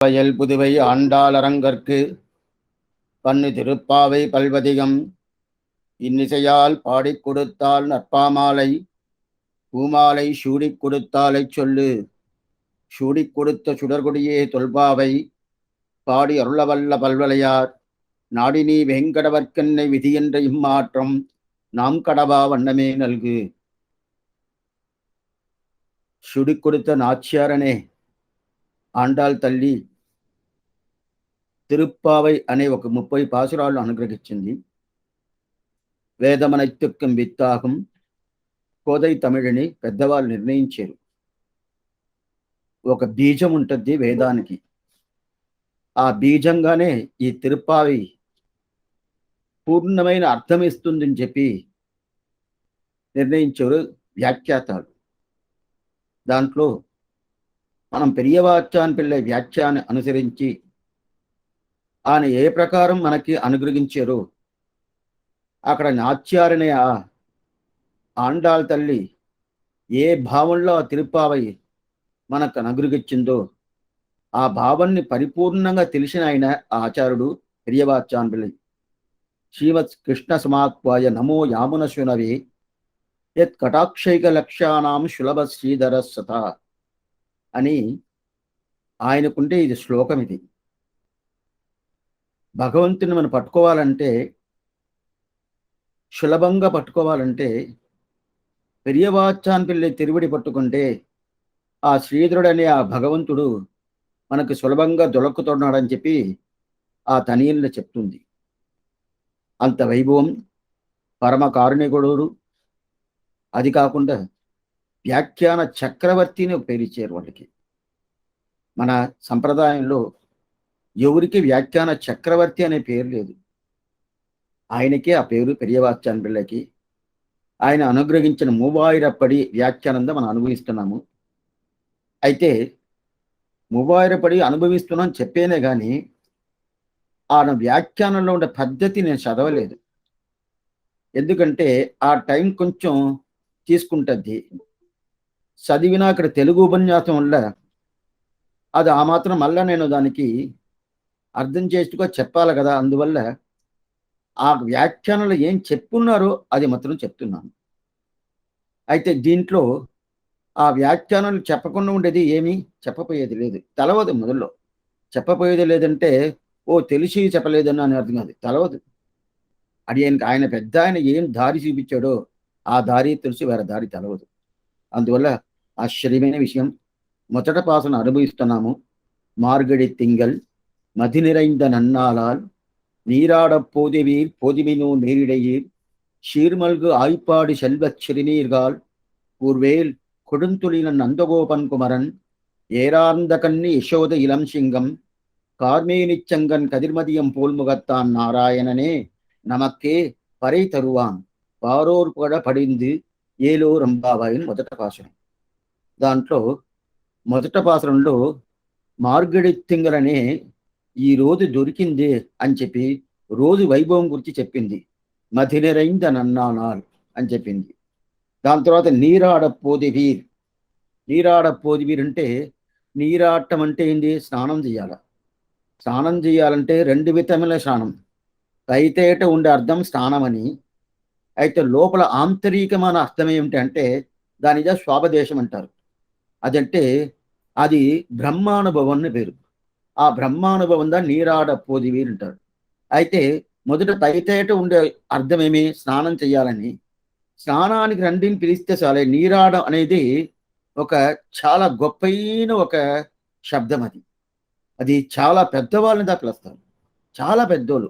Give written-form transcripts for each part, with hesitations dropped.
வயல் புதுவை ஆண்டாளரங்கற்கு பன்னு திருப்பாவை பல்வதிகம் இன்னிசையால் பாடிக் கொடுத்தால் நற்பாமாலை பூமாலை சூடிக் கொடுத்தாலைச் சொல்லு. சூடிக் கொடுத்த சுடர்கொடியே தொல்பாவை பாடி அருளவல்ல பல்வலையார் நாடினி வெங்கடவர்க்கென்னை விதியென்ற இம்மாற்றம் நாம் கடவா வண்ணமே நல்கு. சுடிக் கொடுத்த நாச்சியாரனே ఆండాల్ తల్లి తిరుప్పావై అనే ఒక 30 పాసురాలను అనుగ్రహించింది. వేదమనైత్యుక్కం విత్తాహం కోదై తమిళని పెద్దవాళ్ళు నిర్ణయించారు. ఒక బీజం ఉంటుంది వేదానికి. ఆ బీజంగానే ఈ తిరుప్పావై పూర్ణమైన అర్థం ఇస్తుందని చెప్పి నిర్ణయించారు వ్యాఖ్యాతాలు. దాంట్లో మనం పెరియవాచాన్ పిళ్ళై వ్యాఖ్యాన్ని అనుసరించి ఆయన ఏ ప్రకారం మనకి అనుగ్రహించారో అక్కడ నాచ్యారనే ఆండాళ్ తల్లి ఏ భావంలో తిరుప్పావై మనకు అనుగ్రహించిందో ఆ భావాన్ని పరిపూర్ణంగా తెలిసిన ఆయన ఆచార్యుడు పెరియవాచాన్ పిళ్ళై. శ్రీమత్ కృష్ణ సమాక్వాయ నమో యామున శునవే యత్ కటాక్షైక లక్ష్యానాం సులభ శ్రీధర సత అని ఆయనకుంటే ఇది శ్లోకం. ఇది భగవంతుని మనం పట్టుకోవాలంటే, సులభంగా పట్టుకోవాలంటే పెరియవాచాన్ పిళ్ళై తిరువడి పట్టుకుంటే ఆ శ్రీధరుడు అనే ఆ భగవంతుడు మనకు సులభంగా దొలక్కుతున్నాడని చెప్పి ఆ తనయుల్లో చెప్తుంది. అంత వైభవం పరమ కారుణికుడు. అది కాకుండా వ్యాఖ్యాన చక్రవర్తిని పేరిచ్చారు వాళ్ళకి. మన సంప్రదాయంలో ఎవరికి వ్యాఖ్యాన చక్రవర్తి అనే పేరు లేదు. ఆయనకే ఆ పేరు పెరియవాచాన్ పిళ్ళకి. ఆయన అనుగ్రహించిన 3000 వ్యాఖ్యానంగా మనం అనుభవిస్తున్నాము. అయితే 3000 అనుభవిస్తున్నాం చెప్పేనే కానీ ఆయన వ్యాఖ్యానంలో ఉండే పద్ధతి నేను చదవలేదు. ఎందుకంటే ఆ టైం కొంచెం తీసుకుంటుంది. చదివినా అక్కడ తెలుగు ఉపన్యాసం వల్ల అది ఆ మాత్రం మళ్ళా నేను దానికి అర్థం చేసుకో చెప్పాలి కదా. అందువల్ల ఆ వ్యాఖ్యానంలో ఏం చెప్పున్నారో అది మాత్రం చెప్తున్నాను. అయితే దీంట్లో ఆ వ్యాఖ్యానాలు చెప్పకుండా ఉండేది ఏమీ చెప్పపోయేది లేదు. తెలవదు. మొదల్లో చెప్పపోయేది లేదంటే తెలిసి చెప్పలేదని అని అర్థం కాదు. తెలవదు. అది ఆయన పెద్ద ఆయన ఏం దారి చూపించాడో ఆ దారి తెలిసి వేరే దారి తెలవదు. అందువల్ల ఆశ్చర్యమైన విషయం. మొదట పాసన అనుభవిస్తున్నాము. మార్గడి తింగల్ మది நிறைந்த நன்னாளால் நீராட போதிவீர் போதிமினோ நேரிடையீர் ஷீர்மல்கு ஆய்ப்பாடி செல்வச் சிறுநீர்கால் ஊர்வேல் கொடுந்துளின நந்தகோபன் குமரன் ஏரார்ந்த கண்ணி யசோத இளம் சிங்கம் கார்மேனிச்சங்கன் கதிர்மதியம் போல் முகத்தான் நாராயணனே நமக்கே பறை தருவான் பாரோர் பட படிந்து ఏలో రంబాబాయిని మొదట పాసనం. దాంట్లో మొదట పాసనంలో మార్గడి తింగలనే ఈ రోజు దొరికింది అని చెప్పి రోజు వైభవం గురించి చెప్పింది. మది நிறைந்த నన్నానాల్ అని చెప్పింది. దాని తర్వాత నీరాడ పోదివీర్. నీరాడ పోదివీర్ అంటే నీరాటం అంటే ఏంటి? స్నానం చేయాల. స్నానం చేయాలంటే 2 విధముల స్నానం. పైతేట ఉండే అర్థం స్నానం అని. అయితే లోపల ఆంతరికమైన అర్థం ఏమిటంటే దానిగా స్వాపదేశం అంటారు. అదంటే అది బ్రహ్మానుభవం అని పేరు. ఆ బ్రహ్మానుభవం దా నీరాడ పోదివీరు అంటారు. అయితే మొదట పైతేట ఉండే అర్థం ఏమి? స్నానం చేయాలని. స్నానానికి రెండిని పిలిస్తే చాలే. నీరాడ అనేది ఒక చాలా గొప్పైన ఒక శబ్దం. అది చాలా పెద్దవాళ్ళని దా పిలుస్తారు. చాలా పెద్దోళ్ళు.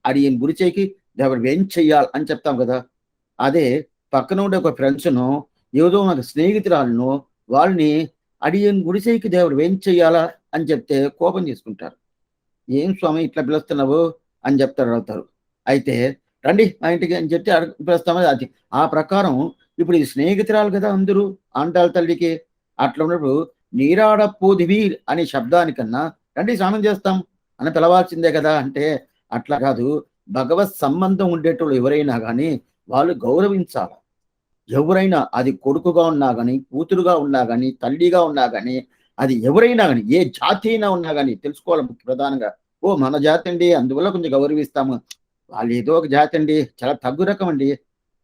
అడియేన్ గురిచేకి దేవుడు ఏం చెయ్యాలి అని చెప్తాం కదా. అదే పక్కన ఉండే ఒక ఫ్రెండ్స్ను ఏదో నాకు స్నేహితురాలను వాళ్ళని అడియన్ గుడిసేకి దేవుడు ఏం చెయ్యాలా అని చెప్తే కోపం చేసుకుంటారు. ఏం స్వామి ఇట్లా పిలుస్తున్నావు అని చెప్తారు, అడుగుతారు. అయితే రండి మా ఇంటికి అని చెప్పి పిలుస్తామని అది ఆ ప్రకారం. ఇప్పుడు ఈ స్నేహితురాలు కదా అందరూ ఆండాళ్ తల్లికి. అట్లా ఉన్నప్పుడు నీరాడ పోదివీర్ అనే శబ్దానికన్నా రండి స్నానం చేస్తాం అని పిలవాల్సిందే కదా అంటే అట్లా కాదు. భగవత్ సంబంధం ఉండేటోళ్ళు ఎవరైనా కానీ వాళ్ళు గౌరవించాలి. ఎవరైనా అది కొడుకుగా ఉన్నా కానీ, కూతురుగా ఉన్నా కానీ, తల్లిగా ఉన్నా కానీ అది ఎవరైనా కానీ, ఏ జాతి అయినా ఉన్నా కానీ తెలుసుకోవాలి ప్రధానంగా. ఓ మన జాతి అండి, అందువల్ల కొంచెం గౌరవిస్తాము. వాళ్ళు ఏదో ఒక జాతి అండి, చాలా తగ్గు రకం అండి,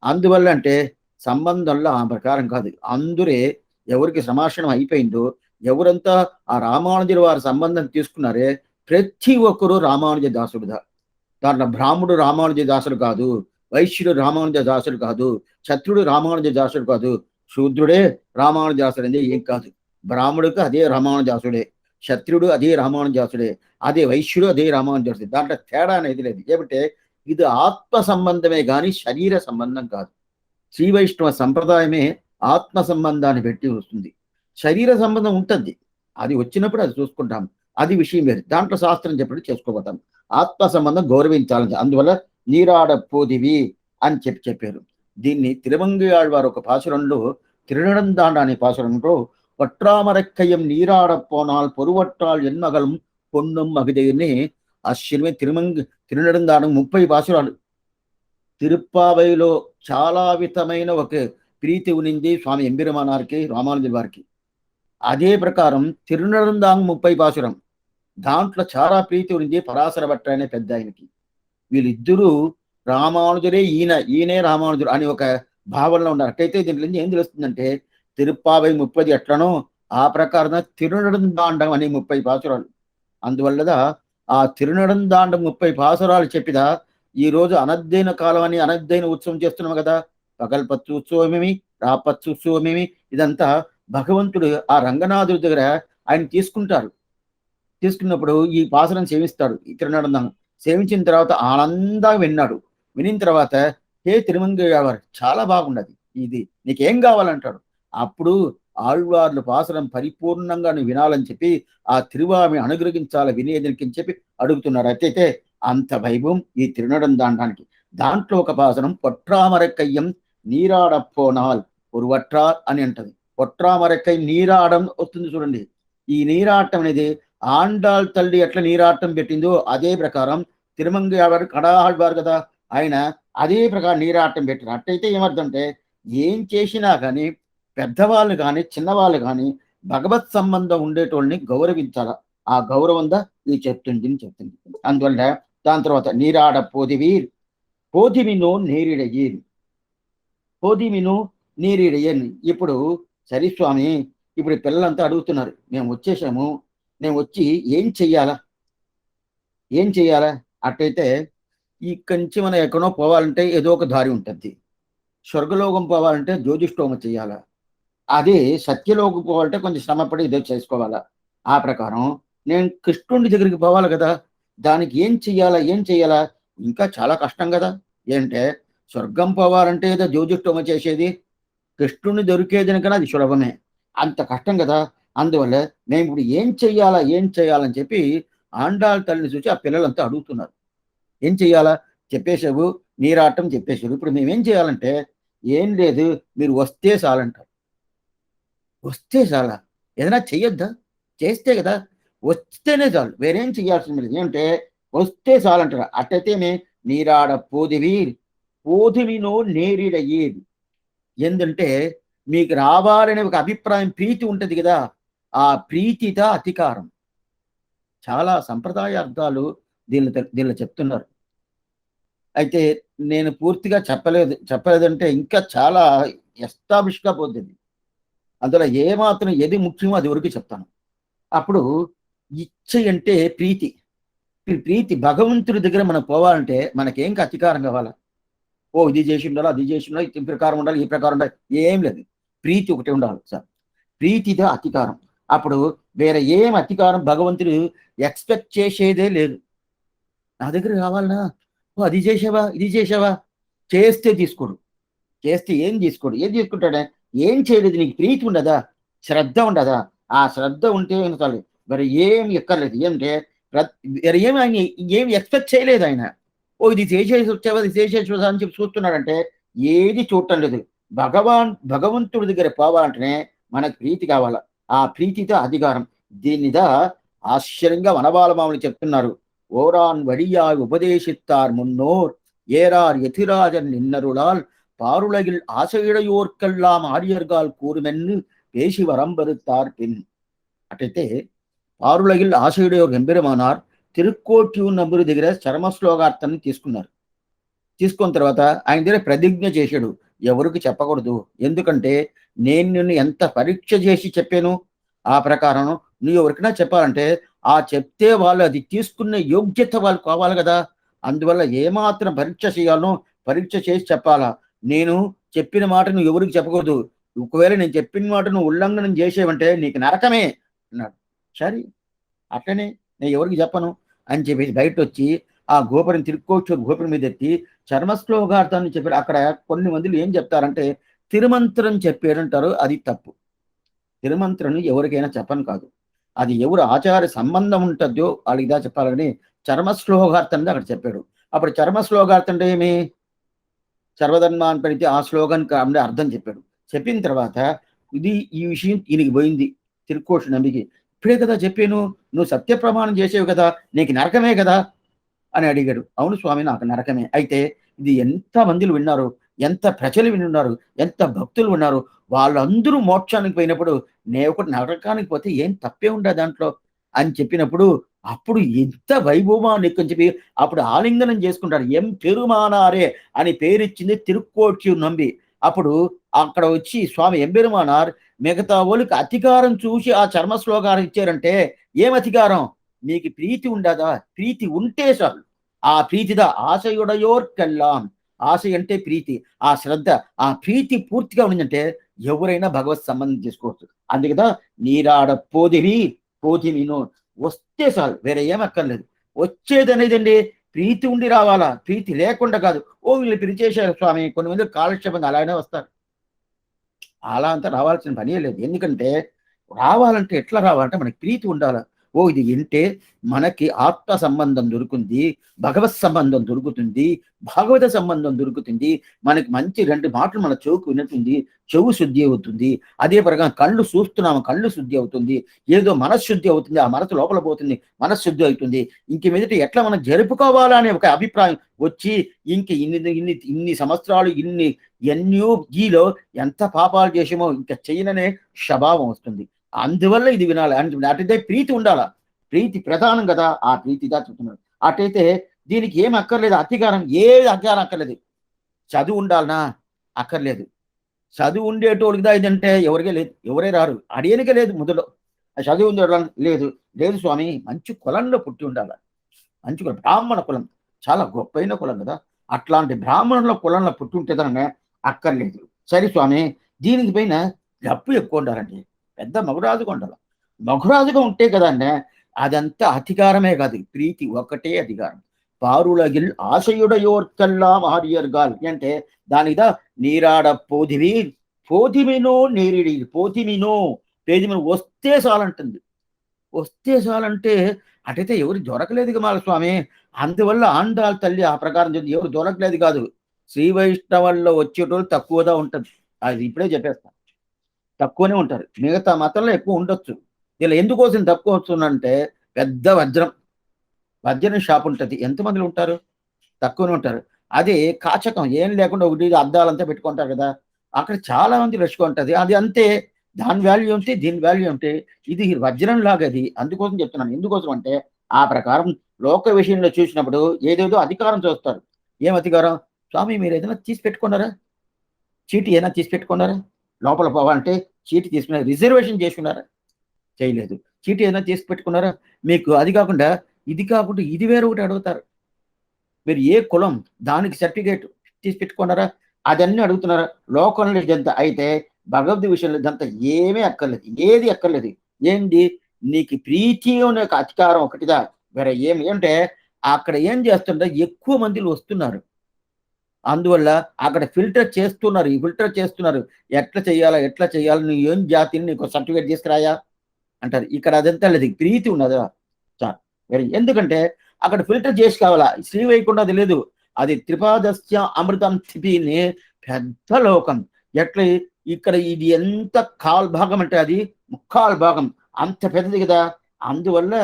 అందువల్ల అంటే సంబంధంలో ఆ ప్రకారం కాదు. అందురే ఎవరికి సమాషణం అయిపోయిందో, ఎవరంతా ఆ రామానుజుల వారి సంబంధం తీసుకున్నారే, ప్రతి ఒక్కరూ రామానుజ దాసుడుదా. దాంట్లో బ్రాహ్మడు రామానుజ దాసుడు కాదు, వైశ్యుడు రామానుజ దాసుడు కాదు, క్షత్రుడు రామానుజ దాసుడు కాదు, శూద్రుడే రామానుజాసుడు అనేది ఏం కాదు. బ్రాహ్మడుకు అదే రామానుజాసుడే, క్షత్రుడు అదే రామానుజాసుడే, అదే వైశ్యుడు అదే రామానుజాసుడే. దాంట్లో తేడా అనేది లేదు. ఏమంటే ఇది ఆత్మ సంబంధమే కానీ శరీర సంబంధం కాదు. శ్రీ వైష్ణవ సంప్రదాయమే ఆత్మ సంబంధాన్ని పెట్టి వస్తుంది. శరీర సంబంధం ఉంటుంది, అది వచ్చినప్పుడు అది చూసుకుంటాం, అది విషయం వేరు. దాంట్లో శాస్త్రం చెప్పినట్టు చేసుకోబోతాం. ఆత్మ సంబంధం గౌరవించాలని, అందువల్ల నీరాడ పోదివి అని చెప్పారు. దీన్ని తిరుమంగి ఆళ్వారు ఒక పాసురంలో, తిరునడందాండ అనే పాసురంలో, వట్రామరక్కయ్యం నీరాడ పోనాల్ పొరువట్టాల్ ఎన్మగలం పొన్నం మగిదేని ఆశ్చర్యమే. తిరునడందాండం 30 పాసురాలు. తిరుప్పావైలో చాలా విధమైన ఒక ప్రీతి ఉనింది స్వామి ఎంబిరమానారికి, రామానుజుల వారికి. అదే ప్రకారం తిరునడందాంగం 30 పాసురం, దాంట్లో చాలా ప్రీతి ఉనింది పరాశర భట్ట అనే పెద్ద ఆయనకి. వీళ్ళిద్దరూ రామానుజుడే, ఈయనే రామానుజుడు అని ఒక భావనలో ఉన్నారు. అట్టయితే దీంట్లో ఏం తెలుస్తుందంటే, తిరుప్పావై 30 ఎట్లనో ఆ ప్రకారం తిరునడందాండం అనే 30 పాసురాలు. అందువల్లదా ఆ తిరునడందాండం 30 పాసురాలు చెప్పిదా ఈ రోజు అనద్దైన కాలం అని అనద్దైన ఉత్సవం చేస్తున్నాం కదా. పగల్పత్తు ఉత్సవమేమి, రాపత్తు ఉత్సవమేమి, ఇదంతా భగవంతుడు ఆ రంగనాథుడి దగ్గర ఆయన తీసుకుంటారు. తీసుకున్నప్పుడు ఈ పాసరం సేవిస్తాడు. ఈ తిరునడందాండం సేవించిన తర్వాత ఆనందంగా విన్నాడు. వినిన తర్వాత హే తిరుమంగయ్యవారు చాలా బాగున్నది, ఇది నీకేం కావాలంటాడు. అప్పుడు ఆళ్వార్లు పాసరం పరిపూర్ణంగా నువ్వు వినాలని చెప్పి ఆ తిరువామి అనుగ్రహించాల వినేదని చెప్పి అడుగుతున్నారు. అయితే అంత వైభవం ఈ తిరునడందాండానికి. దాంట్లో ఒక పాసనం పొట్రామరక్కయ్యం నీరాడపోనాల్ ఒరువట్రా అని అంటది. పొట్రామరక్కై నీరాడం వస్తుంది చూడండి. ఈ నీరాటం అనేది ఆండాళ్ తల్లి ఎట్లా నీరాటం పెట్టిందో అదే ప్రకారం తిరుమంగి ఆళ్వారు కడాళ్వారు కదా, ఆయన అదే ప్రకారం నీరాటం పెట్టారు. అట్టయితే ఏమర్థంటే, ఏం చేసినా కానీ పెద్దవాళ్ళు కానీ చిన్నవాళ్ళు కానీ భగవత్ సంబంధం ఉండేటోళ్ళని గౌరవించాల. ఆ గౌరవంగా ఈ చెప్తుంది. అందువల్ల దాని తర్వాత నీరాడ పోదివీర్ పోదిమిను నేరిడయ్యేరు, పోదిమిను నేరిడయ్యేరు. ఇప్పుడు సరే స్వామి, ఇప్పుడు పిల్లలంతా అడుగుతున్నారు, మేము వచ్చేసాము, నేను వచ్చి ఏం చెయ్యాలా, ఏం చెయ్యాలా? అట్టయితే ఇక్కడి నుంచి మనం ఎక్కడో పోవాలంటే ఏదో ఒక దారి ఉంటుంది. స్వర్గలోకం పోవాలంటే జ్యోతిష్టోమ చేయాలా, అదే సత్యలోకం పోవాలంటే కొంచెం శ్రమపడి ఇదే చేసుకోవాలా. ఆ ప్రకారం నేను కృష్ణుడి దగ్గరికి పోవాలి కదా, దానికి ఏం చెయ్యాలా? ఇంకా చాలా కష్టం కదా. ఏంటంటే స్వర్గం పోవాలంటే ఏదో జ్యోతిష్టోమ చేసేది, కృష్ణుడిని దొరికేదని కన్నా అది సులభమే, అంత కష్టం కదా. అందువల్ల మేము ఇప్పుడు ఏం చెయ్యాలని చెప్పి ఆండాళ్ తల్లిని చూసి ఆ పిల్లలంతా అడుగుతున్నారు. ఏం చెయ్యాలా చెప్పేశావు, నీరాటం చెప్పేశారు, ఇప్పుడు మేమేం చేయాలంటే, ఏం లేదు మీరు వస్తే చాలంటారు. వస్తే చాలా, ఏదైనా చెయ్యొద్దా? చేస్తే కదా, వస్తేనే చాలు, వేరేం చెయ్యాల్సింది లేదు. ఏంటంటే వస్తే చాలంటారు. అట్టయితే నీరాడ పోదివీర్ పోదివినో నేరిడయ్యేది. ఏంటంటే మీకు రావాలనే ఒక అభిప్రాయం, ప్రీతి ఉంటుంది కదా, ఆ ప్రీతిత అధికారం. చాలా సంప్రదాయ అర్థాలు దీనిలో చెప్తున్నారు. అయితే నేను పూర్తిగా చెప్పలేదంటే ఇంకా చాలా ఎస్టాబ్లిష్గా పోతుంది. అందులో ఏమాత్రం ఏది ముఖ్యమో అది వరకు చెప్తాను. అప్పుడు ఇచ్చ అంటే ప్రీతి. ప్రీతి భగవంతుడి దగ్గర మనం పోవాలంటే మనకేం అధికారం కావాలా? ఓ ఇది చేసి ఉండాలి, అది చేసి ఉండాలి, ఈ ప్రకారం ఉండాలి, ఈ ప్రకారం ఉండాలి, ఏం లేదు. ప్రీతి ఒకటి ఉండాలి సార్, ప్రీతితో అధికారం. అప్పుడు వేరే ఏం అధికారం భగవంతుడు ఎక్స్పెక్ట్ చేసేదే లేదు. నా దగ్గర కావాలనా, ఓ అది చేసావా, ఇది చేసావా, చేస్తే తీసుకోడు, చేస్తే ఏం తీసుకుంటాడా? ఏం చేయలేదు, నీకు ప్రీతి ఉండదా, శ్రద్ధ ఉండదా? ఆ శ్రద్ధ ఉంటే చాలు, మరి ఏం ఎక్కర్లేదు. ఏంటంటే వేరే ఏమి ఆయన ఏమి ఎక్స్పెక్ట్ చేయలేదు. ఆయన ఓ ఇది చేసేసి వచ్చావా, ఇది చేసేసి వచ్చా అని చెప్పి చూస్తున్నాడంటే ఏది చూడటం లేదు. భగవంతుడి దగ్గర పోవాలంటేనే మనకు ప్రీతి కావాల, ఆ ప్రీతితో అధికారం. దీనిదా ఆశ్చర్యంగా వనవాల మామూలు చెప్తున్నారు. ஓரான் வழியாய் உபதேசித்தார் முன்னோர் ஏறார் எதிராஜன் நின்னருளால் பாருலகில் ஆசையுடையோர்க்கெல்லாம் ஆரியர்கால் கூறுமென்னு பேசி வரம்பறுத்தார் பின். అటైతే పారులగిల్ ఆశయుడు గంభీరమానార్ తిరుక్కోట్యూర్ నంబరు దగ్గర చరమ శ్లోకార్థాన్ని తీసుకున్నారు. తీసుకున్న తర్వాత ఆయన దగ్గర ప్రతిజ్ఞ చేశాడు, ఎవరికి చెప్పకూడదు. ఎందుకంటే నేను నిన్ను ఎంత పరీక్ష చేసి చెప్పాను, ఆ ప్రకారం నువ్వు ఎవరికైనా చెప్పాలంటే ఆ చెప్తే వాళ్ళు అది తీసుకునే యోగ్యత వాళ్ళు కావాలి కదా. అందువల్ల ఏమాత్రం పరీక్ష చేయాలనో పరీక్ష చేసి చెప్పాలా. నేను చెప్పిన మాట నువ్వు ఎవరికి చెప్పకూడదు. ఒకవేళ నేను చెప్పిన మాట నువ్వు ఉల్లంఘనం చేసేవంటే నీకు నరకమే అన్నాడు. సరే అట్లనే నేను ఎవరికి చెప్పను అని చెప్పేసి బయట వచ్చి ఆ గోపురం తిరుక్కోవచ్చు గోపురం మీద ఎత్తి చర్మశ్లోకార్థాన్ని చెప్పారు. అక్కడ కొన్ని మందిలు ఏం చెప్తారంటే తిరుమంత్రం చెప్పారంటారు. అది తప్పు. తిరుమంత్రం ఎవరికైనా చెప్పను కాదు. అది ఎవరు ఆచార సంబంధం ఉంటుందో వాళ్ళకి ఇదా చెప్పాలని చర్మశ్లోకార్థం అక్కడ చెప్పాడు. అప్పుడు చర్మశ్లోకార్థం అంటే ఏమి, సర్వధర్మాన్ని పరిచి ఆ శ్లోకం అంటే అర్థం చెప్పాడు. చెప్పిన తర్వాత ఇది ఈ విషయం ఈయనకి పోయింది తిరుక్కోటి నంబికి. ఇప్పుడే కదా చెప్పాను, నువ్వు సత్య ప్రమాణం చేసేవి కదా, నీకు నరకమే కదా అని అడిగాడు. అవును స్వామి, నాకు నరకమే. అయితే ఇది ఎంత మందిలు విన్నారు, ఎంత ప్రజలు వినున్నారు, ఎంత భక్తులు ఉన్నారు, వాళ్ళందరూ మోక్షానికి పోయినప్పుడు నేను ఒకటి నరకానికి పోతే ఏం తప్పే ఉండదు దాంట్లో అని చెప్పినప్పుడు అప్పుడు ఎంత వైభవాన్ని ఎక్కువ చెప్పి అప్పుడు ఆలింగనం చేసుకుంటారు. ఎం పెరుమానారే అని పేరిచ్చింది తిరుక్కోట్యూర్ నంబి. అప్పుడు అక్కడ వచ్చి స్వామి ఎంబెరుమానార్ మిగతా వాళ్ళకి అధికారం చూసి ఆ చర్మ శ్లోకాలు ఇచ్చారంటే ఏం అధికారం, మీకు ప్రీతి ఉండదా, ప్రీతి ఉంటే చాలు. ఆ ప్రీతిదా ఆశయుడయోర్కెల్లాం, ఆశ అంటే ప్రీతి, ఆ శ్రద్ధ, ఆ ప్రీతి పూర్తిగా ఉందంటే ఎవరైనా భగవత్ సంబంధం చేసుకోవచ్చు. అందుకదా నీరాడ పోదివి పోతివినో వస్తే చాలు, వేరే ఏం అక్కర్లేదు. వచ్చేది అనేది అండి ప్రీతి ఉండి రావాలా, ప్రీతి లేకుండా కాదు. ఓ వీళ్ళు పిలిచేశారు స్వామి, కొన్ని మంది కాలక్షేపంగా అలానే వస్తారు. అలా అంతా రావాల్సిన పనే లేదు. ఎందుకంటే రావాలంటే ఎట్లా రావాలంటే మనకి ప్రీతి ఉండాలి. ఓ ఇది వింటే మనకి ఆత్మ సంబంధం దొరుకుతుంది, భగవత్ సంబంధం దొరుకుతుంది, భాగవత సంబంధం దొరుకుతుంది. మనకి మంచి రెండు మాటలు మన చెవుకు వినుతుంది, చెవు శుద్ధి అవుతుంది. అదే ప్రకారం కళ్ళు చూస్తున్నాము, కళ్ళు శుద్ధి అవుతుంది. ఏదో మనశ్శుద్ధి అవుతుంది, ఆ మనసు లోపల పోతుంది, మనశ్శుద్ధి అవుతుంది. ఇంక మీదట ఎట్లా మనం జరుపుకోవాలా అనే ఒక అభిప్రాయం వచ్చి ఇంక ఇన్ని ఇన్ని ఇన్ని సంవత్సరాలు ఎన్నో గీలో ఎంత పాపాలు చేసామో ఇంకా చెయ్యననే స్వభావం వస్తుంది. అందువల్ల ఇది వినాలి అంటే అటైతే ప్రీతి ఉండాలా, ప్రీతి ప్రధానం కదా, ఆ ప్రీతిగా చెప్తున్నాడు. అటైతే దీనికి ఏం అక్కర్లేదు, అధికారం ఏది అధికారం అక్కర్లేదు. చదువు ఉండాలనా అక్కర్లేదు. చదువు ఉండేటోళ్ళకిదా ఇదంటే ఎవరికే లేదు, ఎవరే రారు, అడియనికే లేదు. మొదలు చదువు ఉండడం లేదు, లేదు స్వామి, మంచి కులంలో పుట్టి ఉండాలి. మంచి కులం, బ్రాహ్మణ కులం చాలా గొప్పైన కులం కదా, అట్లాంటి బ్రాహ్మణుల కులంలో పుట్టి ఉంటేదనే అక్కర్లేదు. సరే స్వామి, దీనికి పైన డబ్బు ఎక్కువ ఉండాలండి, పెద్ద మగురాజుగా ఉండాలి. మగురాజుగా ఉంటే కదండి అదంతా అధికారమే కాదు, ప్రీతి ఒకటే అధికారం. పారులగిల్ ఆశయుడయోర్కల్లా ఆర్యర్గాల్ అంటే దానిదా నీరాడ పోదివి పోతిమినో నేరిడి పోతిమినో పేదిమినో వస్తే చాలంటుంది. వస్తే చాలంటే అటైతే ఎవరు దొరకలేదు కమాల స్వామి. అందువల్ల ఆండాళ్ళ తల్లి ఆ ప్రకారం ఎవరు దొరకలేదు కాదు. శ్రీ వైష్ణవుల్లో వచ్చేటోళ్ళు తక్కువగా ఉంటుంది, అది ఇప్పుడే చెప్పేస్తాను. తక్కువనే ఉంటారు, మిగతా మతంలో ఎక్కువ ఉండొచ్చు. ఇలా ఎందుకోసం తక్కువ వస్తుందంటే పెద్ద వజ్రం షాప్ ఉంటుంది, ఎంతమందిలో ఉంటారు, తక్కువనే ఉంటారు. అది కాచకం ఏం లేకుండా ఒకటి అద్దాలంతా పెట్టుకుంటారు కదా, అక్కడ చాలా మంది రష్ ఉంటుంది. అది అంతే, దాని వాల్యూ ఉంటే దీని వాల్యూ ఉంటే ఇది వజ్రం లాగా. అది అందుకోసం చెప్తున్నాను. ఎందుకోసం అంటే ఆ ప్రకారం లోక విషయంలో చూసినప్పుడు ఏదేదో అధికారం చూస్తారు. ఏం అధికారం, స్వామి మీరు ఏదైనా తీసి పెట్టుకున్నారా, చీటీ ఏదైనా తీసి పెట్టుకున్నారా, లోపల పోవాలంటే చీటీ తీసుకున్నారా, రిజర్వేషన్ చేసుకున్నారా, చేయలేదు. చీటీ ఏదైనా తీసి పెట్టుకున్నారా, మీకు అది కాకుండా ఇది వేరే ఒకటి అడుగుతారు. మీరు ఏ కులం దానికి సర్టిఫికేట్ తీసి పెట్టుకున్నారా, అదన్నీ అడుగుతున్నారా. లోకంలో ఇదంతా అయితే భగవద్ విషయంలో ఇదంతా ఏమీ అక్కర్లేదు, ఏది అక్కర్లేదు. ఏంటి, నీకు ప్రీతి అనే అధికారం ఒకటిదా, వేరే ఏమి అంటే అక్కడ ఏం చేస్తుంటే ఎక్కువ మందిలు వస్తున్నారు. అందువల్ల అక్కడ ఫిల్టర్ చేస్తున్నారు, ఈ ఫిల్టర్ చేస్తున్నారు. ఎట్లా చేయాలా నువ్వు ఏం జాతిని నీకు సర్టిఫికేట్ తీసుకురాయా అంటారు. ఇక్కడ అదంతా లేదు, ప్రీతి ఉన్నదా చాలు. ఎందుకంటే అక్కడ ఫిల్టర్ చేసి కావాలా, శ్రీవైకుంఠం అది లేదు, అది త్రిపాదస్య అమృతం స్థితిని పెద్ద లోకం. ఎట్లా ఇక్కడ ఇది ఎంత కాల్ భాగం అంటే అది ముక్కాల్ భాగం, అంత పెద్దది కదా. అందువల్ల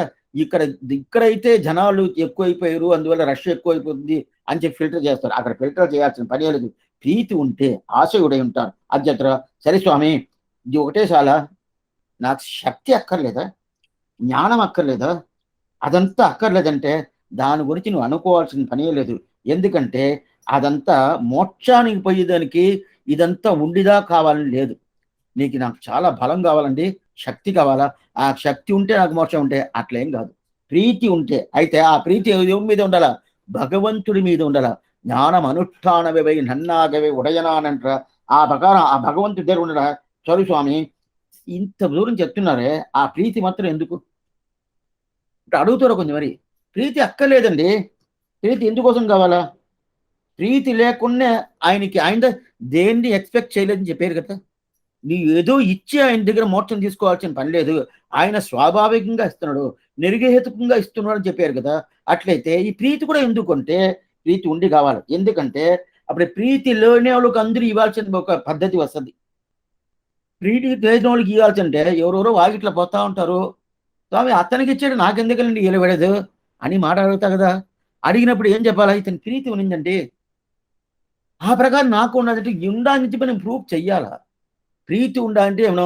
ఇక్కడైతే జనాలు ఎక్కువైపోయారు, అందువల్ల రష్ ఎక్కువైపోతుంది అని చెప్పి ఫిల్టర్ చేస్తారు. అక్కడ ఫిల్టర్ చేయాల్సిన పని లేదు, ప్రీతి ఉంటే ఆశయుడై ఉంటారు. అధ్యత్ర సరే స్వామి, ఇది ఒకటే చాలా నాకు శక్తి అక్కర్లేదా, జ్ఞానం అక్కర్లేదా? అదంతా అక్కర్లేదంటే దాని గురించి నువ్వు అనుకోవాల్సిన పనే లేదు. ఎందుకంటే అదంతా మోక్షానికి పోయేదానికి ఇదంతా ఉండిదా కావాలని లేదు. నాకు చాలా బలం కావాలండి, శక్తి కావాలా, ఆ శక్తి ఉంటే నాకు మోక్షం ఉంటే అట్లేం కాదు. ప్రీతి ఉంటే, అయితే ఆ ప్రీతి ఎవరి మీద ఉండాల? భగవంతుడి మీద ఉండాల. జ్ఞానం అనుష్ఠానవై నన్నాగవే ఉడయనానంటారా, ఆ ప్రకారం ఆ భగవంతుడి దగ్గర ఉండడా. చదువు స్వామి, ఇంత దూరం చెప్తున్నారే, ఆ ప్రీతి మాత్రం ఎందుకు? ఇప్పుడు అడుగుతారు కొంచెం. మరి ప్రీతి అక్కర్లేదండి. ప్రీతి ఎందుకోసం కావాలా? ప్రీతి లేకుండా ఆయన దేన్ని ఎక్స్పెక్ట్ చేయలేదని చెప్పారు కదా. నీ ఏదో ఇచ్చి ఆయన దగ్గర మోక్షం తీసుకోవాల్సిన పని లేదు. ఆయన స్వాభావికంగా ఇస్తున్నాడు, నిర్గేతుకంగా ఇస్తున్నాడు అని చెప్పారు కదా. అట్లయితే ఈ ప్రీతి కూడా ఎందుకంటే ప్రీతి ఉండి కావాలి. ఎందుకంటే అప్పుడు ప్రీతి లేని వాళ్ళకి అందరూ ఇవ్వాల్సిన ఒక పద్ధతి వస్తుంది. ప్రీతి లేని వాళ్ళకి ఇవ్వాల్సింటే ఎవరెవరో వాగిట్లా పోతా ఉంటారు. స్వామి అతనికి ఇచ్చాడు నాకెందుకండి ఇవ్వలేదు అని మాట అడుగుతా కదా. అడిగినప్పుడు ఏం చెప్పాలా? ఇతని ప్రీతి ఉన్నిందండి, ఆ ప్రకారం నాకు ఉన్నదంటే ఉండాలని చెప్పి నేను ప్రూఫ్ చెయ్యాలా. ప్రీతి ఉండాలంటే ఏమో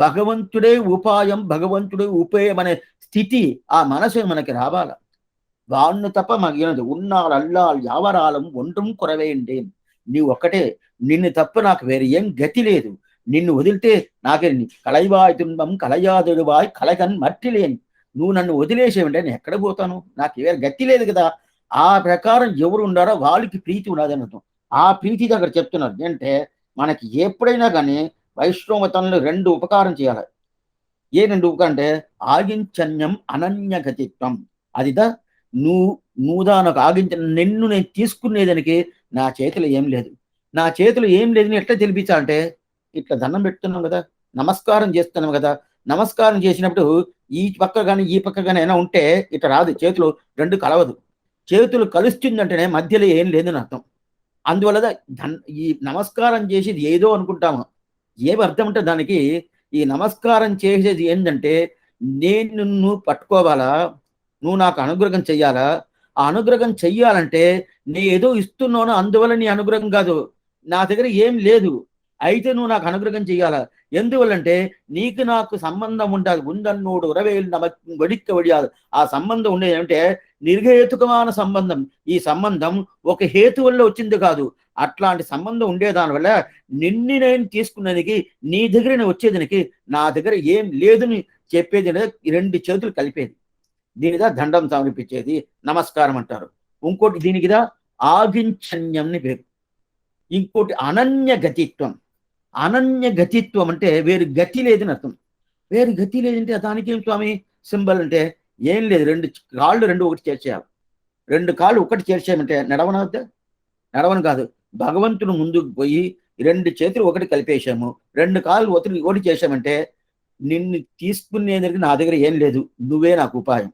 భగవంతుడే ఉపాయం, భగవంతుడే ఉపేయం అనే స్థితి ఆ మనసు మనకి రావాల. వాణ్ణు తప్ప మాకు ఏనదు ఉన్నాళ్ళు అల్లాళ్ళు యావరాలం ఒండ్రం కొరవేయండి. నీవు ఒక్కటే, నిన్ను తప్ప నాకు వేరే ఏం గతి లేదు. నిన్ను వదిలితే నాకే కలైవాయ్ తుంబం కలయాదుడువాయ్ కలగన్ మట్టి లేని. నువ్వు నన్ను వదిలేసేవంటే నేను ఎక్కడ పోతాను? నాకు వేరే గతి లేదు కదా. ఆ ప్రకారం ఎవరు ఉండారో వాళ్ళకి ప్రీతి ఉండదని అర్థం. ఆ ప్రీతి దగ్గర చెప్తున్నారు అంటే మనకి ఎప్పుడైనా కానీ వైష్ణవ మతంలో 2 ఉపకారం చేయాలి. ఏ 2 ఉపకారం అంటే ఆగించన్యం అనన్యగతిత్వం. అదిదా నువ్వు నువ్వు దానికి ఆగించిన నిన్ను నేను తీసుకునేదానికి నా చేతిలో ఏం లేదు. నా చేతిలో ఏం లేదని ఎట్లా తెలిపించాలంటే ఇట్లా దండం పెడుతున్నాం కదా, నమస్కారం చేస్తున్నాం కదా. నమస్కారం చేసినప్పుడు ఈ పక్క కానీ ఈ పక్క కానీ అయినా ఉంటే ఇట్లా రాదు, చేతులు 2 కలవదు. చేతులు కలుస్తుందంటేనే మధ్యలో ఏం లేదని అర్థం. అందువల్ల ఈ నమస్కారం చేసేది ఏదో అనుకుంటాము, ఏమి అర్థం అంటే దానికి ఈ నమస్కారం చేసేది ఏంటంటే నేను నిన్ను పట్టుకోవాలా, నువ్వు నాకు అనుగ్రహం చెయ్యాలా. ఆ అనుగ్రహం చెయ్యాలంటే నీ ఏదో ఇస్తున్నాను అందువల్ల నీ అనుగ్రహం కాదు, నా దగ్గర ఏం లేదు, అయితే నువ్వు నాకు అనుగ్రహం చెయ్యాలా. ఎందువల్లంటే నీకు నాకు సంబంధం ఉండాలి. ఉందన్నోడు ఉరవేలు నమకి వడిక్క వడియాలి. ఆ సంబంధం ఉండేది అంటే నిర్హేతుకమైన సంబంధం. ఈ సంబంధం ఒక హేతు వల్ల వచ్చింది కాదు. అట్లాంటి సంబంధం ఉండేదాని వల్ల నిన్ను నేను తీసుకునేందుకు నీ దగ్గర నేను వచ్చేదానికి నా దగ్గర ఏం లేదని చెప్పేది 2 చేతులు కలిపేది. దీనిదా దండం సమర్పించేది, నమస్కారం అంటారు. ఇంకోటి దీనికిదా ఆగించన్యంని పేరు. ఇంకోటి అనన్య గతిత్వం. అనన్య గతిత్వం అంటే వేరు గతి లేదని అర్థం. వేరు గతి లేదంటే దానికి ఏం స్వామి సింబల్ అంటే ఏం లేదు. 2 కాళ్ళు 2 ఒకటి చేర్చేయాలి. 2 కాళ్ళు ఒకటి చేర్చేయమంటే నడవనవద్దా? నడవను కాదు. భగవంతుడు ముందుకు పోయి 2 చేతులు ఒకటి కలిపేశాము, 2 కాళ్ళు ఒకటి చేశామంటే నిన్ను తీసుకునేందుకు నా దగ్గర ఏం లేదు, నువ్వే నాకు ఉపాయం.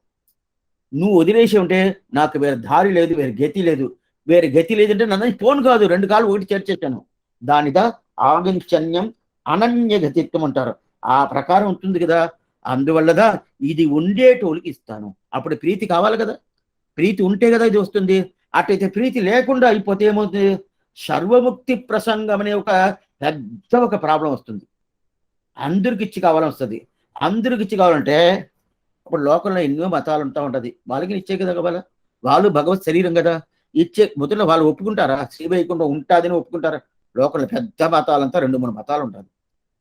నువ్వు వదిలేసి ఉంటే నాకు వేరే దారి లేదు, వేరే గతి లేదు. వేరే గతి లేదంటే నన్ను ఫోన్ కాదు, 2 కాళ్ళు ఒకటి చేర్చేశాను. దానిదా ఆగించన్యం అనన్య గతిత్వం అంటారు. ఆ ప్రకారం ఉంటుంది కదా. అందువల్లదా ఇది ఉండేటోళ్ళకి ఇస్తాను. అప్పుడు ప్రీతి కావాలి కదా, ప్రీతి ఉంటే కదా ఇది వస్తుంది. అట్లయితే ప్రీతి లేకుండా అయిపోతే ఏమవుతుంది? సర్వముక్తి ప్రసంగం అనే ఒక పెద్ద ఒక ప్రాబ్లం వస్తుంది. అందరికి ఇచ్చి కావాలని వస్తుంది. అందరికి ఇచ్చి కావాలంటే ఇప్పుడు లోకంలో ఎన్నో మతాలు ఉంటా ఉంటది, వాళ్ళకి ఇచ్చే కదా కావాలా. వాళ్ళు భగవత్ శరీరం కదా, ఇచ్చే మొదట వాళ్ళు ఒప్పుకుంటారా? శ్రీవైకుంఠం ఉంటాదని ఒప్పుకుంటారా? లోకంలో పెద్ద మతాలంతా 2-3 మతాలు ఉంటారు.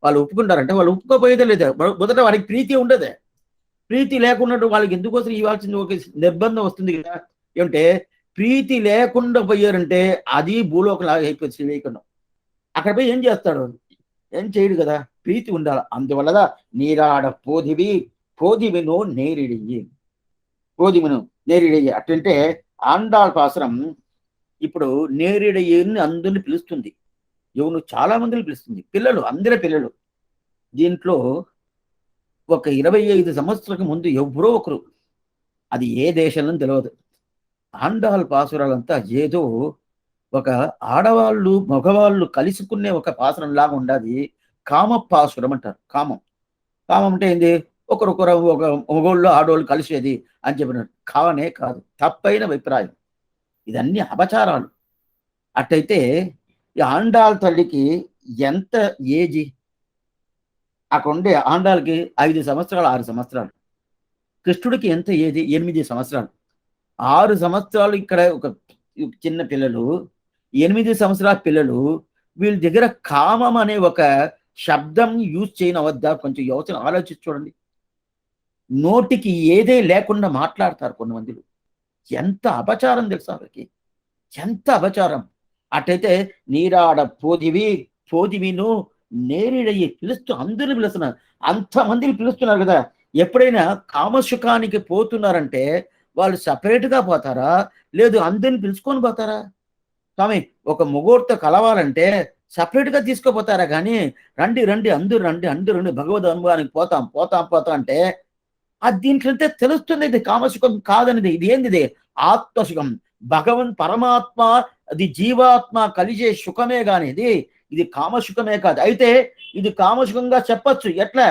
వాళ్ళు ఒప్పుకుంటారంటే వాళ్ళు ఒప్పుకోపోయేదే లేదా. మొదట వారికి ప్రీతి ఉండదే. ప్రీతి లేకున్నట్టు వాళ్ళకి ఎందుకోసం ఇవ్వాల్సింది ఒక నిర్బంధం వస్తుంది కదా. ఏమంటే ప్రీతి లేకుండా పోయారంటే అది భూలోకలాగా అయిపోయింది శ్రీవైకుంఠం. అక్కడ పోయి ఏం చేస్తాడు? ఏం చేయడు కదా. ప్రీతి ఉండాలి. అందువల్ల నీరాడ పోదివి పోదివినో నేరిడియి, పోదివిను నేరిడియి. అట్లంటే ఆండాళ్ పాసరం ఇప్పుడు నేరిడియ్యని అందరిని పిలుస్తుంది. ఎవరు చాలా మందిని పిలుస్తుంది, పిల్లలు, అందరి పిల్లలు. దీంట్లో ఒక 25 సంవత్సరాలకు ముందు ఎవరో ఒకరు, అది ఏ దేశంలో తెలియదు, ఆండాళ్ పాసురాలంతా ఏదో ఒక ఆడవాళ్ళు మగవాళ్ళు కలుసుకునే ఒక పాసురం లాగా ఉండాది. కామపాసురం అంటారు. కామం. కామం అంటే ఏంది? ఒకరొకరు ఒక మగోళ్ళు ఆడవాళ్ళు కలిసేది అని చెప్పినారు. కావనే కాదు, తప్పైన అభిప్రాయం. ఇదన్నీ అపచారాలు. అట్టయితే ఈ ఆండాళ్ తల్లికి ఎంత ఏజీ? అక్కడ ఉండే ఆండాలకి 5 సంవత్సరాలు 6 సంవత్సరాలు, కృష్ణుడికి ఎంత ఏది 8 సంవత్సరాలు. 6 సంవత్సరాలు ఇక్కడ ఒక చిన్న పిల్లలు, 8 సంవత్సరాల పిల్లలు, వీళ్ళ దగ్గర కామం అనే ఒక శబ్దం యూజ్ చేయనవద్దా? కొంచెం యోచన ఆలోచించి చూడండి. నోటికి ఏదే లేకుండా మాట్లాడతారు కొంతమందిలు. ఎంత అపచారం తెలుసా వాళ్ళకి, ఎంత అపచారం. అటైతే నీరాడ పోదివి పోదివిను నేరిడయ్యి పిలుస్తూ అందరిని పిలుస్తున్నారు, అంతమందిని పిలుస్తున్నారు కదా. ఎప్పుడైనా కామసుఖానికి పోతున్నారంటే వాళ్ళు సపరేట్గా పోతారా, లేదు అందరిని పిలుచుకొని పోతారా? స్వామి ఒక ముహూర్త కలవాలంటే సపరేట్గా తీసుకుపోతారా? కానీ రండి రండి అందరూ రండి అందరూ రండి భగవద్ అనుభవానికి పోతాం పోతాం పోతాం అంటే అది దీంట్లో తెలుస్తుంది. ఇది కామసుఖం కాదనిది. ఇది ఏంది? ఇది ఆత్మసుఖం, పరమాత్మ, అది జీవాత్మ కలిసే సుఖమే కానీ ఇది కామసుఖమే కాదు. అయితే ఇది కామసుఖంగా చెప్పచ్చు. ఎట్లా?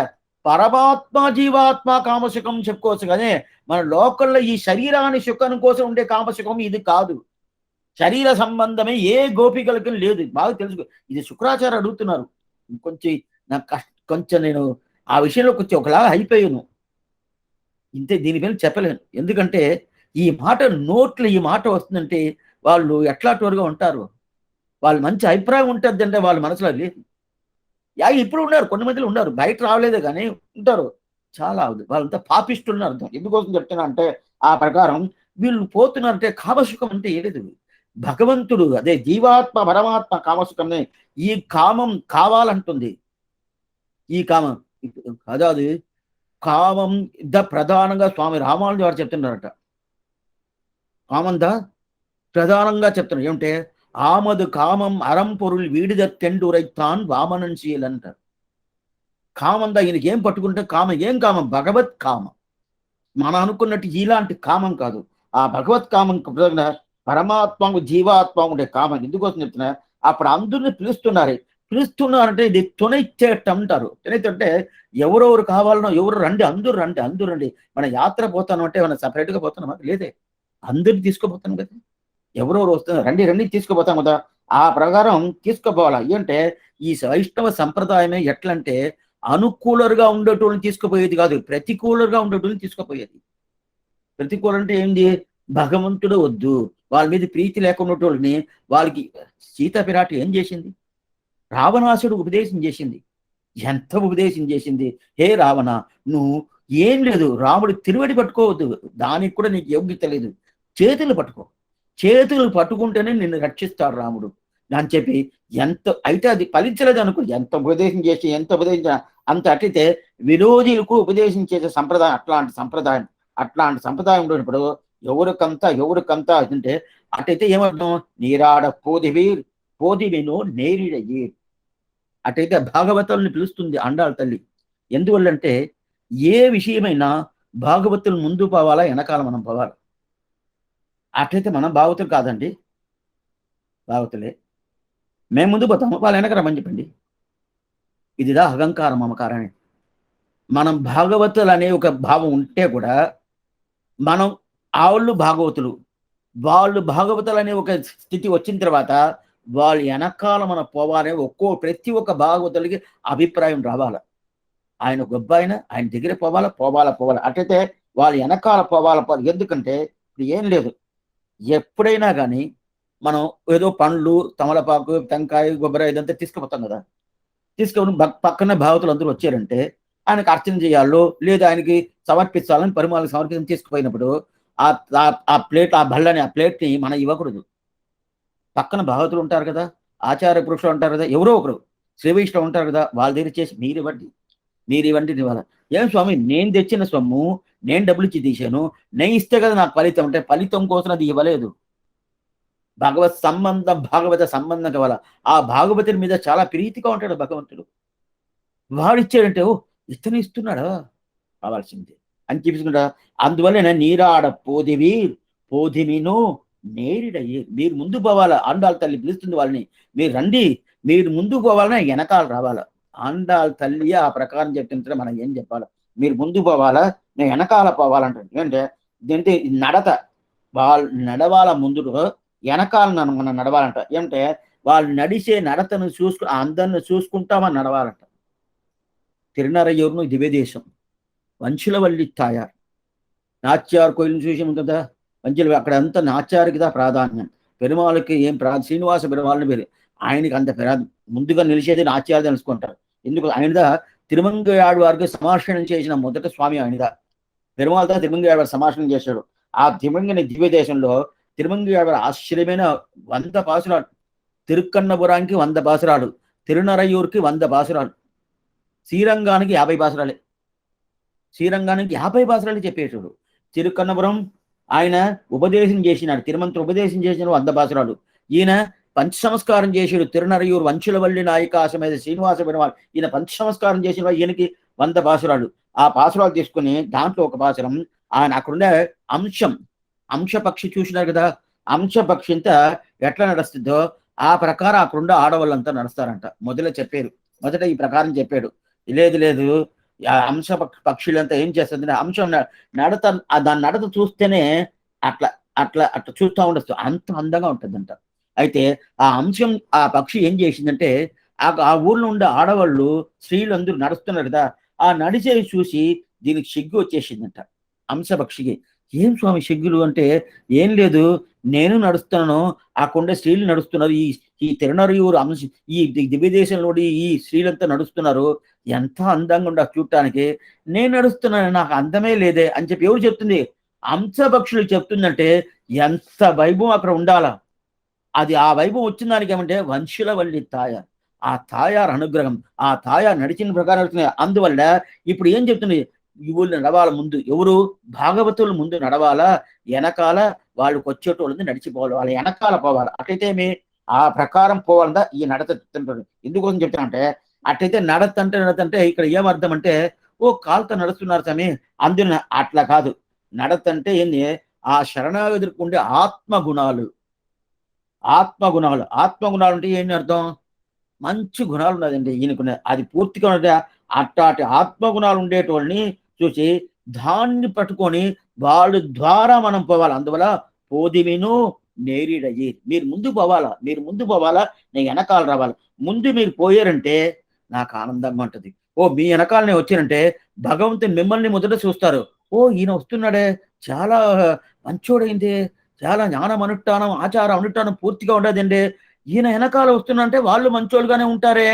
పరమాత్మ జీవాత్మ కామసుఖం చెప్పుకోవచ్చు, కానీ మన లోకల్లో ఈ శరీరాన్ని సుఖం కోసం ఉండే కామసుఖం ఇది కాదు. శరీర సంబంధమే ఏ గోపికలకి లేదు, బాగా తెలుసుకో. ఇది శుక్రాచార్య అడుగుతున్నారు. కొంచెం నేను ఆ విషయంలో కొంచెం ఒకలాగా అయిపోయాను. ఇంతే, దీనిపైన చెప్పలేను. ఎందుకంటే ఈ మాట నోట్లు ఈ మాట వస్తుందంటే వాళ్ళు ఎట్లాంటివారుగా ఉంటారు, వాళ్ళు మంచి అభిప్రాయం ఉంటుంది అంటే వాళ్ళ మనసులో లేదు. ఇప్పుడు ఉన్నారు, కొన్ని మందిలో ఉన్నారు, బయట రావలేదే కానీ ఉంటారు. చాలా వాళ్ళంతా పాపిస్తున్నారు అర్థం. ఎందుకోసం చెప్తున్నా అంటే ఆ ప్రకారం వీళ్ళు పోతున్నారంటే కామసుఖం అంటే ఏది? భగవంతుడు, అదే జీవాత్మ పరమాత్మ కామసుఖమే. ఈ కామం కావాలంటుంది. ఈ కామం అదే కామం ప్రధానంగా స్వామి రామానుజు గారు చెప్తున్నారట. కామంద ప్రధానంగా చెప్తున్నారు ఏమంటే, ఆమదు కామం అరం పొరుల్ వీడిదెండురైతాన్ వామనన్ శీల్ అంటారు. కామందా ఈయనకి ఏం పట్టుకుంటే కామం, ఏం కామం? భగవత్ కామం. మనం అనుకున్నట్టు ఇలాంటి కామం కాదు. ఆ భగవత్ కామం పరమాత్మకు జీవాత్మ ఉండే కామం. ఎందుకోసం చెప్తున్నా, అప్పుడు అందరిని పిలుస్తున్నారంటే ఇది తునైతేట అంటారు. తునైతే ఎవరెవరు కావాలనో, ఎవరు రండి అందరూ రండి అందరూ రండి. మన యాత్ర పోతాను అంటే మనం సపరేట్గా పోతున్నామా? లేదే, అందరిని తీసుకుపోతాం కదా. ఎవరెవరు వస్తున్నారు, రండి రండి తీసుకుపోతాం కదా. ఆ ప్రకారం తీసుకుపోవాలా. ఏంటంటే ఈ వైష్ణవ సంప్రదాయమే ఎట్లంటే అనుకూలంగా ఉండేటోళ్ళని తీసుకుపోయేది కాదు, ప్రతికూలంగా ఉండేటోళ్ళని తీసుకుపోయేది. ప్రతికూలం అంటే ఏంది? భగవంతుడు వద్దు, వాళ్ళ మీద ప్రీతి లేకున్నటోళ్ళని, వాళ్ళకి సీతాపిరాటి ఏం చేసింది? రావణాసుడు ఉపదేశం చేసింది. ఎంత ఉపదేశం చేసింది? హే రావణ, నువ్వు ఏం లేదు, రాముడు తిరువడి పట్టుకోవద్దు, దానికి కూడా నీకు యోగ్యత లేదు, చేతులు పట్టుకో, చేతులు పట్టుకుంటేనే నిన్ను రక్షిస్తాడు రాముడు అని చెప్పి. ఎంత అయితే అది ఫలించలేదు అనుకో, ఎంత ఉపదేశం చేసి ఎంత ఉపదేశించిన అంత అట్లయితే విరోధులకు ఉపదేశం చేసే సంప్రదాయం, అట్లాంటి సంప్రదాయం ఉన్నప్పుడు ఎవరికంతా అంటే అటైతే ఏమర్థం? నీరాడ పోదివిను నేరిడయ్యి. అటైతే భాగవతుల్ని పిలుస్తుంది అండాల తల్లి. ఎందువల్లంటే ఏ విషయమైనా భాగవతులు ముందు పోవాలా, వెనకాల మనం పోవాలి. అటైతే మనం భాగవతులు కాదండి, భాగవతులే. మేము ముందు పోతాము, వాళ్ళు వెనక రమ్మని చెప్పండి. ఇదిదా అహంకారం మమకారమే. మనం భాగవతులు అనే ఒక భావం ఉంటే కూడా మనం వాళ్ళు భాగవతులు, వాళ్ళు భాగవతులు అనే ఒక స్థితి వచ్చిన తర్వాత వాళ్ళు వెనకాల మనం పోవాలనే ప్రతి ఒక్క భాగవతులకి అభిప్రాయం రావాలి. ఆయన గొప్ప ఆయన దగ్గర పోవాలా. అట్లయితే వాళ్ళు వెనకాల పోవాలి. ఎందుకంటే ఇప్పుడు ఏం లేదు, ఎప్పుడైనా కానీ మనం ఏదో పండ్లు, తమలపాకు, టెంకాయ, కొబ్బరి ఇదంతా తీసుకుపోతాం కదా. తీసుకొని పక్కన భాగవతులు అందరూ వచ్చారంటే ఆయనకు అర్చన చేయాలో లేదా ఆయనకి సమర్పించాలని పరిమాణాలకు సమర్పించి తీసుకుపోయినప్పుడు ఆ ప్లేట్, ఆ బళ్ళని, ఆ ప్లేట్ని మనం ఇవ్వకూడదు. పక్కన భాగవతులు ఉంటారు కదా, ఆచార్య పురుషులు ఉంటారు కదా, ఎవరో ఒకరు శ్రీ వైష్ణవం ఉంటారు కదా, వాళ్ళ దగ్గర చేసి మీరు ఇవ్వండి ఇవ్వాలి. ఏం స్వామి, నేను తెచ్చిన సొమ్ము నేను డబ్బులు ఇచ్చి తీసాను, నేను ఇస్తే కదా నాకు ఫలితం. అంటే ఫలితం కోసం అది ఇవ్వలేదు. భాగవత సంబంధం కావాలా. ఆ భాగవతుని మీద చాలా ప్రీతిగా ఉంటాడు భగవంతుడు. వాడిచ్చాడంటే ఓ ఇతను ఇస్తున్నాడా, కావాల్సిందే అని చూపించుకుంటా. అందువల్ల నీరాడ పోదిమిను నేరిడయ్యి. మీరు ముందు పోవాలా. ఆండాళ్ళ తల్లి పిలుస్తుంది వాళ్ళని, మీరు రండి, మీరు ముందు పోవాలన్నా వెనకాల రావాలా. ఆండాళ్ళ తల్లి ఆ ప్రకారం చెప్తుంటే మనం ఏం చెప్పాలా? మీరు ముందు పోవాలా, నేను వెనకాల పోవాలంటారు. ఏంటంటే దీంతో నడత, వాళ్ళు నడవాల, ముందు వెనకాల మనం నడవాలంట. ఏమంటే వాళ్ళు నడిచే నడతను అందరిని చూసుకుంటామని నడవాలంట. తిరునరైయూరును దివ్యదేశం వంచులవల్లి తాయారు. నాచ్యార్ కోయిల్ని చూసి కదా, వంచుల అక్కడ అంతా నాచ్యారికి దా ప్రాధాన్యం. పెరుమాళకి ఏం శ్రీనివాస పెరుమాళ్ళని పేరు, ఆయనకి అంత ముందుగా నిలిచేది నాచ్యారు తెలుసుకుంటారు. ఎందుకు ఆయనదా తిరుమంగయాడు వారికి సమార్షణం చేసిన మొదటి స్వామి ఆయనదా. పెరుమాళదా తిరుమంగయాడు వారు సమార్షణం చేశాడు. ఆ తిరుమంగని దివ్య దేశంలో తిరుమంగయాడు వారి ఆశ్చర్యమైన 100 పాసురాలు, తిరుక్కన్నపురానికి 100 పాసురాలు, తిరునరైయూరుకి 100 పాసురాలు, శ్రీరంగానికి 50 పాసురాలే. శ్రీరంగానికి 50 పాసురాలు చెప్పేశాడు. తిరుక్కన్నపురం ఆయన ఉపదేశం చేసినాడు, తిరుమంత్రి ఉపదేశం చేసిన 100 పాసురాలు. ఈయన పంచ సంస్కారం చేసాడు. తిరునరైయూరు వంచులవల్లి నాయకాశమేద శ్రీనివాస పెరుమాళ్ ఈయన పంచ సంస్కారం చేసిన ఈయనకి 100 పాసురాలు. ఆ పాసురాలు తీసుకుని దాంట్లో ఒక పాసురం ఆయన అక్కడుండే అంశపక్షి చూసినారు కదా, అంశపక్షి అంతా ఎట్లా నడుస్తుందో ఆ ప్రకారం అక్కడుండే ఆడవాళ్ళంతా నడుస్తారంట. మొదట ఈ ప్రకారం చెప్పాడు. లేదు అంశ పక్షులంతా ఏం చేస్తుంది, అంశం నడత, దాని నడత చూస్తేనే అట్లా అట్లా అట్లా చూస్తూ ఉండొచ్చు, అంత అందంగా ఉంటుందంట. అయితే ఆ అంశం ఆ పక్షి ఏం చేసిందంటే ఆ ఊర్లో ఉండే ఆడవాళ్ళు స్త్రీలందరూ నడుస్తున్నారు కదా, ఆ నడిచేవి చూసి దీనికి సిగ్గు వచ్చేసిందంట అంశపక్షికి. ఏం స్వామి సిగ్గులు అంటే, ఏం లేదు, నేను నడుస్తున్నాను, ఆ కొండ స్త్రీలు నడుస్తున్నారు, ఈ తిరునరైయూరు ఈ దివ్య దేశంలో ఈ స్త్రీలంతా నడుస్తున్నారు, ఎంత అందంగా ఉండ చూడటానికి, నేను నడుస్తున్నాను, నాకు అందమే లేదే అని చెప్పి ఎవరు చెప్తుంది, అంశపక్షులు చెప్తుందంటే ఎంత వైభవం అక్కడ ఉండాలా. అది ఆ వైభవం వచ్చిన దానికి ఏమంటే వంశులవల్లి తాయారు, ఆ తాయారు అనుగ్రహం, ఆ తాయారు నడిచిన ప్రకారం నడుస్తున్నాయి. అందువల్ల ఇప్పుడు ఏం చెప్తుంది, ఇవుళ్ళు నడవాల ముందు, ఎవరు భాగవతులు ముందు నడవాలా, వెనకాల వాళ్ళకి వచ్చేటోళ్ళని నడిచిపోవాలి, వాళ్ళ వెనకాల పోవాలి. అట్లయితే ఆ ప్రకారం పోవాలదా ఈ నడత చెప్తుంటాడు. ఎందుకోసం చెప్తానంటే, అట్లయితే నడతంటే ఇక్కడ ఏమర్థం అంటే, ఓ కాలుతో నడుస్తున్నారు స్వామి అందున అట్లా కాదు. నడతంటే ఏంది, ఆ శరణాగతికి ఉండే ఆత్మగుణాలు అంటే ఏంటి అర్థం, మంచి గుణాలు ఉన్నదండి ఈయనకున్న, అది పూర్తిగా ఉన్నది. అట్లాంటి ఆత్మగుణాలు ఉండేటోళ్ళని చూసి దాన్ని పట్టుకొని వాళ్ళ ద్వారా మనం పోవాలి. అందువల్ల పోదిమిను నేరిడయ్యి, మీరు ముందు పోవాలా, నేను వెనకాల రావాలి. ముందు మీరు పోయారంటే నాకు ఆనందంగా ఉంటుంది. ఓ మీ వెనకాల నేను వచ్చానంటే భగవంతుని మిమ్మల్ని మొదట చూస్తారు. ఓ ఈయన వస్తున్నాడే, చాలా మంచోడైంది, చాలా జ్ఞానం అనుష్ఠానం ఆచారం అనుష్ఠానం పూర్తిగా ఉండదండి, ఈయన వెనకాల వస్తున్నంటే వాళ్ళు మంచోళ్ళుగానే ఉంటారే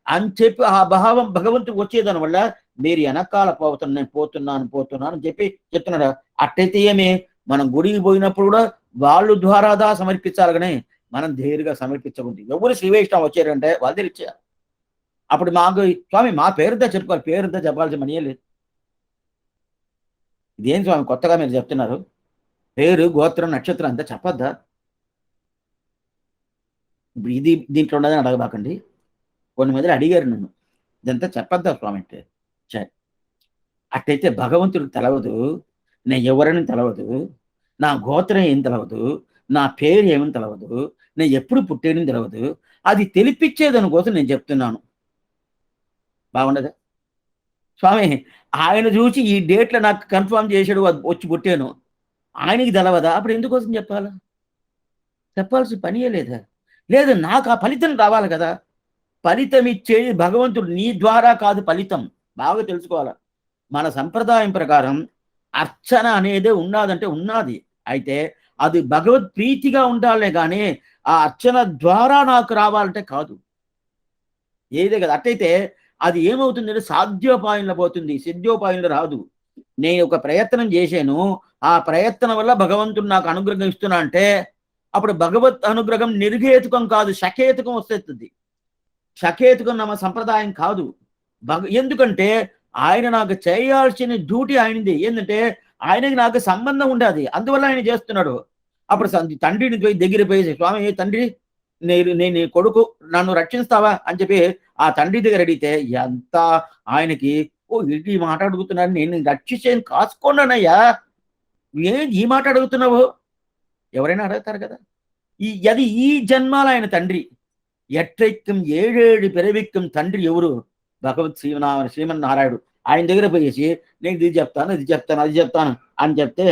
అని చెప్పి ఆ భావం భగవంతుడు వచ్చేదాని వల్ల మీరు వెనకాల నేను పోతున్నాను అని చెప్పి చెప్తున్నాడు. అట్టయితే ఏమి, మనం గుడికి పోయినప్పుడు కూడా వాళ్ళు ద్వారాదా సమర్పించాలి, కానీ మనం ధైర్యంగా సమర్పించకూడదు. ఎవరు శ్రీవైష్ణవం వచ్చారంటే వాళ్ళు తెరిచారు. అప్పుడు మాకు స్వామి మా పేరుతో చెప్పుకోవాలి, పేరుతో చెప్పాల్సిన మనీ లేదు. ఇదేం స్వామి కొత్తగా మీరు చెప్తున్నారు, పేరు గోత్రం నక్షత్రం అంతా చెప్పద్దా? ఇప్పుడు ఇది దీంట్లో ఉన్నదని అడగబాకండి. కొన్ని మంది అడిగారు నన్ను, ఇదంతా చెప్పద్దా స్వామి అంటే. సరే, అట్టయితే భగవంతుడికి తెలవదు, నేను ఎవరని తెలవదు, నా గోత్రం ఏం తెలవదు, నా పేరు ఏమని తెలవదు, నేను ఎప్పుడు పుట్టేనని తెలవదు, అది తెలిపించేదాని కోసం నేను చెప్తున్నాను. బాగుండదా స్వామి? ఆయన చూసి ఈ డేట్లో నాకు కన్ఫర్మ్ చేశాడు, వచ్చి పుట్టాను, ఆయనకి తెలవదా? అప్పుడు ఎందుకోసం చెప్పాల్సిన పనియే లేదా? లేదు, నాకు ఆ ఫలితం రావాలి కదా. ఫలితం ఇచ్చేది భగవంతుడు, నీ ద్వారా కాదు ఫలితం. బాగా తెలుసుకోవాలి. మన సంప్రదాయం ప్రకారం అర్చన అనేది ఉన్నదంటే ఉన్నది, అయితే అది భగవత్ ప్రీతిగా ఉండాలే కానీ ఆ అర్చన ద్వారా నాకు రావాలంటే కాదు. ఏదే కదా. అట్టయితే అది ఏమవుతుందంటే సాధ్యోపాయంలో పోతుంది, సిద్ధోపాయంలో రాదు. నేను ఒక ప్రయత్నం చేశాను, ఆ ప్రయత్నం వల్ల భగవంతుడు నాకు అనుగ్రహం ఇస్తున్నా అంటే అప్పుడు భగవత్ అనుగ్రహం నిర్హేతుకం కాదు, సకేతుకం వస్తుంది. సకేతుకం నమ్మ సంప్రదాయం కాదు. ఎందుకంటే ఆయన నాకు చేయాల్సిన డ్యూటీ ఆయనది. ఏంటంటే ఆయనకి నాకు సంబంధం ఉండదు, అందువల్ల ఆయన చేస్తున్నాడు. అప్పుడు తండ్రిని దగ్గర పోయి, స్వామి తండ్రి నేను కొడుకు, నన్ను రక్షిస్తావా అని చెప్పి ఆ తండ్రి దగ్గర అడిగితే ఎంత ఆయనకి, ఓ ఈ మాట అడుగుతున్నాను, నేను రక్షించేది కాసుకోండానయ్యా, ఈ మాట అడుగుతున్నావు, ఎవరైనా అడుగుతారు కదా. అది ఈ జన్మాల ఆయన తండ్రి. ఎట్రెక్కం 7 పిరవిక్కం తండ్రి ఎవరు? భగవత్ శ్రీమన్నారాయణుడు. ఆయన దగ్గర పోయేసి నేను ఇది చెప్తాను అది చెప్తాను అని చెప్తే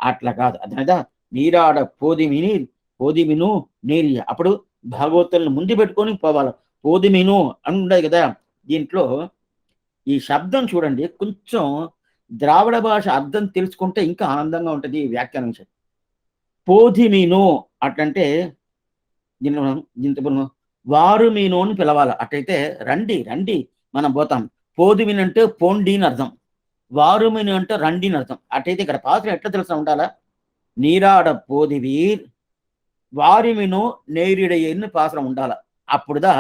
అట్లా కాదు. అదేదా నీరాడ పోదిమిను నీరి, అప్పుడు భాగవతులను ముందు పెట్టుకొని పోవాలి. పోదిమిను అని ఉండదు కదా. దీంట్లో ఈ శబ్దం చూడండి, కొంచెం ద్రావిడ భాష అర్థం తెలుసుకుంటే ఇంకా ఆనందంగా ఉంటుంది ఈ వ్యాఖ్యానం విషయం. పోధిమీను అట్లంటే దీని వారు మీను అని పిలవాలి. అట్టయితే రండి రండి మనం పోతాం. పోధిమిని అంటే పోండి అని అర్థం, వారు మీను అంటే రండి అని అర్థం. అట్టయితే ఇక్కడ పాత్ర ఎట్లా తెలుసా ఉండాలా? నీరాడ పోదివీర్ వారిమిను నేరిడయ్యని పాత్ర ఉండాల. అప్పుడుదా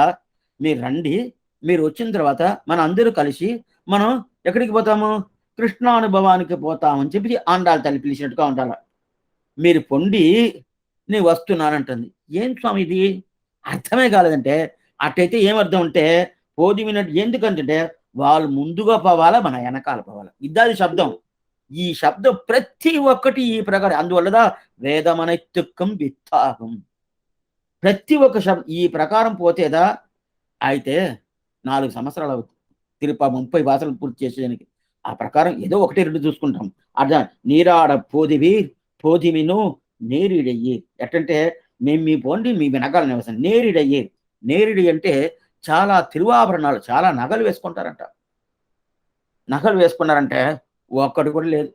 మీరు రండి, మీరు వచ్చిన తర్వాత మన అందరూ కలిసి మనం ఎక్కడికి పోతాము? కృష్ణానుభవానికి పోతామని చెప్పి ఆండాలి తల్లి పిలిచినట్టుగా ఉండాల. మీరు పొండి నేను వస్తున్నానంటుంది. ఏం స్వామి ఇది అర్థమే కాలేదంటే, అట్టయితే ఏమర్థం అంటే పోది వినట్టు. ఎందుకంటే వాళ్ళు ముందుగా పోవాలా, మన వెనకాల పోవాలా. ఇద్దాది శబ్దం. ఈ శబ్దం ప్రతి ఒక్కటి ఈ ప్రకారం. అందువల్లదా వేదమనైత్యుక్కం విత్తాహం. ప్రతి ఒక్క శబ్దం ఈ ప్రకారం పోతేదా అయితే 4 సంవత్సరాలు అవుతుంది 30 భాషలు పూర్తి చేసేదానికి. ఆ ప్రకారం ఏదో 1, 2 చూసుకుంటాం. అర్థం నీరాడ పోదివి పోదిమిను నేరిడయ్యి. ఎట్టంటే మేము మీ పోండి మీ వెనకాల నివసం. నేరిడయ్యి. నేరిడి అంటే చాలా తిరువాభరణాలు, చాలా నగలు వేసుకుంటారంట. నగలు వేసుకున్నారంటే ఒక్కటి కూడా లేదు,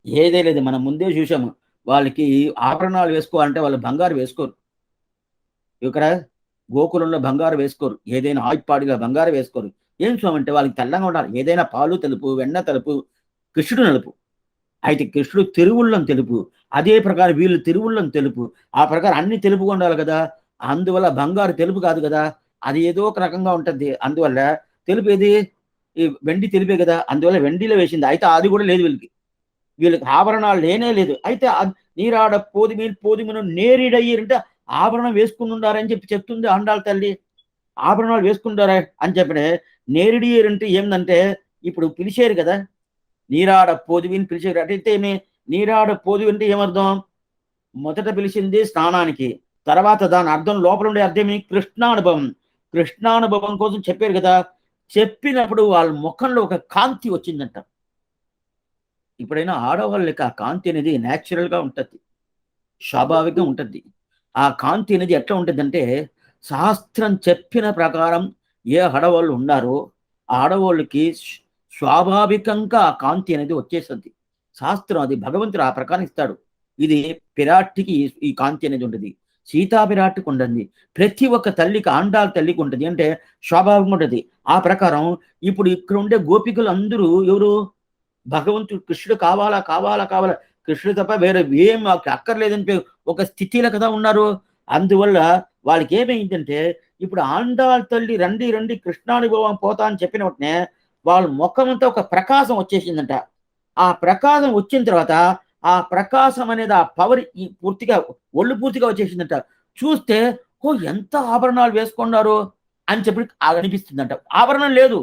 ఏదే లేదు. మనం ముందే చూసాము. వాళ్ళకి ఆభరణాలు వేసుకోవాలంటే వాళ్ళు బంగారు వేసుకోరు. ఇక్కడ గోకులంలో బంగారు వేసుకోరు. ఏదైనా ఆయిపాడిగా బంగారు వేసుకోరు. ఏం స్వామి అంటే వాళ్ళకి తెల్లంగా ఉండాలి. ఏదైనా పాలు తెలుపు, వెన్న తెలుపు, కృష్ణుడు నలుపు. అయితే కృష్ణుడు తిరువుళ్ళం తెలుపు. అదే ప్రకారం వీళ్ళు తిరువుళ్ళం తెలుపు. ఆ ప్రకారం అన్ని తెలుపుగా ఉండాలి కదా. అందువల్ల బంగారు తెలుపు కాదు కదా, అది ఏదో ఒక రకంగా ఉంటుంది. అందువల్ల తెలుపు ఏది? ఈ వెండి తెలిపే కదా, అందువల్ల వెండిలో వేసింది. అయితే అది కూడా లేదు వీళ్ళకి. వీళ్ళకి ఆభరణాలు లేనే లేదు. అయితే నీరాడ పోదిమిను నేరిడయ్యారంటే ఆభరణం వేసుకుని ఉండారని చెప్తుంది ఆండాళ్ళ తల్లి. ఆభరణాలు వేసుకుంటారా అని చెప్పినే నేరిడియరంటే ఏందంటే ఇప్పుడు పిలిచారు కదా, నీరాడ పోదివిని పిలిచారు. అటైతే ఏమి నీరాడ పోదివి అంటే ఏమర్థం? మొదట పిలిచింది స్నానానికి, తర్వాత దాని అర్థం లోపల ఉండే అర్థం కృష్ణానుభవం. కృష్ణానుభవం కోసం చెప్పారు కదా. చెప్పినప్పుడు వాళ్ళ ముఖంలో ఒక కాంతి వచ్చిందంట. ఇప్పుడైనా ఆడవాళ్ళకి ఆ కాంతి అనేది న్యాచురల్గా ఉంటుంది, స్వాభావికంగా ఉంటుంది. ఆ కాంతి అనేది ఎట్లా ఉంటుందంటే శాస్త్రం చెప్పిన ప్రకారం ఏ ఆడవాళ్ళు ఉన్నారో ఆ ఆడవాళ్ళకి స్వాభావికంగా ఆ కాంతి అనేది వచ్చేస్తుంది. శాస్త్రం అది భగవంతుడు ఆ ప్రకారం ఇస్తాడు. ఇది పిరాట్టికి ఈ కాంతి అనేది ఉంటుంది, సీతా పిరాట్టికి ఉంటుంది, ప్రతి ఒక్క తల్లికి ఆండాళ్ళ తల్లికి ఉంటుంది. అంటే స్వాభావికంగా ఉంటుంది. ఆ ప్రకారం ఇప్పుడు ఇక్కడ ఉండే గోపికలు అందరూ ఎవరు? భగవంతుడు కృష్ణుడు కావాలా కావాలా కావాలా, కృష్ణుడు తప్ప వేరే ఏం అక్కర్లేదని ఒక స్థితిలో కదా ఉన్నారు. అందువల్ల వాళ్ళకి ఏమైందంటే ఇప్పుడు ఆండాళ్ళ తల్లి రండి రండి కృష్ణానుభవం పోతా అని చెప్పిన వెంటనే వాళ్ళ ముఖమంతా ఒక ప్రకాశం వచ్చేసిందంట. ఆ ప్రకాశం వచ్చిన తర్వాత ఆ ప్రకాశం అనేది ఆ పవర్ ఈ పూర్తిగా ఒళ్ళు పూర్తిగా వచ్చేసిందంట. చూస్తే ఓ ఎంత ఆభరణాలు వేసుకున్నారు అని చెప్పి అనిపిస్తుందంట. ఆభరణం లేదు,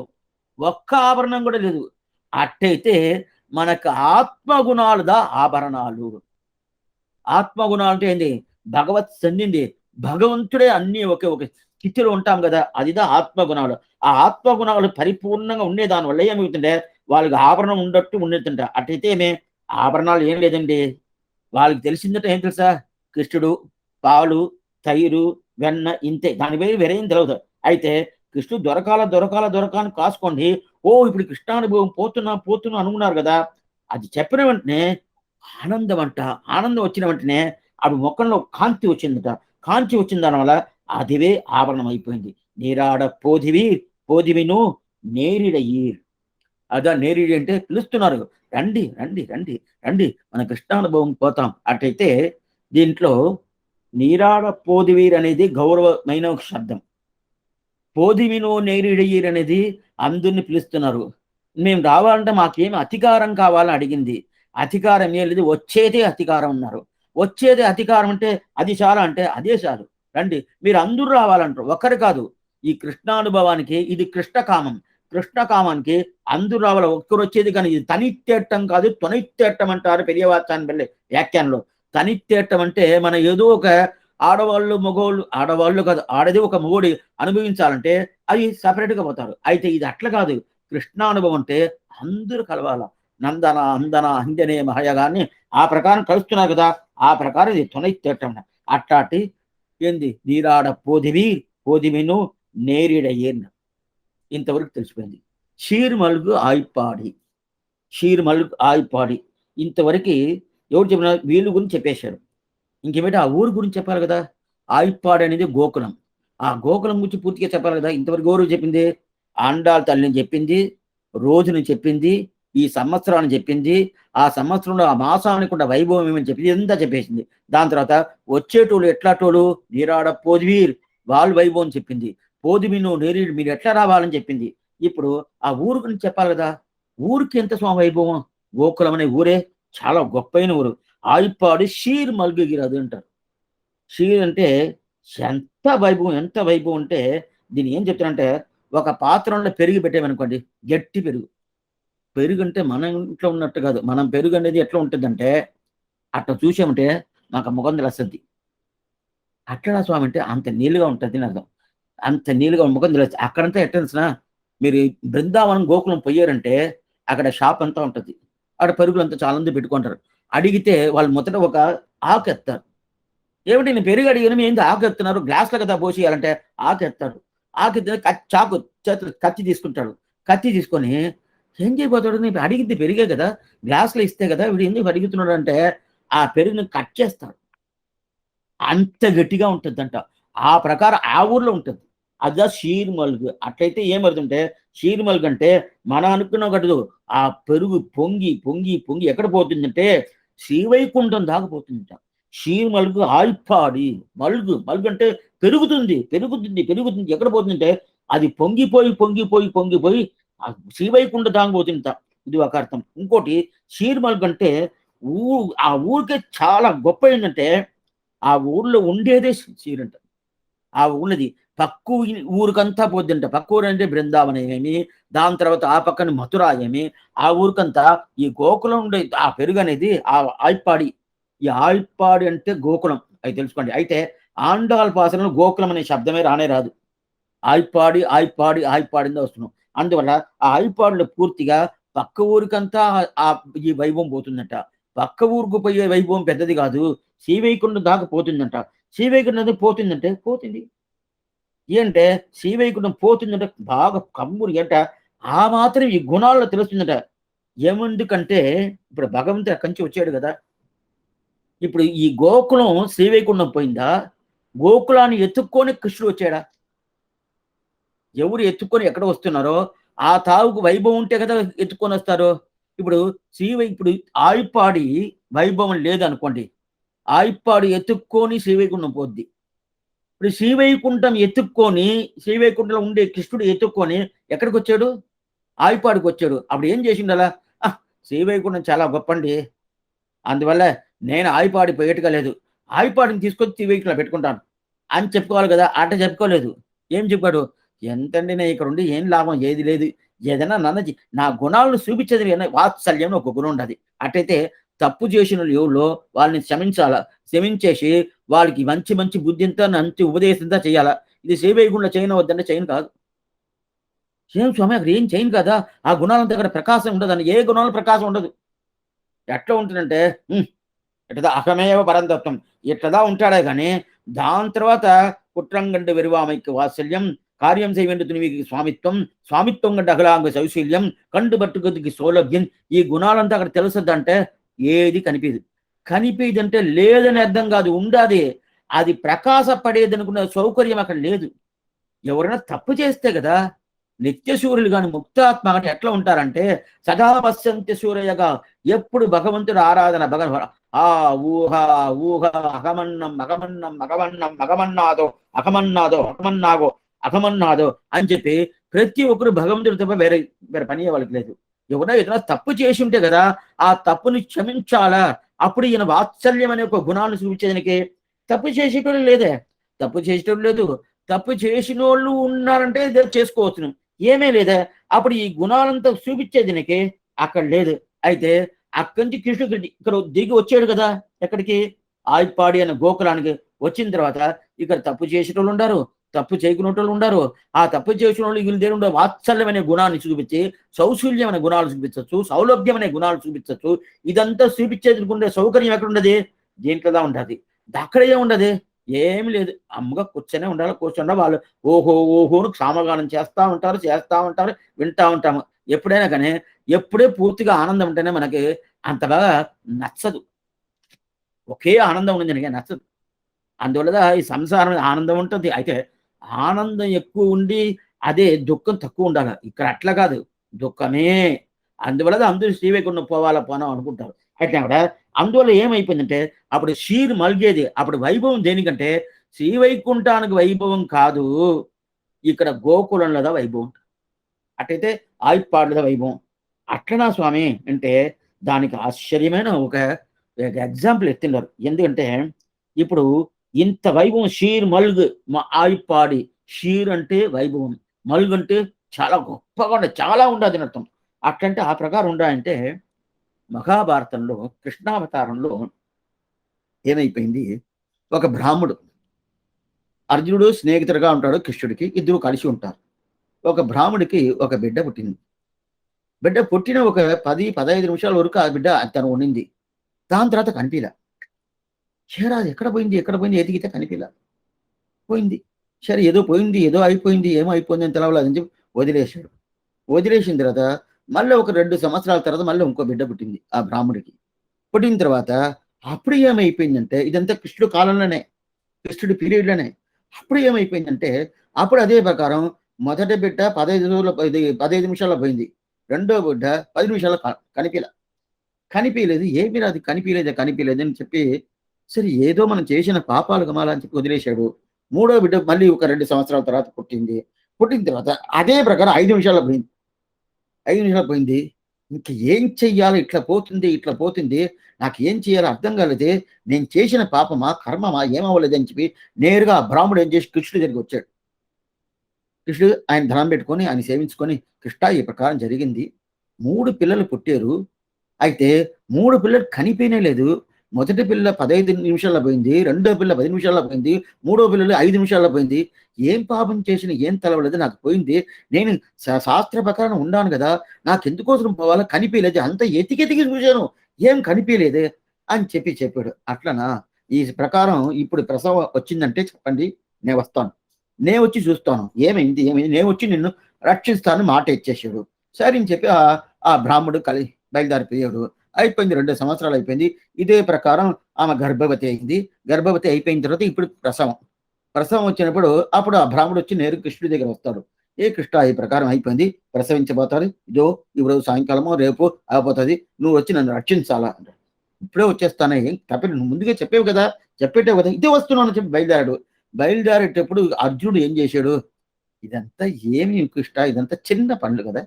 ఒక్క ఆభరణం కూడా లేదు. అట్టయితే మనకు ఆత్మగుణాలుదా ఆభరణాలు. ఆత్మగుణాలు అంటే ఏంది? భగవత్ చెందింది, భగవంతుడే అన్ని ఒకే ఒక స్థితిలో ఉంటాం కదా, అదిదా ఆత్మగుణాలు. ఆ ఆత్మగుణాలు పరిపూర్ణంగా ఉండే దాని వల్ల ఏమవుతుంటే వాళ్ళకి ఆభరణం ఉండట్టు ఉండేదంట. అట్టయితే ఏమే ఆభరణాలు ఏం లేదండి. వాళ్ళకి తెలిసిందట ఏం తెలుసా? కృష్ణుడు, పాలు, తైరు, వెన్న ఇంతే, దాని పేరు వేరేం తెలియదు. అయితే కృష్ణుడు దొరకాల దొరకాల దొరకాలని కాసుకోండి. ఓ ఇప్పుడు కృష్ణానుభవం పోతున్నా అనుకున్నారు కదా. అది చెప్పిన వెంటనే ఆనందం అంట. ఆనందం వచ్చిన వెంటనే అప్పుడు ముఖంలో కాంతి వచ్చిందట. కాంతి వచ్చిన దానివల్ల అదివే ఆభరణం అయిపోయింది. నీరాడ పోదివిను నేరిడయ్యీర్. అదా నేరిడి అంటే పిలుస్తున్నారు, రండి రండి రండి రండి మన కృష్ణానుభవం పోతాం. అటైతే దీంట్లో నీరాడ పోదివీర్ అనేది గౌరవమైన ఒక శబ్దం. పోదివినో నేరిడయ్యీర్ అనేది అందరిని పిలుస్తున్నారు. మేము రావాలంటే మాకేమి అధికారం కావాలని అడిగింది. అధికారం ఏం లేదు, వచ్చేదే అధికారం ఉన్నారు. వచ్చేదే అధికారం అంటే అది చాలా అంటే అదే చాలు. రండి మీరు అందరూ రావాలంటారు, ఒక్కరు కాదు. ఈ కృష్ణానుభవానికి ఇది కృష్ణకామం. కృష్ణకామానికి అందరూ రావాలి, ఒక్కరు వచ్చేది కానీ ఇది తనిత్తేట్టం కాదు, తొనైత్తేట్టం అంటారు పెరియవాచాన్ని వెళ్ళి వ్యాఖ్యానంలో. తనిత్తేట్టం అంటే మన ఏదో ఒక ఆడవాళ్ళు మగవాళ్ళు, ఆడవాళ్ళు కాదు ఆడది ఒక మగోడి అనుభవించాలంటే అది సపరేట్గా పోతారు. అయితే ఇది అట్లా కాదు. కృష్ణానుభవం అంటే అందరూ కలవాల. నందన అందన అంజనే మహయగాన్ని ఆ ప్రకారం కలుస్తున్నారు కదా, ఆ ప్రకారం ఇది తొనైత్తేట్టం. అట్లాంటి ఏంది నీరాడ పోదివి పోదివిను నేరిడయ్యేన్ ఇంతవరకు తెలిసిపోయింది. షీర్మల్గు ఆయిపాడి, షీర్మల్గు ఆయిపాడి. ఇంతవరకు ఎవరు చెప్పిన వీళ్ళు గురించి చెప్పేశారు. ఇంకేమిటి ఆ ఊరు గురించి చెప్పాలి కదా. ఆయిపాడు అనేది గోకులం. ఆ గోకులం గురించి పూర్తిగా చెప్పాలి కదా. ఇంతవరకు ఎవరు చెప్పింది? ఆండాళ్ తల్లిని చెప్పింది, రోజుని చెప్పింది, ఈ సంవత్సరాన్ని చెప్పింది, ఆ సంవత్సరంలో ఆ మాసానికి ఉన్న వైభవం ఏమని చెప్పింది, ఇదంతా చెప్పేసింది. దాని తర్వాత వచ్చేటోళ్ళు ఎట్లాటోళ్ళు నీరాడ పోదివీర్ వాళ్ళు వైభవం చెప్పింది. పోదిమిను నేరీడు మీరు ఎట్లా రావాలని చెప్పింది. ఇప్పుడు ఆ ఊరు గురించి చెప్పాలి కదా. ఊరికి ఎంత స్వామి వైభవం. గోకులం అనే ఊరే చాలా గొప్పైన ఊరు. ఆయిపాడు షీర్ మల్గిగిరదు అంటారు. షీర్ అంటే ఎంత వైభవం, ఎంత వైభవం అంటే దీన్ని ఏం చెప్తారంటే, ఒక పాత్రలో పెరుగు పెట్టామనుకోండి, గట్టి పెరుగు. పెరుగు అంటే మన ఇంట్లో ఉన్నట్టు కాదు. మనం పెరుగు అనేది ఎట్లా ఉంటుందంటే, అట్లా చూసామంటే నాకు ముఖం తెలుస్తుంది. అట్లా స్వామి అంటే అంత నీళ్ళుగా ఉంటుంది అని అర్థం. అంత నీళ్ళుగా ముఖం తెలుస్తుంది. అక్కడంతా ఎట్లా తెలిసిన, మీరు బృందావనం గోకులం పోయారంటే అక్కడ షాప్ అంతా ఉంటుంది. అక్కడ పెరుగులు అంతా చాలా మంది పెట్టుకుంటారు. అడిగితే వాళ్ళు మొదట ఒక ఆకు ఎత్తారు. ఏమిటి నేను పెరుగు అడిగాను, ఏంటి ఆకు ఎత్తున్నారు, గ్లాస్లో కదా పోసేయాలంటే ఆకు ఎత్తాడు. ఆకు ఎత్తిన చాకు చేతులు కత్తి తీసుకుంటాడు. కత్తి తీసుకొని ఏం చేయబోతాడు, నేను అడిగింది పెరిగే కదా, గ్లాస్లో ఇస్తే కదా, వీడు ఎందుకు అడుగుతున్నాడు అంటే ఆ పెరుగుని కట్ చేస్తాడు. అంత గట్టిగా ఉంటుందంట. ఆ ప్రకారం ఆ ఊర్లో ఉంటుంది. అదా షీర్ మల్గు. అట్లయితే ఏమవుతుంటే షీర్ మల్గు అంటే మనం అనుకున్న ఒకటి, ఆ పెరుగు పొంగి పొంగి పొంగి ఎక్కడ పోతుందంటే శ్రీవైకుంఠం దాకా పోతుందంట. షీర్ మల్గు ఆయిపాడి. మల్గు మల్గు అంటే పెరుగుతుంది పెరుగుతుంది పెరుగుతుంది. ఎక్కడ పోతుందంటే అది పొంగిపోయి పొంగిపోయి పొంగిపోయి ఆ శ్రీవైకుంఠం దాకా పోతుందంట. ఇది ఒక అర్థం. ఇంకోటి షీర్ మల్గు అంటే ఆ ఊరికే చాలా గొప్ప ఏంటంటే ఆ ఊర్లో ఉండేదే షీర్. ఆ ఊళ్ళది పక్క ఊరికంతా పోద్దంట. పక్క ఊరు అంటే బృందావనం ఏమి, దాని తర్వాత ఆ పక్కన మథుర ఏమి, ఆ ఊరికంతా ఈ గోకులం ఉండే ఆ పెరుగు అనేది ఆ ఆయిపాడి. ఈ ఆయిపాడి అంటే గోకులం, అది తెలుసుకోండి. అయితే ఆండాళ్ భాషలో గోకులం అనే శబ్దమే రానే రాదు. ఆయిపాడి ఆయిపాడి ఆయిపాడిందే వస్తున్నాం. అందువల్ల ఆ ఆయిపాడులో పూర్తిగా పక్క ఊరికంతా ఈ వైభవం పోతుందంట. పక్క ఊరుకు పోయే వైభవం పెద్దది కాదు, శ్రీవైకుంఠం దాకా పోతుందంట. శ్రీవైకుంఠం పోతుందంటే పోతుంది. ఏంటే శ్రీవైకుంఠం పోతుందంటే బాగా కమ్మురు ఏంట, ఆ మాత్రం ఈ గుణాల్లో తెలుస్తుందట. ఏమందుకంటే ఇప్పుడు భగవంతుడు అక్కడి నుంచి వచ్చాడు కదా. ఇప్పుడు ఈ గోకులం శ్రీవైకుంఠం పోయిందా, గోకులాన్ని ఎత్తుక్కొని కృష్ణుడు వచ్చాడా? ఎవరు ఎత్తుకొని ఎక్కడ వస్తున్నారో ఆ తావుకు వైభవం ఉంటే కదా ఎత్తుకొని వస్తారు. ఇప్పుడు ఇప్పుడు ఆయిపాడి వైభవం లేదనుకోండి, ఆయిపాడు ఎత్తుక్కొని శ్రీవైకుంఠం పోద్ది. ఇప్పుడు శ్రీవైకుంఠం ఎత్తుక్కొని, శ్రీవైకుంఠంలో ఉండే కృష్ణుడు ఎత్తుక్కొని ఎక్కడికి వచ్చాడు? ఆయిపాడికి వచ్చాడు. అప్పుడు ఏం చేసిండు? అలా శ్రీవైకుంఠం చాలా గొప్పండి, అందువల్ల నేను ఆయిపాడి పోయేట్టుగా లేదు, ఆయిపాడిని తీసుకొచ్చి శ్రీవైకుంఠంలో పెట్టుకుంటాను అని చెప్పుకోవాలి కదా. అట్ట చెప్పుకోలేదు. ఏం చెప్పాడు? ఎంతండి నేను ఇక్కడ ఉండి ఏం లాభం, ఏది లేదు, ఏదైనా నా గుణాలను చూపించేది వాత్సల్యం ఒక గుణం ఉండదు. అట్టయితే తప్పు చేసిన ఎవరిలో వాళ్ళని క్షమించేసి వాళ్ళకి మంచి మంచి బుద్ధింతా మంచి ఉపదేశంతో చేయాలా. ఇది శ్రీవైకుంఠంలో చేయను వద్దంటే చేయను కాదు. ఏం స్వామి అక్కడ ఏం చేయను కదా, ఆ గుణాలంతా అక్కడ ప్రకాశం ఉండదని. ఏ గుణాలు ప్రకాశం ఉండదు. ఎట్లా ఉంటుందంటే ఇట్లా అహమేవ పరంతత్వం ఇట్లదా ఉంటాడే కానీ దాని తర్వాత కుట్రంగంట వెరువామైక్య వాత్సల్యం, కార్యం చేయవేంటి తునివికి స్వామిత్వం, స్వామిత్వం కంటే అఖలాంగ సౌశీల్యం, కండు పట్టుకొద్దికి సౌలభ్యం, ఈ గుణాలంతా అక్కడ తెలుస్తుందంటే ఏది కనిపించదు. కనిపించదంటే లేదని అర్థం కాదు, ఉండాది. అది ప్రకాశపడేది అనుకున్న సౌకర్యం అక్కడ లేదు. ఎవరైనా తప్పు చేస్తే కదా, నిత్య సూర్యులు కానీ ముక్తాత్మ కానీ ఎట్లా ఉంటారంటే సదా పశ్యంత్య సూర్యగా, ఎప్పుడు భగవంతుడు ఆరాధన ఆ ఊహ ఊహ అహమన్నం అగమన్నం అగమన్నం అగమన్నాదో అహమన్నాదో అహమన్నాగో అహమన్నాదో అని చెప్పి ప్రతి ఒక్కరు భగవంతుడి తప్ప వేరే వేరే పని వాళ్ళకి లేదు. ఎవరైనా ఏదైనా తప్పు చేసి ఉంటే కదా ఆ తప్పుని క్షమించాలా. అప్పుడు ఈయన వాత్సల్యం అనే ఒక గుణాన్ని చూపించేదానికి. తప్పు చేసేటోళ్ళు లేదే, తప్పు చేసేటోళ్ళు లేదు. తప్పు చేసిన వాళ్ళు ఉన్నారంటే చేసుకోవచ్చు, ఏమీ లేదా. అప్పుడు ఈ గుణాలంతా చూపించేదానికి అక్కడ లేదు. అయితే అక్కడి నుంచి కృష్ణుడు ఇక్కడ దిగి వచ్చాడు కదా. ఎక్కడికి? ఆయిపాడి అనే గోకులానికి వచ్చిన తర్వాత ఇక్కడ తప్పు చేసేటోళ్ళు ఉండారు, తప్పు చేయకునేటోళ్ళు ఉండారు. ఆ తప్పు చేసిన వాళ్ళు వీళ్ళు దేవుడు వాత్సల్యం అనే గుణాన్ని చూపించి సౌశల్యం అనే గుణాలు చూపించవచ్చు, సౌలభ్యం అనే గుణాలు చూపించవచ్చు. ఇదంతా చూపించేది ఉండే సౌకర్యం ఎక్కడ ఉండదు? దీంట్లోదా ఉండదు. అక్కడ ఏముండదు. ఏమి లేదు. అమ్మగా కూర్చొనే ఉండాలి. కూర్చుండా వాళ్ళు ఓహో! ఓహోను సామగానం చేస్తా ఉంటారు. వింటా ఉంటాము. ఎప్పుడైనా గానీ, ఎప్పుడే పూర్తిగా ఆనందం ఉంటేనే మనకి అంతగా నచ్చదు. ఒకే ఆనందం ఉన్నది నచ్చదు. అందువల్ల ఈ సంసారం ఆనందం ఉంటుంది. అయితే ఆనందం ఎక్కువ ఉండి, అదే దుఃఖం తక్కువ ఉండాల. ఇక్కడ అట్లా కాదు. దుఃఖమే. అందువల్ల అందరూ శ్రీవైకుంఠం పోదాం అనుకుంటారు. అయితే అక్కడ అందువల్ల ఏమైపోయిందంటే, అప్పుడు షీర్ మల్గేది. అప్పుడు వైభవం దేనికంటే, శ్రీవైకుంఠానికి వైభవం కాదు. ఇక్కడ గోకులంలోదా వైభవం. అటైతే ఆయిప్పాడులో వైభవం. అట్లనా స్వామి అంటే, దానికి ఆశ్చర్యమైన ఒక ఎగ్జాంపుల్ ఎత్తిన్నారు. ఎందుకంటే, ఇప్పుడు ఇంత వైభవం షీర్ మల్గ్ ఆయిప్పాడి. షీర్ అంటే వైభవం. మల్గ్ అంటే చాలా గొప్పగా ఉండదు. చాలా ఉండదని అర్థం. అట్లంటే ఆ ప్రకారం ఉండాలంటే, మహాభారతంలో కృష్ణావతారంలో ఏమైపోయింది, ఒక బ్రాహ్మడు అర్జునుడు స్నేహితుడుగా ఉంటాడు కృష్ణుడికి. ఇద్దరు కలిసి ఉంటారు. ఒక బ్రాహ్మడికి ఒక బిడ్డ పుట్టింది. బిడ్డ పుట్టిన ఒక 10, 15 నిమిషాల వరకు ఆ బిడ్డ తను ఉండింది. దాని తర్వాత కనిపియలా. "ఏరా ఎక్కడ పోయింది? ఎక్కడ పోయింది?" ఎతికితే కనిపియలా. పోయింది. సరే ఏదో పోయింది, ఏదో అయిపోయింది, ఏమో అయిపోయింది అని తెలవలేదని చెప్పి వదిలేసాడు. వదిలేసిన తర్వాత మళ్ళీ ఒక 2 సంవత్సరాల తర్వాత మళ్ళీ ఇంకో బిడ్డ పుట్టింది ఆ బ్రాహ్మడికి. పుట్టిన తర్వాత అప్పుడు ఏమైపోయిందంటే, ఇదంతా కృష్ణుడి కాలంలోనే, కృష్ణుడి పీరియడ్‌లోనే. అప్పుడు ఏమైపోయిందంటే, అప్పుడు అదే ప్రకారం మొదటి బిడ్డ 15 రోజుల్లో 15 నిమిషాల్లో పోయింది. రెండో బిడ్డ 10 నిమిషాల్లో కనిపియలా. కనిపియలేదు. ఏమిరా అది కనిపియలేదు అని చెప్పి, సరే ఏదో మనం చేసిన పాపాలు గమాలా అని చెప్పి వదిలేసాడు. మూడో బిడ్డ మళ్ళీ ఒక 2 సంవత్సరాల తర్వాత పుట్టింది. పుట్టిన తర్వాత అదే ప్రకారం 5 నిమిషాల్లో పోయింది. 5 నిమిషాల్లో పోయింది. ఇంక ఏం చెయ్యాలి? ఇట్లా పోతుంది. నాకేం చేయాలో అర్థం కాలేదే. నేను చేసిన పాపమా? కర్మమా? ఏమవ్వలేదని చెప్పి నేరుగా ఆ బ్రాహ్మడు ఏం చేసి కృష్ణుడి దగ్గరికొచ్చాడు. కృష్ణుడు ఆయన దండం పెట్టుకొని, ఆయన సేవించుకొని, "కృష్ణ ఈ ప్రకారం జరిగింది. 3 పిల్లలు పుట్టారు. అయితే 3 పిల్లలు కనిపియనే లేదు. మొదటి పిల్ల 15 నిమిషాల్లో పోయింది. రెండో పిల్ల 10 నిమిషాల్లో పోయింది. మూడో పిల్లలు 5 నిమిషాల్లో పోయింది. ఏం పాపం చేసినా ఏం తెలవలేదు. నాకు పోయింది. నేను శాస్త్ర ప్రకారం ఉండాను గదా! నాకెందుకోసం పోవాలా? కనిపియలేదు. అంతా ఎతికెతికి చూసాను. ఏం కనిపియలేదే" అని చెప్పాడు. అట్లనా? ఈ ప్రకారం ఇప్పుడు ప్రసవం వచ్చిందంటే చెప్పండి. నేను వస్తాను. నేనొచ్చి చూస్తాను. ఏమైంది? నేనొచ్చి నిన్ను రక్షిస్తానని మాట ఇచ్చేసాడు. సరే అని చెప్పి ఆ బ్రాహ్మడు బయలుదేరిపోయాడు. అయిపోయింది 2 సంవత్సరాలు అయిపోయింది. ఇదే ప్రకారం ఆమె గర్భవతి అయింది. గర్భవతి అయిపోయిన తర్వాత ఇప్పుడు ప్రసవం. ప్రసవం వచ్చినప్పుడు అప్పుడు ఆ బ్రాహ్మడొచ్చి నేరుగా కృష్ణుడి దగ్గర వస్తాడు. "ఏ కృష్ణ ఈ ప్రకారం అయిపోయింది. ప్రసవించబోతారు. ఇదో ఈరోజు సాయంకాలమో, రేపో అయిపోతది. నువ్వొచ్చి నన్ను రక్షించాలా" అంటాడు. "ఇప్పుడే వచ్చేస్తానే. ఏం తప్పేంటి? నువ్వు ముందుగే చెప్పావు కదా! చెప్పేట్టావు కదా! ఇదే వస్తున్నాను" అని చెప్పి బయలుదేరాడు. బయలుదేరేటప్పుడు అర్జునుడు ఏం చేశాడు? "ఇదంతా ఏమి కృష్ణ, ఇదంతా చిన్న పనులు కదా!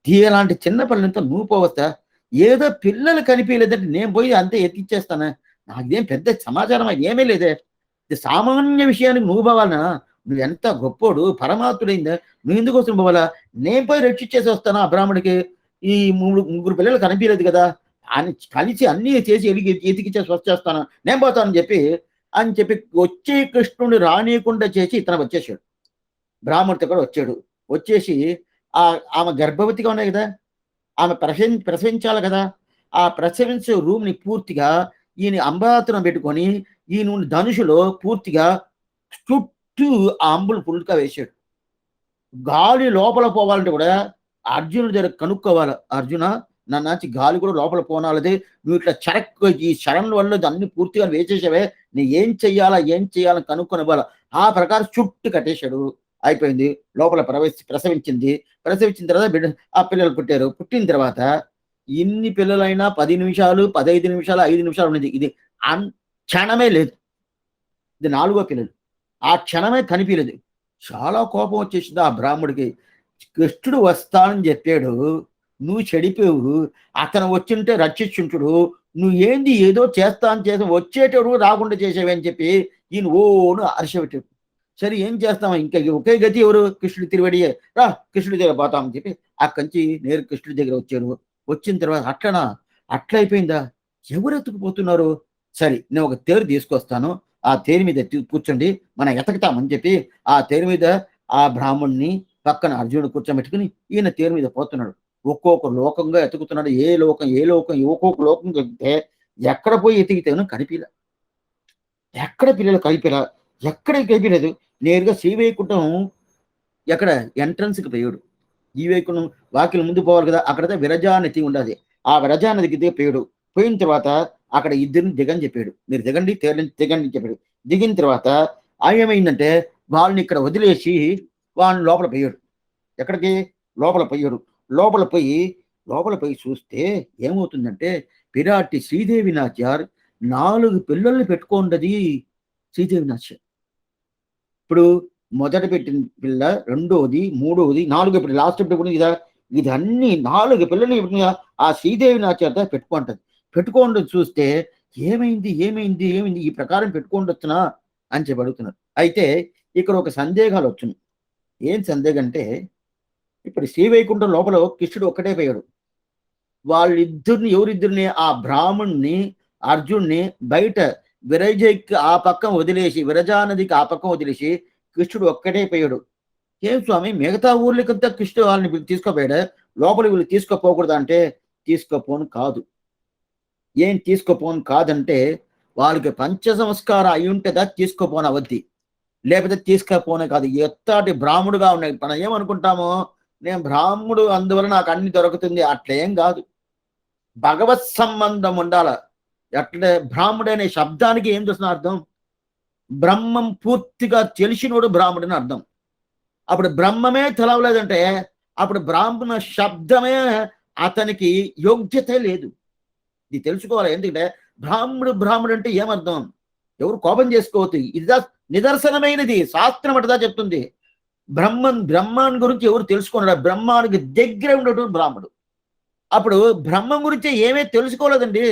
ఇలాంటి చిన్న పనులంతా నువ్వు పోవచ్చా? ఏదో పిల్లలు కనిపియలేదంటే నేను పోయి అంతే ఎత్తిచ్చేస్తానా? నాకేం పెద్ద సమాచారం ఏమీ లేదే. ఇది సామాన్య విషయానికి నువ్వు పోవాలనా? నువ్వెంత గొప్పోడు, పరమాత్ముడైందా? నువ్వెందుకోసం పోవాలా? నేను పోయి రక్షిచ్చేసి వస్తానా ఆ బ్రాహ్మడికి? ఈ ముగ్గురు పిల్లలు కనిపియలేదు కదా! అని కలిసి అన్నీ చేసి ఎతికిచ్చేసి వచ్చేస్తాను. నేను పోతానని చెప్పి వచ్చి కృష్ణుడిని రానీయకుండా చేసి ఇతను వచ్చేసాడు. బ్రాహ్మడితో కూడా వచ్చాడు. వచ్చేసి ఆమె గర్భవతిగా ఉన్నాయి గదా! ఆమె ప్రసవించాలి గదా! ఆ ప్రసవించే రూమ్‌ని పూర్తిగా ఈయన అంబాతురం పెట్టుకొని, ఈయన ధనుషులో పూర్తిగా చుట్టూ ఆ అంబులు ఫుల్‌గా వేశాడు. గాలి లోపల పోవాలంటే కూడా అర్జునుడి దగ్గర కనుక్కోవాలి. "అర్జున నన్నాంచి గాలి కూడా లోపల పోనాలదే. నువ్వు ఇట్లా ఈ శరం వల్ల అన్ని పూర్తిగా వేసేసావే. నేను ఏం చేయాలని కనుక్కొనివ్వాల." ఆ ప్రకారం చుట్టూ కట్టేశాడు. అయిపోయింది. లోపల ప్రసవించింది. ప్రసవించిన తర్వాత ఆ పిల్లలు పుట్టారు. పుట్టిన తర్వాత ఎన్ని పిల్లలైనా 10 నిమిషాలు, 15 నిమిషాలు, 5 నిమిషాలు ఉండేది. ఇది క్షణమే లేదు. ఇది నాలుగో పిల్లలు. ఆ క్షణమే కనిపియలేదు. చాలా కోపం వచ్చేసింది ఆ బ్రాహ్మడికి. కృష్ణుడు వస్తానని జెప్పాడు. నువ్వు చెడిపోయావు. అతను వచ్చుంటే రక్షించుంటుడు. నువ్వేంది ఏదో వచ్చేటోడు రాకుండా చేసావే అని చెప్పి ఈయన ఓను అరిచెబెట్టాడు. సరే ఏం చేస్తాం ఇంకా ఒకే గతి ఎవరు? కృష్ణుడి తిరువడియే. రా కృష్ణుడి దగ్గర పోతాం అని చెప్పి అక్కడి నేరు కృష్ణుడి దగ్గర వచ్చారు. వచ్చిన తర్వాత అట్లనా? అట్లయిపోయిందా? ఎవరు ఎత్తుకుపోతున్నారు? సరే నేను ఒక తేరు తీసుకొస్తాను. ఆ తేరు మీద కూర్చోండి. మనం ఎతకతామని చెప్పి ఆ తేరు మీద ఆ బ్రాహ్మణ్ణి పక్కన అర్జునుడు కూర్చోబెట్టుకొని ఈయన తేరు మీద పోతున్నాడు. ఒక్కొక్క లోకంగా ఎతుకుతున్నాడు. ఏ లోకం ఒక్కొక్క లోకం ఎక్కితే ఎక్కడ పోయి ఎతికితేనో కనిపియలా. ఎక్కడ పిల్లలు కలిపిరా, ఎక్కడ కలిపిలేదు. నేరుగా శ్రీవైకుంఠం ఎక్కడ ఎంట్రన్స్కి పోయాడు. ఈ వైకుంఠం వాకిలి ముందు పోవాలి కదా, అక్కడ విరజానది ఉండదు. ఆ విరజానదికి పోయాడు. పోయిన తర్వాత అక్కడ ఇద్దరిని దిగని చెప్పాడు. మీరు దిగండి, దిగండి చెప్పాడు. దిగిన తర్వాత ఏమైందంటే వాళ్ళని ఇక్కడ వదిలేసి వాళ్ళని లోపల పోయాడు. ఎక్కడికి? లోపల పోయాడు. లోపల పోయి చూస్తే ఏమవుతుందంటే పిరాటి శ్రీదేవి నాచ్యార్ 4 పిల్లల్ని పెట్టుకోండది. శ్రీదేవి నాచ్యార్ ఇప్పుడు మొదట పెట్టిన పిల్ల, రెండోది, మూడోది, 4 పిల్లలు, లాస్ట్ ఇప్పుడు ఇదా, ఇది అన్ని 4 పిల్లల్ని ఆ శ్రీదేవి నాచ్యార్తో పెట్టుకుంటది. పెట్టుకోండి చూస్తే ఏమైంది ఏమైంది ఏమైంది ఈ ప్రకారం పెట్టుకోండొచ్చునా అని చెప్పి అడుగుతున్నారు. అయితే ఇక్కడ ఒక సందేహాలు వచ్చినాయి. ఏం సందేహం అంటే, ఇప్పుడు శ్రీవైకుంఠం లోపల కృష్ణుడు ఒక్కటే పోయాడు. వాళ్ళిద్దరిని, ఎవరిద్దరిని? ఆ బ్రాహ్మణ్ణి, అర్జున్ని బయట విరజకి ఆ పక్కన వదిలేసి, విరజానదికి ఆ పక్కన వదిలేసి కృష్ణుడు ఒక్కటే పోయాడు. ఏం స్వామి, మిగతా ఊర్లకంతా కృష్ణుడు వాళ్ళని తీసుకోపోయాడా, లోపల వీళ్ళు తీసుకోపోకూడదు అంటే తీసుకోపోను కాదు. ఏం తీసుకోపోను కాదంటే వాళ్ళకి పంచ సంస్కారం అయి ఉంటేదా తీసుకోపోను అవద్ది, లేకపోతే తీసుకపోనే కాదు. ఎత్తాటి బ్రాహ్మడుగా ఉన్నాయి. మనం ఏమనుకుంటామో, నేను బ్రాహ్మడు అందువల్ల నాకు అన్ని దొరుకుతుంది, అట్లేం కాదు. భగవత్ సంబంధం ఉండాల. ఎట్లే బ్రాహ్మడు అనే శబ్దానికి ఏం చూసిన అర్థం? బ్రహ్మం పూర్తిగా తెలిసినోడు బ్రాహ్మడని అర్థం. అప్పుడు బ్రహ్మమే తెలవలేదంటే అప్పుడు బ్రాహ్మణ శబ్దమే అతనికి యోగ్యత లేదు. ఇది తెలుసుకోవాలి. ఎందుకంటే బ్రాహ్మడు అంటే ఏమర్థం? ఎవరు కోపం చేసుకోవద్దు. ఇది నిదర్శనమైనది, శాస్త్రం అటుదా చెప్తుంది. బ్రహ్మాన్ని గురించి ఎవరు తెలుసుకున్నాడు? బ్రహ్మానికి దగ్గర ఉండేటువంటి బ్రాహ్మడు. అప్పుడు బ్రహ్మం గురించి ఏమీ తెలుసుకోలేదండి.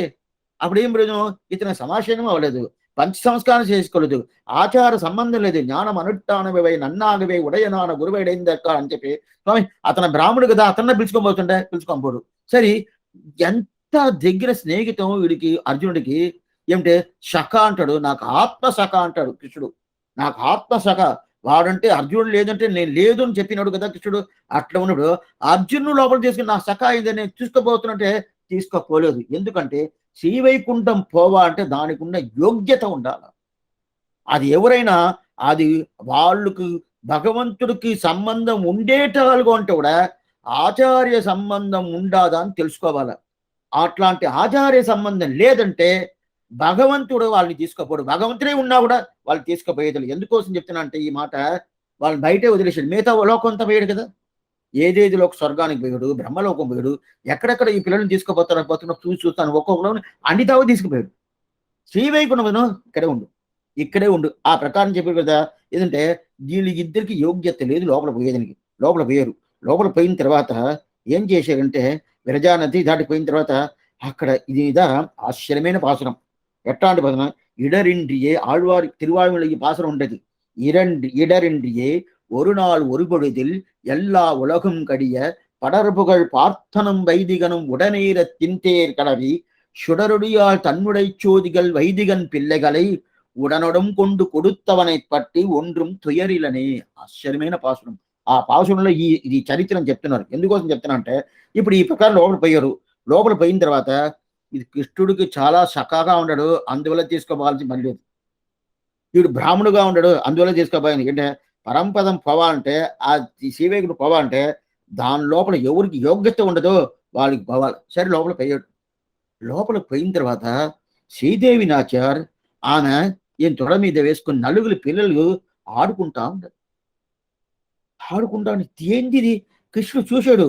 అప్పుడు ఏం ప్రయోజనం? ఇతని సమాశయం అవ్వలేదు, పంచ సంస్కారం చేసుకోలేదు, ఆచార సంబంధం లేదు. జ్ఞానం అనుష్ఠానవై నన్నాగవై ఉడయనాన గురువైడైందక్క అని చెప్పి స్వామి అతను బ్రాహ్మడు కదా, అతన్ని పిలుచుకోబోతుంటే పిలుచుకోబోడు. సరే, ఎంత దగ్గర స్నేహితం వీడికి, అర్జునుడికి. ఏమిటే శక అంటాడు, నాకు ఆత్మ శక అంటాడు కృష్ణుడు. నాకు ఆత్మ శక. వాడంటే అర్జునుడు లేదంటే నేను లేదు అని చెప్పినాడు కదా కృష్ణుడు. అట్లా ఉన్నప్పుడు అర్జునుడు లోపల చేసుకుని నా శక అయిందని తీసుకోబోతున్నట్టే తీసుకోపోలేదు. ఎందుకంటే శ్రీవైకుంఠం పోవాలంటే దానికి ఉన్న యోగ్యత ఉండాలి. అది ఎవరైనా అది వాళ్ళకు భగవంతుడికి సంబంధం ఉండేటాలుగా ఉంటే కూడా ఆచార్య సంబంధం ఉండాదా అని తెలుసుకోవాలి. అట్లాంటి ఆచార్య సంబంధం లేదంటే భగవంతుడు వాళ్ళని తీసుకోపోడు. భగవంతుడే ఉన్నా కూడా వాళ్ళు తీసుకుపోయేది. ఎందుకోసం చెప్తున్నా అంటే ఈ మాట, వాళ్ళని బయటే వదిలేసాడు. మిగతా లోకం అంతా పోయాడు కదా. ఏదేది లోక స్వర్గానికి పోయాడు, బ్రహ్మలోకం పోయాడు, ఎక్కడెక్కడ ఈ పిల్లల్ని తీసుకుపోతారో చూస్తాను. ఒక్కొక్కరు అన్ని తావు తీసుకుపోయాడు. శ్రీవైకుంఠం ఇక్కడే ఉండు ఆ ప్రకారం చెప్పారు కదా. ఏదంటే వీళ్ళిద్దరికి యోగ్యత లేదు లోపల పోయేదానికి. లోపల పోయారు. లోపల పోయిన తర్వాత ఏం చేశారంటే విరజానది దాటిపోయిన తర్వాత అక్కడ ఇదా ఆశ్చర్యమైన పాసురం. ఎట్లాంటి పాసురం? இடரின்றியே ஆழ்வார் திருவாழ்மொழி பாசுரம் ఉండేది. இடரின்றியே ஒரு நாள் ஒரு பொழுதில் எல்லா உலகும் கடிய படர்புகள் பார்த்தனும் வைதிகனும் உடனேற தின்தேர் கடவி சுடருடியால் தன்னுடை சோதிகள் வைதிகன் పిల్లகளை ఉడనొడం కొండు కొడుత్తవனை పట్టి ఒండ్రం తుయరిలనే. ఆశ్చర్యమైన పాసురం. ఆ పాసురంలో ఇది చరిత్రను చెప్తున్నారు. ఎందుకోసం చెప్తున్నా అంటే ఇప్పుడు ఈ ప్రకారం లోపల పోయారు. లోపల పోయిన తర్వాత ఇది కృష్ణుడికి చాలా చక్కగా ఉండడు, అందువల్ల తీసుకోవాల్సి పని లేదు. వీడు బ్రాహ్మణుగా ఉండడు, అందువల్ల తీసుకోపోయింది. ఏంటంటే పరంపదం పోవాలంటే, ఆ శ్రీవైకుంఠం పోవాలంటే దాని లోపల ఎవరికి యోగ్యత ఉండదో వాళ్ళకి పోవాలి. సరే, లోపల పోయాడు. లోపల పోయిన తర్వాత శ్రీదేవి నాచార్ ఆమె ఈయన తొడ మీద వేసుకుని 4 పిల్లలు ఆడుకుంటా ఉంటారు. ఏంటిది? కృష్ణుడు చూశాడు.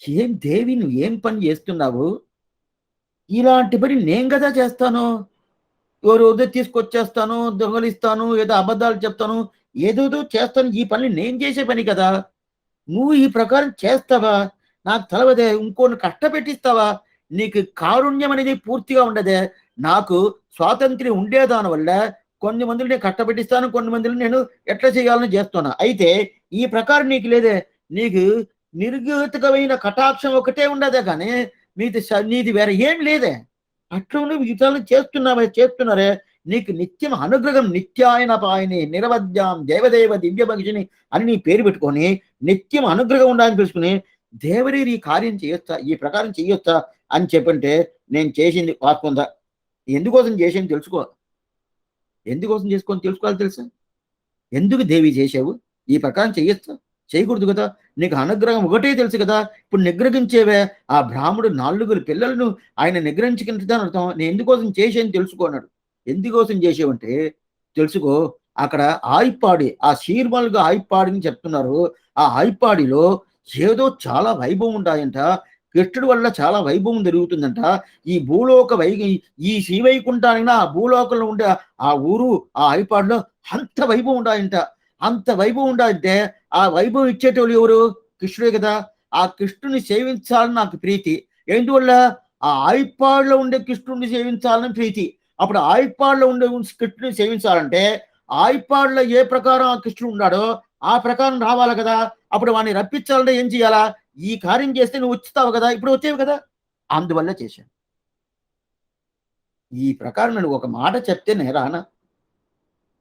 ఏం దేవి, నువ్వు ఏం పని చేస్తున్నావు? ఇలాంటి పని నేను కదా చేస్తాను. ఎవరు తీసుకొచ్చేస్తాను, దొంగలిస్తాను, ఏదో అబద్ధాలు చెప్తాను, ఏదోదో చేస్తాను. ఈ పని నేను చేసే పని కదా. నువ్వు ఈ ప్రకారం చేస్తావా? నాకు తెలవదే. ఇంకోని కష్టపెట్టిస్తావా? నీకు కారుణ్యం అనేది పూర్తిగా ఉండదే. నాకు స్వాతంత్ర్యం ఉండేదాని వల్ల కొన్ని మందిని నేను కష్టపెట్టిస్తాను, కొన్ని మందిని నేను ఎట్లా చేయాలని చేస్తున్నా. అయితే ఈ ప్రకారం నీకు లేదే. నీకు నిర్గతమైన కటాక్షం ఒకటే ఉండదే కానీ నీది వేరే ఏం లేదే. అట్లా విధాలు చేస్తున్నారే. నీకు నిత్యం అనుగ్రహం, నిత్యాయన పాయని నిరవధ్యాం దేవదేవ దివ్య భగిషిని అని నీ పేరు పెట్టుకొని నిత్యం అనుగ్రహం ఉండాలని తెలుసుకుని దేవరి ఈ కార్యం చేయొచ్చా, ఈ ప్రకారం చేయొచ్చా అని చెప్పంటే నేను చేసింది వాక్కుందా, ఎందుకోసం చేసింది తెలుసుకో. ఎందుకోసం చేసుకొని తెలుసుకోవాలి తెలుసా? ఎందుకు దేవి చేసావు? ఈ ప్రకారం చెయ్యొచ్చా? చేయకూడదు కదా! నీకు అనుగ్రహం ఒకటే తెలుసు కదా! ఇప్పుడు నిగ్రహించేవే ఆ బ్రాహ్మడు 4 పిల్లలను ఆయన నిగ్రహించుకుంటున్నాడని అర్థం. నేను ఎందుకోసం చేశాను తెలుసుకో అన్నాడు. ఎందుకోసం చేసావంటే తెలుసుకో. అక్కడ ఆయిప్పాడి ఆ శీర్మల్‌గా ఆయిప్పాడిని చెప్తున్నారు. ఆ ఆయిప్పాడిలో ఏదో చాలా వైభవం ఉంటాయంట. కృష్ణుడి వల్ల చాలా వైభవం జరుగుతుందంట. ఈ భూలోక ఈ శ్రీవైకుంఠానికన్నా ఆ భూలోకంలో ఉండే ఆ ఊరు ఆ ఆయిప్పాడులో అంత వైభవం ఉండాయంట. అంత వైభవం ఉండాలంటే ఆ వైభవం ఇచ్చేటోళ్ళు ఎవరు? కృష్ణుడే కదా! ఆ కృష్ణుడిని సేవించాలని నాకు ప్రీతి. ఎందువల్ల? ఆ ఆయిప్పాడులో ఉండే కృష్ణుడిని సేవించాలని ప్రీతి. అప్పుడు ఆయిప్పాడులో ఉండే కృష్ణుడిని సేవించాలంటే ఆయిప్పాడులో ఏ ప్రకారం ఆ కృష్ణుడు ఉన్నాడో ఆ ప్రకారం రావాలి కదా! అప్పుడు వాడిని రప్పించాలంటే ఏం చేయాలా? ఈ కార్యం చేస్తే నువ్వు వచ్చుతావు కదా! ఇప్పుడు వచ్చేవి కదా! అందువల్ల చేశాను. ఈ ప్రకారం నువ్వు ఒక మాట చెప్తే నేను రానా?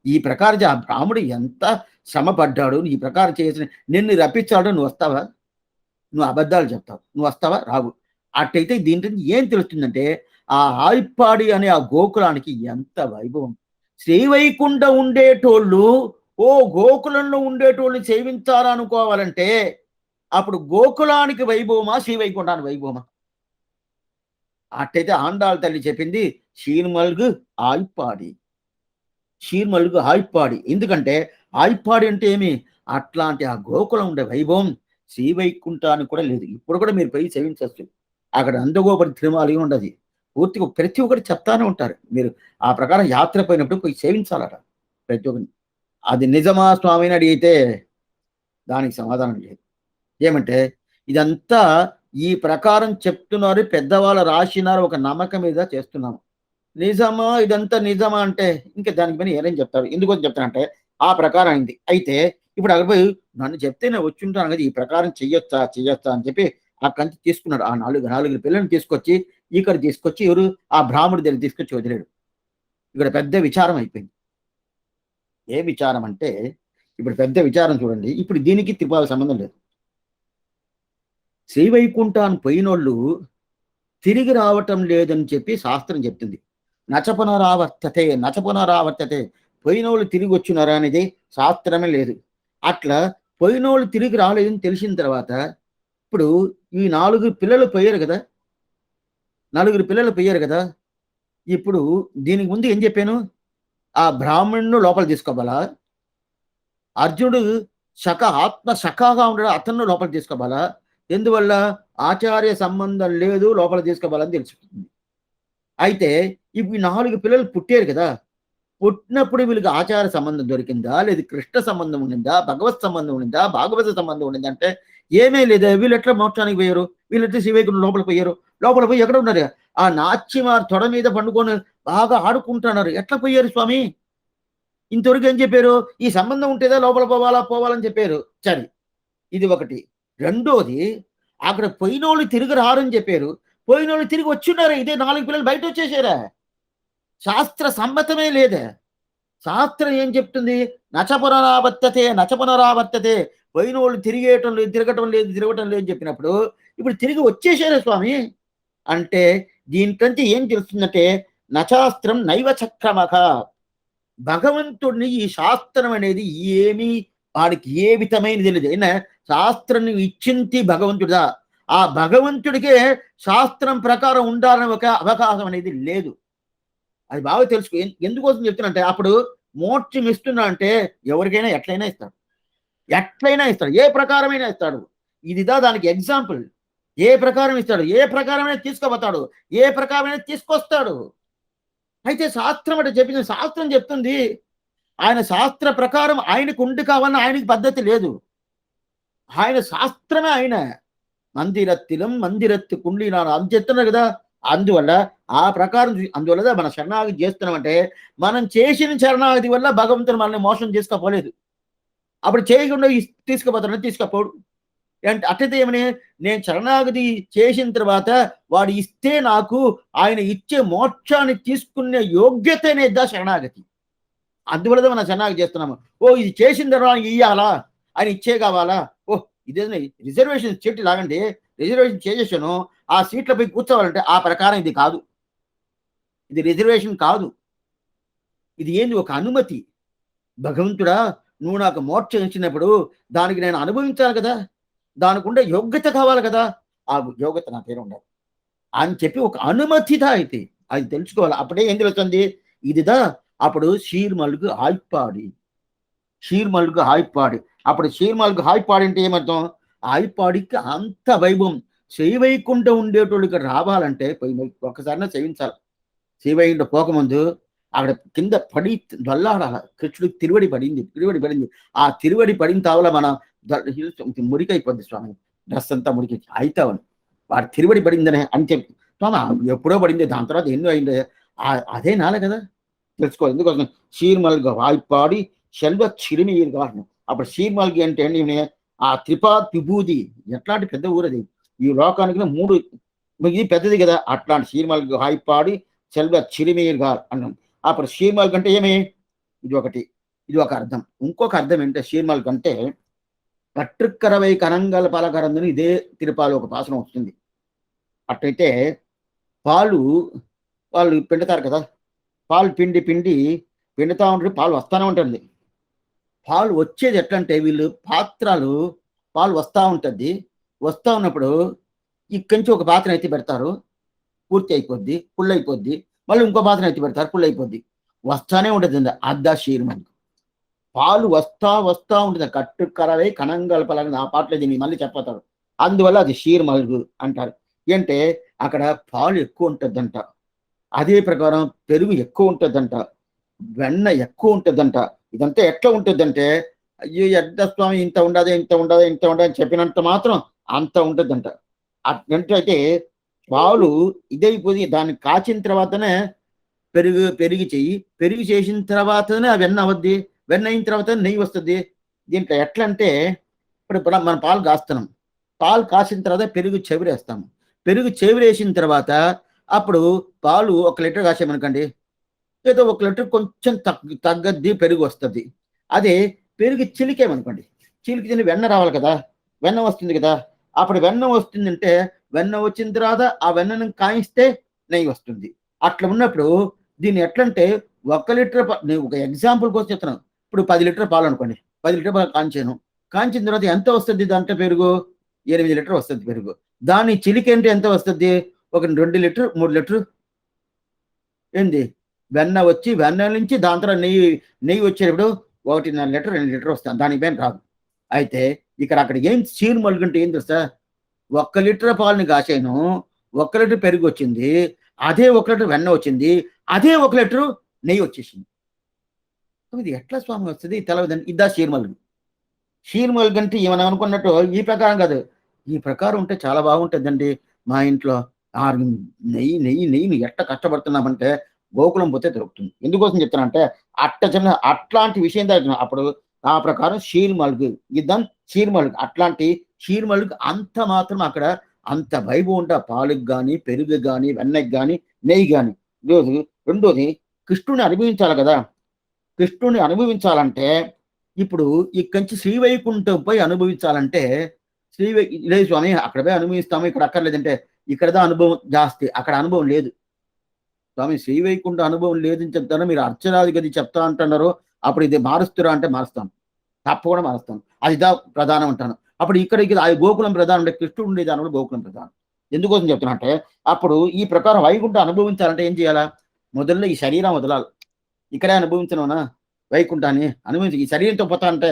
ఈ ప్రకారం ఆ బ్రాహ్మడు ఎంత శ్రమ పడ్డాడు. ఈ ప్రకారం చేసిన నిన్ను రప్పించాడు. నువ్వు వస్తావా? నువ్వు అబద్ధాలు చెప్తావు. నువ్వు వస్తావా? రావు. అట్టయితే దీంట్లో ఏం తెలుస్తుందంటే, ఆ ఆయిప్పాడి అనే ఆ గోకులానికి ఎంత వైభవం. శ్రీవైకుంఠం ఉండేటోళ్ళు, ఓ గోకులంలో ఉండేటోళ్ళని సేవించాలనుకోవాలంటే, అప్పుడు గోకులానికి వైభవమా? శ్రీవైకుంఠానికి వైభవమా? అట్టయితే ఆండాళ్ళ తల్లి చెప్పింది, "షీర్మల్గు ఆయిప్పాడి." షీర్మల్గు ఆయిప్పాడి. ఎందుకంటే ఆయిప్పాడి అంటే ఏమి? అట్లాంటి ఆ గోకులం ఉండే వైభవం శ్రీవైకుంఠానికి కూడా లేదు. ఇప్పుడు కూడా మీరు పోయి సేవించొచ్చు. అక్కడ నందగోపురం తిరుమల ఉండది. పూర్తిగా ప్రతి ఒక్కటి చెప్తానే ఉంటారు. మీరు ఆ ప్రకారం యాత్ర పోయినప్పుడు పోయి సేవించాలట. ప్రతి ఒక్కరిని. అది నిజమా స్వామి అని అడిగితే దానికి సమాధానం లేదు. ఏమంటే ఇదంతా ఈ ప్రకారం చెప్తున్నారు పెద్దవాళ్ళు రాసినారు ఒక నమ్మకం మీద చేస్తున్నాము. నిజమా? ఇదంతా నిజమా? అంటే ఇంక దానికి పైన ఏరేం చెప్తారు. ఎందుకోసం చెప్తానంటే, ఆ ప్రకారం అయింది. అయితే ఇప్పుడు అక్కడ పోయి నన్ను చెప్తే నేను వచ్చుంటాను కదా! ఈ ప్రకారం చెయ్యొచ్చా? చెయ్యొచ్చా? అని చెప్పి ఆ కంచి తీసుకున్నాడు. ఆ నాలుగురు పిల్లల్ని తీసుకొచ్చి ఇక్కడ తీసుకొచ్చి ఎవరు? ఆ బ్రాహ్మడి దగ్గర తీసుకొచ్చి వదిలాడు. ఇక్కడ పెద్ద విచారం అయిపోయింది. ఏ విచారం అంటే, ఇప్పుడు పెద్ద విచారం చూడండి. ఇప్పుడు దీనికి తిరుపతికి సంబంధం లేదు. శ్రీవైకుంఠానికి పోయినోళ్ళు తిరిగి రావటం లేదని చెప్పి శాస్త్రం చెప్తుంది. నచపునరావర్తతే, నచపునరావర్తతే. పోయినోళ్ళు తిరిగొచ్చినారా అనేది శాస్త్రమే లేదు. అట్లా పోయినోళ్ళు తిరిగి రాలేదని తెలిసిన తర్వాత, ఇప్పుడు ఈ 4 పిల్లలు పోయారు గదా! నలుగురు పిల్లలు పోయారు గదా! ఇప్పుడు దీనికి ముందు ఏం జెప్పాను? ఆ బ్రాహ్మణుడిని లోపలికి తీసుకోవాలా? అర్జునుడు ఆత్మ సఖాగా ఉండడు అతన్ని లోపలికి తీసుకోవాలా? ఎందువల్ల? ఆచార్య సంబంధం లేదు లోపలికి తీసుకోవాలని తెలిసిపోతుంది. అయితే ఇప్పుడు ఈ 4 పిల్లలు పుట్టారు కదా! పుట్టినప్పుడు వీళ్ళకి ఆచార సంబంధం దొరికిందా? లేదు కృష్ణ సంబంధం ఉండిందా? భగవత్ సంబంధం ఉండిందా? భాగవత సంబంధం ఉండిందా? అంటే ఏమీ లేదే. వీళ్ళెట్లా మోక్షానికి పోయారు? వీళ్ళెట్లా శ్రీవైకుంఠం లోపలికి పోయారు? లోపల పోయి ఎక్కడ ఉన్నారు? ఆ నాచ్యమార్ తొడ మీద పండుకొని బాగా ఆడుకుంటున్నారు. ఎట్లా పోయారు స్వామి? ఇంతవరకు ఏం చెప్పారు? ఈ సంబంధం ఉంటేదా లోపల పోవాలా? పోవాలని చెప్పారు. సరే. ఇది ఒకటి. రెండోది అక్కడ పోయినోళ్ళు తిరిగి రారని చెప్పారు. పోయినోళ్ళు తిరిగి వచ్చున్నారా? ఇదే 4 పిల్లలు బయటొచ్చేసారా? శాస్త్ర సమ్మతమే లేదే. శాస్త్రం ఏం చెప్తుంది? నచపునరావర్తతే, నచపునరావర్తతే. పోయినోళ్ళు తిరిగేయటం లేదు, తిరగటం లేదు, తిరగటం లేదు అని చెప్పినప్పుడు, ఇప్పుడు తిరిగి వచ్చేసారే స్వామి. అంటే దీనికంటే ఏం తెలుస్తుందంటే, నచాస్త్రం నైవ చక్రమఖ. భగవంతుడిని ఈ శాస్త్రం అనేది ఏమీ వాడికి ఏ విధమైనది తెలీదు. శాస్త్రం ఇచ్చింది భగవంతుడా. ఆ భగవంతుడికే శాస్త్రం ప్రకారం ఉండాలని ఒక అవకాశం అనేది లేదు. అది బాగా తెలుసుకో. ఎందుకోసం చెప్తున్నా అప్పుడు మోక్షం ఇస్తున్నా అంటే ఎవరికైనా ఎట్లైనా ఇస్తాడు. ఎట్లైనా ఇస్తాడు. ఏ ప్రకారమైనా ఇస్తాడు. ఇదిదా దానికి ఎగ్జాంపుల్. ఏ ప్రకారం ఇస్తాడు. ఏ ప్రకారమైనా తీసుకోపోతాడు. ఏ ప్రకారమైనా తీసుకొస్తాడు. అయితే శాస్త్రం అంటే చెప్పింది శాస్త్రం చెప్తుంది. ఆయన శాస్త్ర ప్రకారం ఆయనకు ఉండి కావాలని ఆయనకి పద్ధతి లేదు. ఆయన శాస్త్రమే ఆయన. మందిరత్తిలం మందిరత్తు కుండినాను అని చెప్తున్నారు కదా! అందువల్ల ఆ ప్రకారం అందువల్ల మన శరణాగతి చేస్తున్నామంటే, మనం చేసిన శరణాగతి వల్ల భగవంతుడు మనల్ని మోసం చేసుకోపోలేదు. అప్పుడు చేయకుండా తీసుకుపోతాడని తీసుకపోడు. అట్టయితే ఏమని నేను శరణాగతి చేసిన తర్వాత వాడు ఇస్తే నాకు ఆయన ఇచ్చే మోక్షాన్ని తీసుకునే యోగ్యతనేదా శరణాగతి. అందువల్ల మనం శరణాగతి చేస్తున్నాము. ఇది చేసిన తర్వాత ఇయ్యాలా? ఆయన ఇచ్చే కావాలా? ఇదేదో రిజర్వేషన్ సీట్లు లాగండి. రిజర్వేషన్ చేసేసాను. ఆ సీట్‌లో పోయి కూర్చోవాలంటే ఆ ప్రకారం ఇది కాదు. ఇది రిజర్వేషన్ కాదు. ఇది ఏంది? ఒక అనుమతి. భగవంతుడా, నువ్వు నాకు మోక్షం ఇచ్చినప్పుడు దానికి నేను అనుభవించాలి కదా, దానికి ఉండే యోగ్యత కావాలి కదా, ఆ యోగ్యత నా పేరు ఉండాలి అని చెప్పి ఒక అనుమతిదా అయితే అది తెలుసుకోవాలి. అప్పుడే ఏం తెలుస్తుంది? ఇదిదా అప్పుడు షీర్మల్గు ఆయిప్పాడి, షీర్మల్గు ఆయిప్పాడి. అప్పుడు షీర్మల్గు ఆయిప్పాడి అంటే ఏమర్థం? ఆయిప్పాడికి అంత వైభవం. శ్రీవైకుంఠం ఉండేటోళ్ళకి రావాలంటే పోయి ఒక్కసారినా సేవించాలి. శ్రీవైకుంఠం పోకముందు అక్కడ కింద పడి దొల్లాడాల. కృష్ణుడికి తిరువడి పడింది, తిరువడి పడింది. ఆ తిరువడి పడిన తావల మన మురికైపోద్ది స్వామి, డ్రెస్ అంతా మురికి అయితావని. వాడు తిరువడి పడిందనే అని చెప్పి స్వామి ఎప్పుడో పడింది, దాని తర్వాత ఎన్నో అయింది. అదే నాలే కదా తెలుసుకోవాలి. ఎందుకోసం? షీర్మల్గా వాయిపాడి శెల్వ చిరుమిరు కారణం. అప్పుడు షీర్మల్గి అంటే ఆ త్రిపా విభూది ఎట్లాంటి పెద్ద ఊరది, ఈ లోకానికి 3 ఇది పెద్దది కదా. అట్లాంటి షీర్మల్గి వాయిపాడి శెల్వ చిరుమిరు గారు అన్నాం. అప్పుడు షీర్మల్ కంటే ఏమి? ఇది ఒకటి, ఇది ఒక అర్థం. ఇంకొక అర్థం ఏంటంటే షీర్మల్ కంటే కట్టుక్కరవై కనంగల పలకరందని ఇదే తిరుపాలు ఒక పాసనం వస్తుంది. అట్లయితే పాలు వాళ్ళు పిండుతారు కదా, పాలు పిండి పిండుతా ఉంటారు, పాలు వస్తానే ఉంటుంది. పాలు వచ్చేది ఎట్లంటే వీళ్ళు పాత్రలు, పాలు వస్తూ ఉంటుంది. వస్తూ ఉన్నప్పుడు ఇక్కడి నుంచి ఒక పాత్ర ఎత్తి పెడతారు, పూర్తి అయిపోద్ది, ఫుల్ అయిపోద్ది. మళ్ళీ ఇంకో పాత్ర ఎత్తి పెడతారు, ఫుల్ అయిపోద్ది. వస్తానే ఉంటుంది. అద్దా షీర్మల్. పాలు వస్తా ఉంటుంది. కట్టు కరవై కనంగల్పలని ఆ పాటలో దీన్ని మళ్ళీ చెప్పతారు. అందువల్ల అది షీర్మల్గు అంటారు. ఏంటంటే అక్కడ పాలు ఎక్కువ ఉంటుందంట, అదే ప్రకారం పెరుగు ఎక్కువ ఉంటుందంట, వెన్న ఎక్కువ ఉంటుందంట. ఇదంతా ఎట్లా ఉంటుందంటే, అయ్యో ఎడ్డ స్వామి ఇంత ఉండదు ఇంత ఉండదు ఇంత ఉండదు అని చెప్పినంత మాత్రం అంత ఉంటుందంట. అట్లంటే పాలు ఇదైపోయి దాన్ని కాచిన తర్వాతనే పెరుగు చెయ్యి, పెరుగు చేసిన తర్వాతనే ఆ వెన్న అవద్ది, వెన్న అయిన తర్వాత నెయ్యి వస్తుంది. దీంట్లో ఎట్లా అంటే ఇప్పుడు మనం పాలు కాస్తున్నాం, పాలు కాసిన తర్వాత పెరుగు చెవిరేస్తాము, పెరుగు చెవిరేసిన తర్వాత అప్పుడు పాలు 1 లీటర్ కాసామనుకోండి, ఏదో 1 లీటర్ కొంచెం తగ్గద్ది పెరుగు వస్తుంది. అదే పెరుగు చిలికేమనుకోండి, చిలికి వెన్న రావాలి కదా, వెన్న వస్తుంది కదా. అప్పుడు వెన్న వస్తుందంటే వెన్న వచ్చిన తర్వాత ఆ వెన్నను కాయిస్తే నెయ్యి వస్తుంది. అట్లా ఉన్నప్పుడు దీన్ని ఎట్లంటే 1 లీటర్ నేను ఒక ఎగ్జాంపుల్ కోసం చెప్తున్నాను. ఇప్పుడు 10 లీటర్ పాలు అనుకోండి, 10 లీటర్ పాలు కాంచాను, కాంచిన తర్వాత ఎంత వస్తుంది దాంట్లో పెరుగు? 8 లీటర్ వస్తుంది పెరుగు. దాన్ని చిలికి అంటే ఎంత వస్తుంది? ఒక 2 లీటర్ 3 లీటర్ ఏంది వెన్న వచ్చి, వెన్న నుంచి దాని తర్వాత నెయ్యి వచ్చేటప్పుడు 1.5 లీటర్ 2 లీటర్ వస్తుంది, దానికి పైన రాదు. అయితే అక్కడ ఏం షీర్మల్గు ఏం తెలుసా? 1 లీటర్ పాలని కాసాను, 1 లీటర్ పెరుగు వచ్చింది, అదే 1 లీటర్ వెన్న వచ్చింది, అదే 1 లీటర్ నెయ్యి వచ్చేసింది. ఇది ఎట్లా స్వామి వస్తుంది తెలవదండి. ఇద్దా షీర్మల్గు. షీర్మల్గు అంటే ఏమన్నా అనుకున్నట్టు ఈ ప్రకారం కాదు, ఈ ప్రకారం ఉంటే చాలా బాగుంటుందండి. మా ఇంట్లో నెయ్యిని ఎట్లా కష్టపడుతున్నామంటే గోకులం పోతే దొరుకుతుంది. ఎందుకోసం చెప్తానంటే అట్లాంటి విషయం దగ్గర అప్పుడు ఆ ప్రకారం షీర్మల్గు ఇద్దాం షీర్మల్గు. అట్లాంటి షీర్మల్గు అంత మాత్రం అక్కడ అంత వైభవం ఉంటే పాలుకి కానీ, పెరుగు కానీ, వెన్నకి కానీ, నెయ్యి కానీ. రెండోది కృష్ణుని అనుభవించాలి కదా. కృష్ణుని అనుభవించాలంటే ఇప్పుడు ఇక్కడి నుంచి శ్రీవైకుంఠం పోయి అనుభవించాలంటే లేదు స్వామి అక్కడ పోయి అనుభవిస్తాము, ఇక్కడ అక్కర్లేదంటే ఇక్కడదా అనుభవం జాస్తి, అక్కడ అనుభవం లేదు స్వామి. శ్రీవైకుంఠ అనుభవం లేదని చెప్తాను, మీరు అర్చనాది గది చెప్తా అంటున్నారు. అప్పుడు ఇది మారుస్తురా అంటే మారుస్తాను, తప్పకుండా మారుస్తాను. అదిదా ప్రధానం అంటాను. అప్పుడు ఇక్కడ ఆ గోకులం ప్రధానం అంటే కృష్ణుడు ఉండే దానిలో గోకులం ప్రధానం. ఎందుకోసం చెప్తున్నా అంటే అప్పుడు ఈ ప్రకారం వైకుంఠం అనుభవించాలంటే ఏం చేయాలా? మొదల్లో ఈ శరీరం వదలాలి. ఇక్కడే అనుభవించనునా వైకుంఠాన్ని అనుభవించి ఈ శరీరంతో పోతా అంటే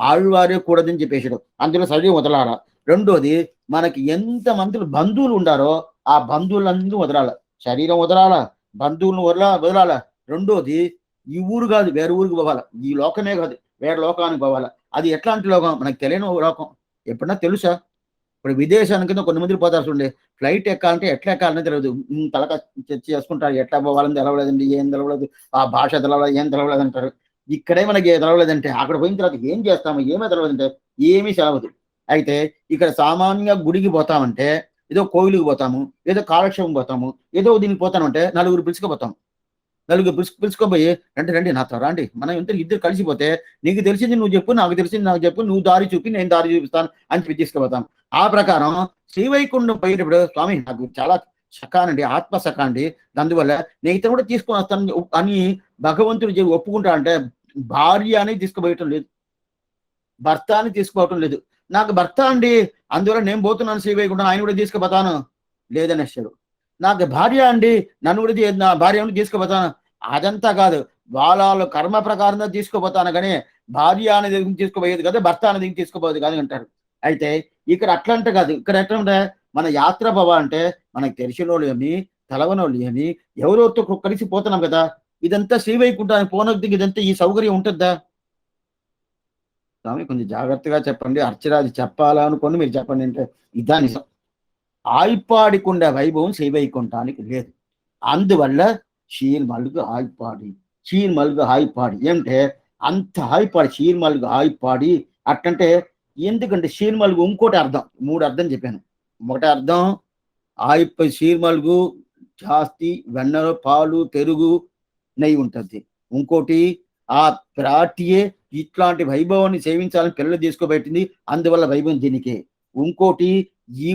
ఆళ్వారే కూడదని చెప్పేసాడు. అందులో శరీరం వదలాల. రెండోది మనకి ఎంత మంది బంధువులు ఉండారో ఆ బంధువులందరూ వదలాల, శరీరం వదలాల, బంధువులను వదలాల. రెండోది ఈ ఊరు కాదు వేరే ఊరికి పోవాలా, ఈ లోకమే కాదు వేరే లోకానికి పోవాలా. అది ఎట్లాంటి లోకం మనకు తెలియని లోకం. ఎప్పుడన్నా తెలుసా? ఇప్పుడు విదేశానికి కొంతమంది పోతారు చూడండి, ఫ్లైట్ ఎక్కాలంటే ఎట్లా ఎక్కాలని తెలియదు, తలక చర్చ చేసుకుంటారు, ఎట్లా పోవాలని తెలవలేదండి, ఏం తెలవలేదు, ఆ భాష తెలవలేదు, ఏం తెలవలేదు అంటారు. ఇక్కడే మనకి తెలవలేదంటే అక్కడ పోయిన తర్వాత ఏం చేస్తాము ఏమీ తెలవదంటే ఏమీ సెలవదు. అయితే ఇక్కడ సామాన్యంగా గుడికి పోతామంటే ఏదో కోవిలికి పోతాము, ఏదో కాలక్షేపం పోతాము, ఏదో దీనికి పోతామంటే నలుగురు పిలుచుకుపోతాము. నలుగురు పిలుచుకోపోయి రండి నాతో రండి, మనం ఇద్దరు కలిసిపోతే నీకు తెలిసింది నువ్వు చెప్పు, నాకు తెలిసింది నాకు చెప్పు, నువ్వు దారి చూపి నేను దారి చూపిస్తాను అని చెప్పి తీసుకుపోతాం. ఆ ప్రకారం శ్రీవైకుంఠం పోయేటప్పుడు స్వామి నాకు చాలా సఖానండి, ఆత్మ సఖ అండి. అందువల్ల నేను ఇతను కూడా తీసుకొని వస్తాను అని భగవంతుడు ఒప్పుకుంటా అంటే భార్య అనేది తీసుకుపోయటం లేదు, భర్త అని తీసుకుపోవటం లేదు. నాకు భర్త అండి, అందువల్ల నేను పోతున్నాను శ్రీవైకుంఠం, ఆయన కూడా తీసుకుపోతాను లేదనేసాడు. నాకు భార్య అండి, నన్ను కూడా నా భార్యను తీసుకుపోతాను, అదంతా కాదు, వాళ్ళ కర్మ ప్రకారంగా తీసుకుపోతాను కానీ భార్య అనేది తీసుకుపోయేది కదా, భర్త అనేది తీసుకుపోయేది కాదు అంటారు. అయితే ఇక్కడ అట్లంటే కాదు, ఇక్కడ ఎట్లా మన యాత్ర భవ అంటే మనకు తెలిసిన వాళ్ళు ఏమి తెలవనోళ్ళు ఏమి ఎవరోతో కలిసి పోతున్నాం కదా, ఇదంతా శ్రీవైకుంఠానికి పోనొద్దు, ఇదంతా ఈ సౌకర్యం ఉంటుందా స్వామి? కొంచెం జాగ్రత్తగా చెప్పండి, అర్చరాజు చెప్పాలనుకోండి మీరు చెప్పండి అంటే ఇదా నిజం. ఆయిపాడికుండ వైభవం శ్రీవైకుంఠానికి లేదు. అందువల్ల షీర్మల్గు ఆయిపాడి, షీర్మల్గు ఆయిపాడి ఏమంటే అంత ఆయిపాడి, షీర్మల్గు ఆయిపాడి అట్టంటే ఎందుకంటే షీర్మల్గు ఇంకోటి అర్థం, 3 అర్థం చెప్పాను. ఒకటి అర్థం ఆయిప షీర్మల్గు జాస్తి వెన్న, పాలు, పెరుగు, నెయ్యి ఉంటుంది. ఇంకోటి ఆ ప్రాటియే ఇట్లాంటి వైభవాన్ని సేవించాలని పిల్లలు తీసుకోబెట్టింది, అందువల్ల వైభవం దీనికి. ఇంకోటి ఈ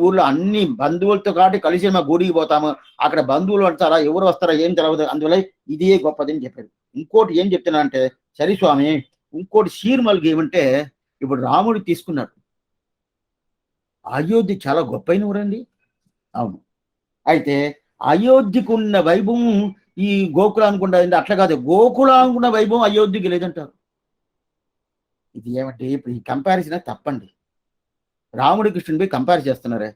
ఊర్లో అన్ని బంధువులతో కాబట్టి కలిసి మా గుడికి పోతాము, అక్కడ బంధువులు వస్తారా ఎవరు వస్తారా ఏం తెలియదు, అందువల్ల ఇదే గొప్పదని చెప్పారు. ఇంకోటి ఏం చెప్తున్నా అంటే సరే స్వామి, ఇంకోటి షీర్మల్గు ఏమంటే ఇప్పుడు రాముడు తీసుకున్నాడు, అయోధ్య చాలా గొప్పైన ఊరండి. అవును, అయితే అయోధ్యకున్న వైభవం ఈ గోకులానికి ఉండదండి, అట్లా కాదు, గోకులానికి ఉన్న వైభవం అయోధ్యకి లేదంటారు. ఇది ఏమంటే ఇప్పుడు ఈ కంపారిజన్ తప్పండి. రాముడి కృష్ణుడిపై కంపేర్ చేస్తున్నారే,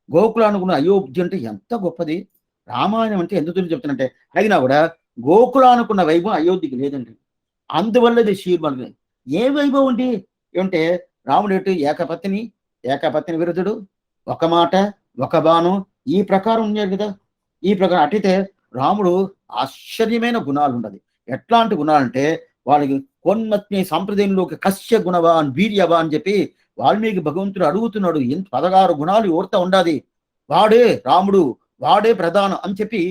గోకులానుకున్న అయోధ్య అంటే ఎంత గొప్పది, రామాయణం అంటే ఎంత దూరం చెప్తున్నంటే అయినా కూడా గోకులానుకున్న వైభవం అయోధ్యకి లేదండి. అందువల్ల ఇది షీర్మల్గు. ఏ వైభవం అండి ఏమంటే రాముడు ఎటు ఏకపత్ని విరుద్ధుడు, ఒక మాట ఒక బాణం, ఈ ప్రకారం ఉన్నారు కదా. ఈ ప్రకారం అట్టితే రాముడు ఆశ్చర్యమైన గుణాలు ఉండదు. ఎట్లాంటి గుణాలంటే వాళ్ళకి కొన్మత్ని సంప్రదాయంలోకి కశ్య గుణవాన్ వీర్యవా అని చెప్పి వాల్మీకి భగవంతుడు అడుగుతున్నాడు, ఎంత 16 గుణాలు ఎవరితో ఉండాలి, వాడే రాముడు, వాడే ప్రధానం అని చెప్పి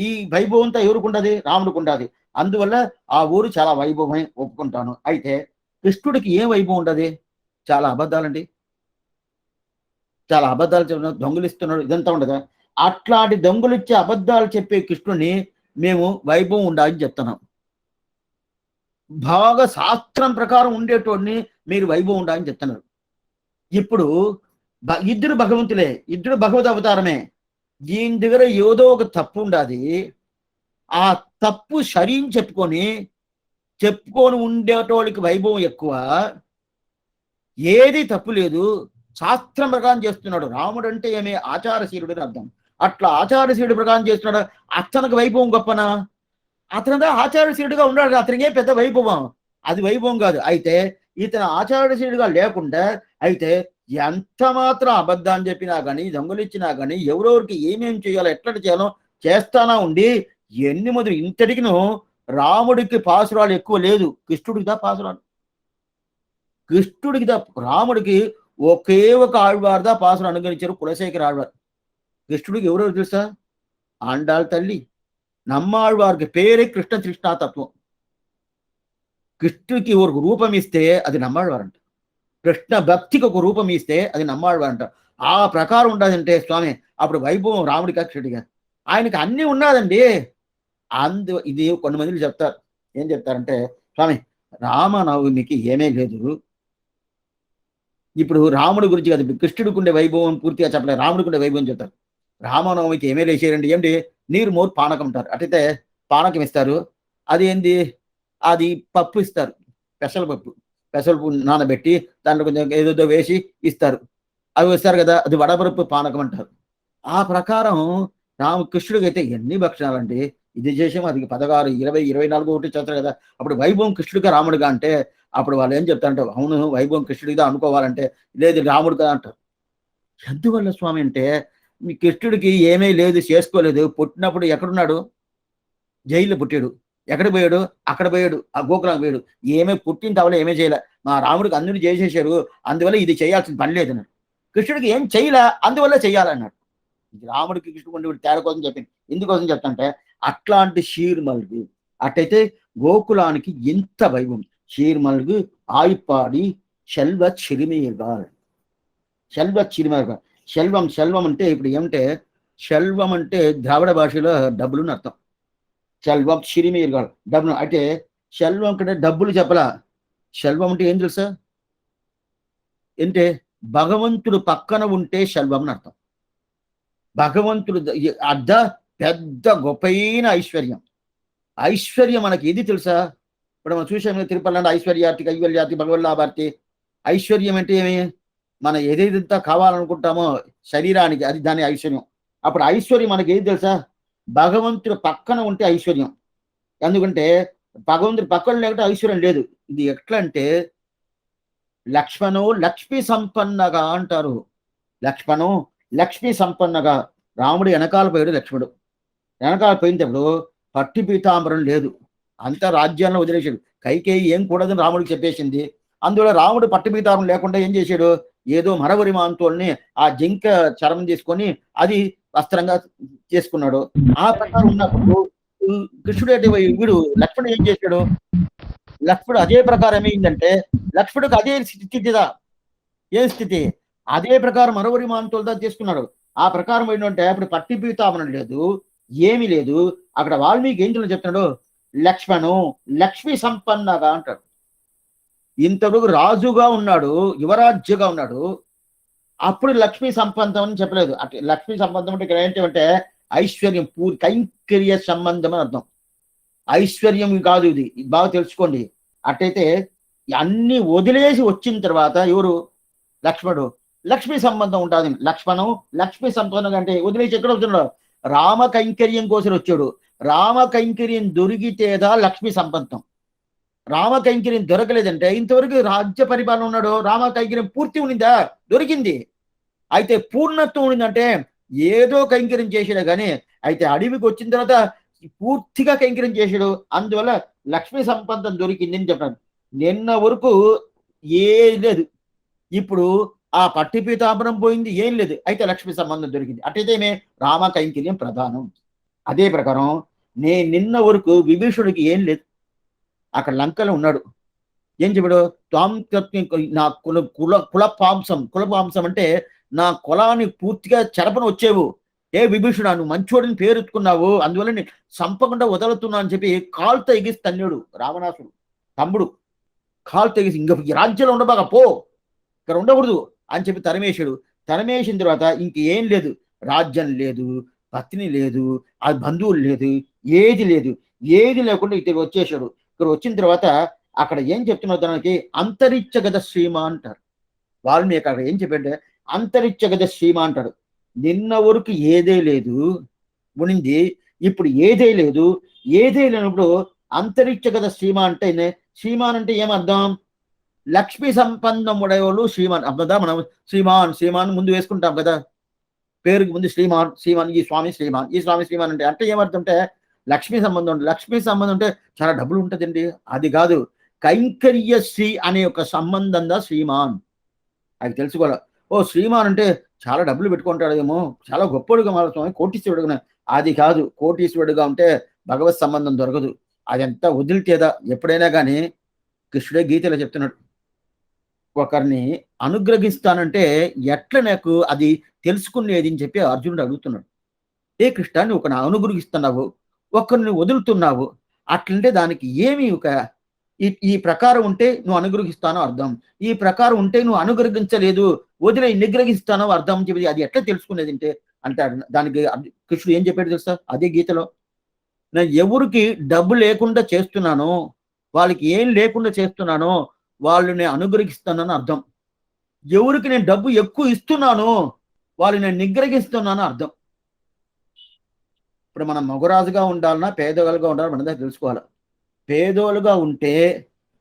ఈ వైభవంతో ఎవరికి ఉండదు, రాముడికి ఉండాలి. అందువల్ల ఆ ఊరు చాలా వైభవమే ఒప్పుకుంటాను. అయితే కృష్ణుడికి ఏం వైభవం ఉండదు, చాలా అబద్ధాలండి, చాలా అబద్ధాలు చెప్తున్నాడు, దొంగలిస్తున్నాడు, ఇదంతా ఉండదా. అట్లాంటి దొంగలిచ్చే అబద్ధాలు చెప్పే కృష్ణుడిని మేము వైభవం ఉండాలని చెప్తున్నాం. బాగా శాస్త్రం ప్రకారం ఉండేటోడిని మీరు వైభవం ఉండాలని చెప్తున్నారు. ఇప్పుడు ఇద్దరు భగవంతులే, ఇద్దరు భగవద్ అవతారమే, దీని దగ్గర ఏదో ఒక తప్పు ఉండాది, ఆ తప్పు శరీరం చెప్పుకొని ఉండేటోళ్ళకి వైభవం ఎక్కువ, ఏది తప్పు లేదు, శాస్త్రం ప్రకారం చేస్తున్నాడు. రాముడు అంటే ఏమి ఆచారశీలుడు అని అర్థం, అట్లా ఆచారశీలుడు ప్రకారం చేస్తున్నాడు, అతనికి వైభవం గొప్పనా? అతనిదా ఆచారశీలుడుగా ఉన్నాడు, అతనికే పెద్ద వైభవం, అది వైభవం కాదు. అయితే ఇతను ఆచారశీలుడుగా లేకుండా అయితే ఎంత మాత్రం అబద్ధాన్ని చెప్పినా కానీ దొంగలిచ్చినా కానీ ఎవరెవరికి ఏమేమి చేయాలో ఎట్లా చేయాలో చేస్తానా ఉండి ఎన్ని మొదలు ఇంతటికిను రాముడికి పాసురాలు ఎక్కువ లేదు, కృష్ణుడికి దా పాసురాలు, కృష్ణుడికి దా. రాముడికి ఒకే ఒక ఆళ్వార్దా పాసులు అనుగరించారు, కులశేఖర ఆళ్వార్. కృష్ణుడికి ఎవరెవరు తెలుసా? ఆండాళ్ తల్లి, నమ్మాళ్వారికి పేరే కృష్ణ తృష్ణాతత్వం. కృష్ణుడికి ఒక రూపం ఇస్తే అది నమ్మాళ్వారంట, కృష్ణ భక్తికి ఒక రూపం ఇస్తే అది నమ్మాళ్వారంట. ఆ ప్రకారం ఉండదంటే స్వామి అప్పుడు వైభవం రాముడిగా కృష్ణుడిగా, ఆయనకి అన్నీ ఉన్నదండి. ఇది కొంతమంది చెప్తారు, ఏం చెప్తారంటే స్వామి రామనవమికి ఏమీ లేదు, ఇప్పుడు రాముడి గురించి కదా, కృష్ణుడికి ఉండే వైభవం పూర్తిగా చెప్పలేదు, రాముడికి ఉండే వైభవం చెప్తారు. రామనవమికి ఏమీ లేచేయండి, ఏంటి నీరు మోరు పానకం అంటారు, అటైతే పానకం ఇస్తారు, అది ఏంది, అది పప్పు ఇస్తారు, పెసరపప్పు నానబెట్టి దాంట్లో కొంచెం ఏదో వేసి ఇస్తారు, అవి ఇస్తారు కదా, అది వడపరుపు పానకం అంటారు. ఆ ప్రకారం రామకృష్ణుడికి అయితే ఎన్ని భక్షణాలండి, ఇది చేసాము అది 16, 20, 24 ఒకటి చేస్తారు కదా. అప్పుడు వైభవం కృష్ణుడిగా రాముడిగా అంటే అప్పుడు వాళ్ళు ఏం చెప్తారంటే అవును వైభవం కృష్ణుడిగా అనుకోవాలంటే లేదు రాముడిగా అంటారు. ఎందువల్ల స్వామి అంటే మీ కృష్ణుడికి ఏమీ లేదు, చేసుకోలేదు, పుట్టినప్పుడు ఎక్కడున్నాడు, జైల్లో పుట్టాడు, ఎక్కడ పోయాడు, అక్కడ పోయాడు, ఆ గోకులం పోయాడు, ఏమీ పుట్టిన తవల ఏమీ చేయలే, మా రాముడికి అందరూ చేసేసారు, అందువల్ల ఇది చేయాల్సిన పని లేదు అన్నాడు. కృష్ణుడికి ఏం చేయలే, అందువల్ల చేయాలన్నాడు. రాముడికి కృష్ణుడు తేడా కోసం చెప్పింది, ఎందుకోసం చెప్తాంటే అట్లాంటి షీర్మల్గు. అట్టయితే గోకులానికి ఎంత వైభవం, షీర్మల్గు ఆయిపాడి శెల్వ చిరిమేగా, శెల్వ చిరిమేగా. శెల్వం అంటే ఇప్పుడు ఏమంటే శల్వం అంటే ద్రావిడ భాషలో డబ్బులు అర్థం. శల్వం సిరిమీరు డబ్బులు అంటే శల్వం కంటే డబ్బులు చెప్పలా. శల్వం అంటే ఏం తెలుసా? అంటే భగవంతుడు పక్కన ఉంటే శల్వం అని అర్థం. భగవంతుడు అర్ధ పెద్ద గొప్పైన ఐశ్వర్యం. ఐశ్వర్యం మనకి ఏది తెలుసా? ఇప్పుడు మనం చూసాము తిరుపతి ఐశ్వర్యార్థి కైవల్యార్థి భగవల్లాభార్థి. ఐశ్వర్యం అంటే ఏమి? మనం ఏదేదంతా కావాలనుకుంటామో శరీరానికి అది దాని ఐశ్వర్యం. అప్పుడు ఐశ్వర్యం మనకి ఏది తెలుసా? భగవంతుడు పక్కన ఉంటే ఐశ్వర్యం. ఎందుకంటే భగవంతుడు పక్కన లేకుంటే ఐశ్వర్యం లేదు. ఇది ఎట్లా అంటే లక్ష్మణు లక్ష్మీ సంపన్నగా అంటారు. లక్ష్మణు లక్ష్మీ సంపన్నగా. రాముడు వెనకాల పోయాడు లక్ష్మణుడు. వెనకాల పోయినప్పుడు పట్టి పీతాంబరం లేదు, అంత రాజ్యాలను వదిలేశాడు. కైకేయి ఏం కూడదని రాముడికి చెప్పేసింది. అందువల్ల రాముడు పట్టి పీతాంబరం లేకుండా ఏం చేశాడు? ఏదో మరవరి మాంతోల్ని ఆ జింక చర్మం తీసుకొని అది వస్త్రంగా చేసుకున్నాడు. ఆ ప్రకారం ఉన్నప్పుడు కృష్ణుడు వీడు లక్ష్మణుడు ఏం చేశాడు? లక్ష్మణుడు అదే ప్రకారం ఏమైందంటే లక్ష్మణుడికి అదే స్థితిదా. ఏ స్థితి? అదే ప్రకారం మరవరి మాంతోలతో చేసుకున్నాడు. ఆ ప్రకారం ఏంటంటే అప్పుడు పట్టి పీతాంబరం లేదు, ఏమీ లేదు. అక్కడ వాల్మీకి ఏం చెప్తున్నాడు? లక్ష్మణు లక్ష్మీ సంపన్నగా అంటాడు. ఇంతవరకు రాజుగా ఉన్నాడు, యువరాజ్యుగా ఉన్నాడు. అప్పుడు లక్ష్మీ సంబంధం అని చెప్పలేదు. అట్లా లక్ష్మీ సంబంధం అంటే ఇక్కడ ఏంటంటే ఐశ్వర్యం, కైంకర్య సంబంధం అని అర్థం. ఐశ్వర్యం కాదు ఇది, బాగా తెలుసుకోండి. అట్టయితే అన్ని వదిలేసి వచ్చిన తర్వాత ఎవరు? లక్ష్మణుడు లక్ష్మీ సంబంధం ఉంటుంది. లక్ష్మణం లక్ష్మీ సంబంధం అంటే వదిలేసి ఎక్కడ వస్తున్నాడు? రామ కైంకర్యం కోసం వచ్చాడు. రామ కైంకర్యం దొరికితేదా లక్ష్మీ సంబంధం. రామ కైంకర్యం దొరకలేదంటే ఇంతవరకు రాజ్య పరిపాలన ఉన్నాడు. రామ కైంకర్యం పూర్తి ఉండిందా? దొరికింది. అయితే పూర్ణత్వం ఉండిందంటే ఏదో కైంకర్యం చేసాడు కానీ అయితే అడవికి వచ్చిన తర్వాత పూర్తిగా కైంకర్యం చేసాడు. అందువల్ల లక్ష్మీ సంబంధం దొరికింది అని చెప్పాడు. నిన్న వరకు ఏం లేదు, ఇప్పుడు ఆ పట్టి పీతాంబరం పోయింది, ఏం లేదు. అయితే లక్ష్మీ సంబంధం దొరికింది. అట్టయితే రామ కైంకర్యం ప్రధానం. అదే ప్రకారం నిన్న వరకు విభీషణుడికి ఏం లేదు. అక్కడ లంకలో ఉన్నాడు. ఏం చెప్పాడు? నా కులపాంసం అంటే నా కులాన్ని పూర్తిగా చెరపను వచ్చేవు. ఏ విభీషణ, నువ్వు మంచోడిని పేరు ఎత్తుకున్నావు, అందువల్ల నేను చంపకుండా వదలుతున్నా అని చెప్పి కాలుతో ఎగిసి తన్నాడు రావణాసుడు తమ్ముడు. కాలుతో ఎగిసి ఇంక రాజ్యంలో ఉండబాగా పో, ఇక్కడ ఉండకూడదు అని చెప్పి తరిమేశాడు. తరిమేసిన తర్వాత ఇంకేం లేదు, రాజ్యం లేదు, పత్ని లేదు, ఆ బంధువులు లేదు, ఏది లేదు. ఏది లేకుండా ఇక్కడికి వచ్చేసాడు. ఇక్కడ వచ్చిన తర్వాత అక్కడ ఏం చెప్తున్నారు? దానికి అంతరిక్షగత శ్రీమ అంటారు. వాల్మీకి అక్కడ ఏం చెప్పంటే అంతరిక్షగత శ్రీమ అంటాడు. నిన్న వరకు ఏదే లేదు ఉనింది, ఇప్పుడు ఏదే లేదు. ఏదే లేనప్పుడు అంతరిక్షగత శ్రీమ అంటే శ్రీమాన్ అంటే ఏమర్థం? లక్ష్మీ సంపన్నం ఉడేవాళ్ళు శ్రీమాన్ అర్థదా. మనం శ్రీమాన్ ముందు వేసుకుంటాం కదా, పేరుకి ముందు శ్రీమాన్, ఈ స్వామి శ్రీమాన్, ఈ స్వామి శ్రీమాన్ అంటే ఏమర్థం అంటే లక్ష్మీ సంబంధం ఉంటుంది. లక్ష్మీ సంబంధం అంటే చాలా డబ్బులు ఉంటుందండి, అది కాదు. కైంకర్య శ్రీ అనే ఒక సంబంధంగా శ్రీమాన్ అది తెలుసుకోవాలి. ఓ శ్రీమాన్ అంటే చాలా డబ్బులు పెట్టుకుంటాడేమో, చాలా గొప్పడుగా మారుతాం, కోటీశ్వరుడుగా. అది కాదు. కోటీశ్వరుడుగా ఉంటే భగవత్ సంబంధం దొరకదు. అదంతా వదిలితేదా. ఎప్పుడైనా కానీ కృష్ణుడే గీతలో చెప్తున్నాడు, ఒకరిని అనుగ్రహిస్తానంటే ఎట్లా నాకు అది తెలుసుకునేది అని చెప్పి అర్జునుడు అడుగుతున్నాడు. ఏ కృష్ణ, నువ్వు ఒక అనుగ్రహిస్తున్నావు, ఒకరిని వదులుతున్నావు, అట్లంటే దానికి ఏమి ఒక ఈ ప్రకారం ఉంటే నువ్వు అనుగ్రహిస్తానో అర్థం, ఈ ప్రకారం ఉంటే నువ్వు అనుగ్రహించలేదు వదిలే నిగ్రహిస్తానో అర్థం అని చెప్పి అది ఎట్లా తెలుసుకునేది అంటే దానికి కృష్ణుడు ఏం చెప్పాడు తెలుసా? అదే గీతలో, నేను ఎవరికి డబ్బు లేకుండా చేస్తున్నానో, వాళ్ళకి ఏం లేకుండా చేస్తున్నానో వాళ్ళు నేను అనుగ్రహిస్తానని అర్థం. ఎవరికి నేను డబ్బు ఎక్కువ ఇస్తున్నానో వాళ్ళు నేను నిగ్రహిస్తున్నాను అర్థం. ఇప్పుడు మనం మగరాజుగా ఉండాలన్నా పేదవాళ్ళుగా ఉండాలని మన దగ్గర తెలుసుకోవాలి. పేదోళ్ళుగా ఉంటే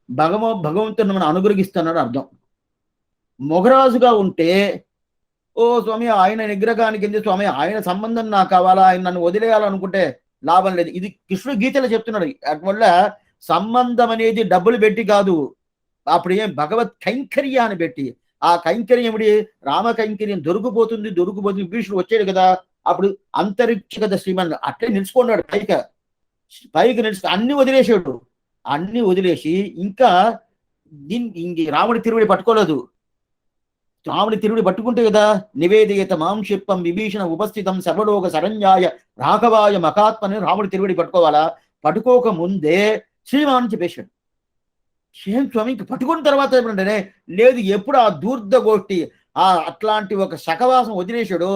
భగవంతుని మనం అనుగ్రహిస్తున్నాడు అర్థం. మొగరాజుగా ఉంటే ఓ స్వామి ఆయన నిగ్రహానికి ఎందుకు స్వామి, ఆయన సంబంధం నాకు కావాలా, ఆయన నన్ను వదిలేయాలనుకుంటే లాభం లేదు. ఇది కృష్ణుడు గీతలో చెప్తున్నాడు. అటువల్ల సంబంధం అనేది డబ్బులు పెట్టి కాదు, అప్పుడు ఏం భగవత్ కైంకర్యాన్ని పెట్టి. ఆ కైంకర్యం ఏమిటి? రామ కైంకర్యం దొరికిపోతుంది. విభీషణుడు వచ్చాడు కదా, అప్పుడు అంతరిక్షగత శ్రీమన్ అట్లే నిలుచుకున్నాడు. పైకి నిలుచుకు అన్ని వదిలేసాడు. అన్ని వదిలేసి ఇంకా రాముడి తిరువడి పట్టుకోలేదు. రాముడి తిరుడి పట్టుకుంటే కదా, నివేదిత మాంక్షిప్పం విభీషణ ఉపస్థితం సర్వలోక శరణ్యాయ రాఘవాయ మకాత్మని రాముడి తిరుడి పట్టుకోవాలా? పట్టుకోక ముందే శ్రీమాన్ చెప్పేశాడు. ఏం స్వామి ఇంక పట్టుకున్న తర్వాత ఏమంటే లేదు, ఎప్పుడు ఆ దూర్ధ గోష్ఠి అట్లాంటి ఒక శకవాసం వదిలేశాడు,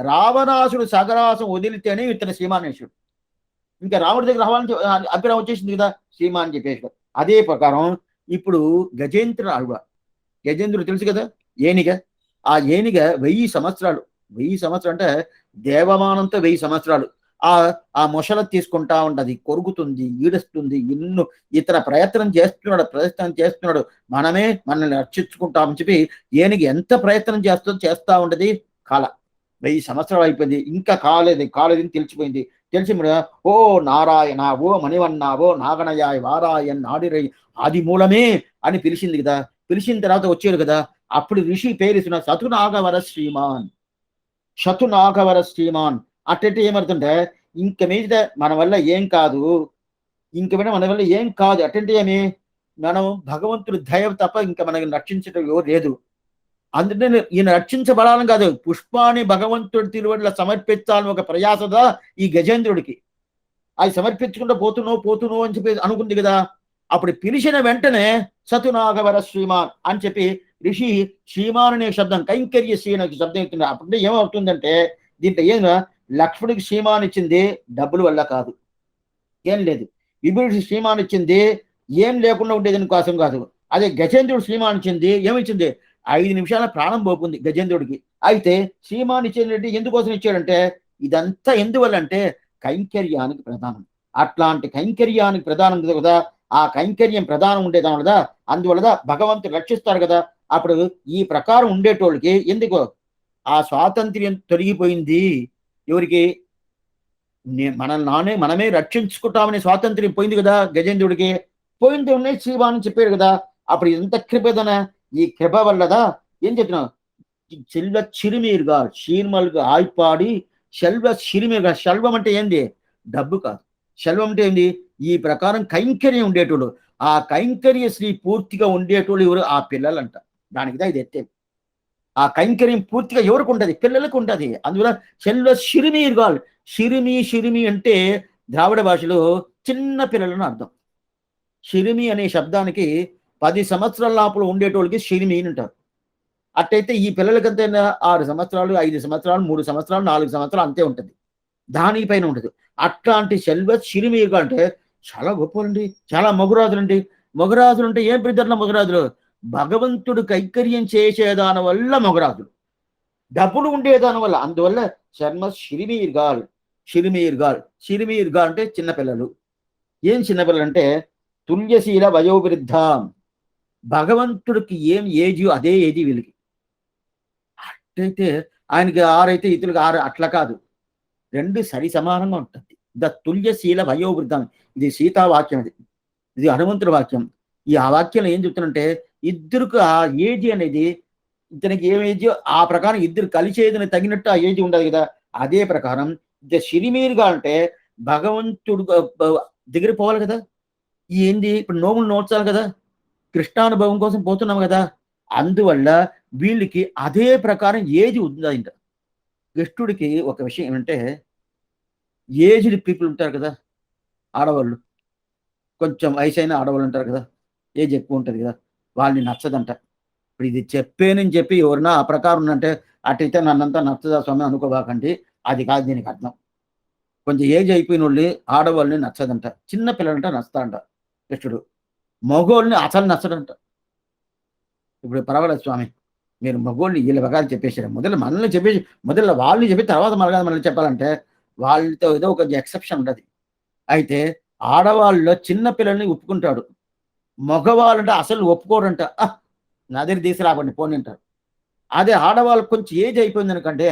రావణాసుడు సగరాసం వదిలితేనే ఇతను శ్రీమానేశాడు. ఇంకా రాముడి దగ్గర రావాలని అభిప్రాయం వచ్చేసింది కదా, శ్రీమాన్ చెప్పేశాడు. అదే ప్రకారం ఇప్పుడు గజేంద్రుడు ఆళ్వ, గజేంద్రుడు తెలుసు కదా, ఏనిగ. ఆ ఏనిగ 1000 సంవత్సరాలు, 1000 సంవత్సరాలు అంటే దేవమానంతో 1000 సంవత్సరాలు ఆ మొషల తీసుకుంటా ఉంటది, కొరుకుతుంది, ఈడుస్తుంది, ఎన్నో ఇతర ప్రయత్నం చేస్తున్నాడు. మనల్ని రక్షించుకుంటామని చెప్పి ఏనిగి ఎంత ప్రయత్నం చేస్తా ఉంటది. కాల 1000 సంవత్సరాలు అయిపోయింది, ఇంకా కాలేదని తెలిసిపోయింది. తెలిసి ఓ నారాయణ, ఓ మణివన్నా, ఓ నాగనయాయ వారాయన్ నాడిరై ఆది మూలమే అని పిలిచింది కదా. పిలిచిన తర్వాత వచ్చాడు కదా, అప్పుడు ఋషి పేరుసిన శతునాగవర శ్రీమాన్ అట్టంటే ఏమవుతుంటే ఇంక మీద మన వల్ల ఏం కాదు, అట్టంటే ఏమి, మనం భగవంతుడు దయ తప్ప ఇంకా మనకి రక్షించడం ఎవరు లేదు. అందుకనే ఈయన రక్షించబడాలని కాదు, పుష్పాన్ని భగవంతుడి తిరువడిలో సమర్పించాలని ఒక ప్రయాసదా ఈ గజేంద్రుడికి. అది సమర్పించకుండా పోతున్నావు అని చెప్పి అనుకుంది కదా. అప్పుడు పిలిచిన వెంటనే సతునాగవర శ్రీమాన్ అని చెప్పి ఋషి శ్రీమాన్ అనే శబ్దం కైంకర్య శ్రీ అనే శబ్దం అవుతుంది. అప్పుడే ఏమవుతుందంటే దీంట్లో ఏం లక్ష్మణుడికి శ్రీమాన్ ఇచ్చింది డబ్బుల వల్ల కాదు, ఏం లేదు. విభీషుడికి శ్రీమాన్ ఇచ్చింది ఏం లేకుండా ఉండేదని కోసం కాదు. అదే గజేంద్రుడు శ్రీమాన్ ఇచ్చింది ఏమిచ్చింది, 5 నిమిషాల ప్రాణం పోతుంది గజేంద్రుడికి. అయితే శ్రీమాన్ ఇచ్చేది ఎందుకోసం ఇచ్చాడంటే ఇదంతా ఎందువల్ల అంటే కైంకర్యానికి ప్రధానం. అట్లాంటి కైంకర్యానికి ప్రధానం కదా, ఆ కైంకర్యం ప్రధానం ఉండేదాని వల్ల అందువల్ల భగవంతుడు రక్షిస్తారు కదా. అప్పుడు ఈ ప్రకారం ఉండేటోళ్ళకి ఎందుకో ఆ స్వాతంత్ర్యం తొలగిపోయింది. ఎవరికి? మనమే రక్షించుకుంటామనే స్వాతంత్ర్యం పోయింది కదా గజేంద్రుడికి. పోయింది ఉన్నాయి శ్రీమాన్ చెప్పాడు కదా. అప్పుడు ఎంత కృపదన, ఈ కృప వల్లదా ఏం చెప్పినా செல்வ சிறுமீர்கள் சீர்மல்கு ஆய்ப்பாடி செல்వ సిరిమిగా. శల్వం అంటే ఏంది? డబ్బు కాదు. శల్వం అంటే ఏంది? ఈ ప్రకారం కైంకర్యం ఉండేటోళ్ళు, ఆ కైంకర్య శ్రీ పూర్తిగా ఉండేటోళ్ళు ఎవరు? ఆ పిల్లలంట. దానికిదా ఇది ఎత్తే. ఆ కైంకర్యం పూర్తిగా ఎవరికి ఉంటుంది? పిల్లలకు ఉంటుంది. అందువల్ల సెల్వ సిరిమీర్గాల్. సిరిమి అంటే ద్రావిడ భాషలో చిన్న పిల్లలను అర్థం. సిరిమి అనే శబ్దానికి 10 సంవత్సరాల లోపల ఉండేటోళ్ళకి సిరిమి అంటారు. అట్టయితే ఈ పిల్లలకంతైనా 6 సంవత్సరాలు, 5 సంవత్సరాలు, 3 సంవత్సరాలు, 4 సంవత్సరాలు అంతే ఉంటుంది, దానిపైన ఉండదు. అట్లాంటి సెల్వ సిరిమీరుగా అంటే చాలా గొప్పలండి, చాలా మొగరాజులండి. మొగరాజులు అంటే ఏం పెద్దట్ల మొగరాజులు? భగవంతుడు కైంకర్యం చేసేదాని వల్ల మొగరాజులు, డబ్బులు ఉండేదాని వల్ల. అందువల్ల శర్మ సిరిమీర్గాల్. అంటే చిన్నపిల్లలు. ఏం చిన్నపిల్లలు అంటే తుల్యశీల వయోవృద్ధ. భగవంతుడికి ఏం ఏజీ అదే ఏజీ వీళ్ళకి. అట్టయితే ఆయనకి 6 అయితే ఇతరులకు 6 అట్లా కాదు, 2 సరి సమానంగా ఉంటుంది. తుల్యశీల వయోవృద్ధం. ఇది సీతావాక్యం, ఇది హనుమంతుడి వాక్యం. ఈ ఆ వాక్యంలో ఏం చెప్తున్నంటే ఇద్దరికి ఆ ఏజీ అనేది, ఇతనికి ఏం ఏజీ ఆ ప్రకారం ఇద్దరు కలిసేదని తగినట్టు ఆ ఏజీ ఉండదు కదా. అదే ప్రకారం సిరిమీరుగా అంటే భగవంతుడు దగ్గర పోవాలి కదా. ఏంది ఇప్పుడు నోములు నోడ్చాలి కదా, కృష్ణానుభవం కోసం పోతున్నాం కదా. అందువల్ల వీళ్ళకి అదే ప్రకారం ఏది ఉందా. ఇంకా కృష్ణుడికి ఒక విషయం ఏమంటే ఏజ్డ్ పీపుల్ ఉంటారు కదా, ఆడవాళ్ళు, కొంచెం వయసైన ఆడవాళ్ళు ఉంటారు కదా, ఏజ్ ఎక్కువ ఉంటుంది కదా, వాళ్ళని నచ్చదంట. ఇప్పుడు ఇది చెప్పేనని చెప్పి ఎవరన్నా ఆ ప్రకారం ఉందంటే అటైతే నన్నంతా నచ్చదా స్వామి అనుకోబాకండి, అది కాదు దీనికి అర్థం. కొంచెం ఏజ్ అయిపోయిన వాళ్ళని ఆడవాళ్ళని నచ్చదంట, చిన్న పిల్లలంట నచ్చుతాడంట కృష్ణుడు. మగోళ్ళని అసలు నచ్చడంట. ఇప్పుడు పర్వాలేదు స్వామి, మీరు మగోళ్ళని వీళ్ళ ప్రకారం చెప్పేసారు, మొదలు మనల్ని చెప్పేసి మొదలు వాళ్ళని చెప్పి తర్వాత మనల్ని చెప్పాలంటే వాళ్ళతో ఏదో ఒక ఎక్సెప్షన్ ఉంటుంది. అయితే ఆడవాళ్ళలో చిన్న పిల్లల్ని ఒప్పుకుంటాడు, మగవాళ్ళంటే అసలు ఒప్పుకోరంట. నా దగ్గర తీసుకురాకండి పోనీ అంటారు. అదే ఆడవాళ్ళు కొంచెం ఏజ్ అయిపోయింది అనుకంటే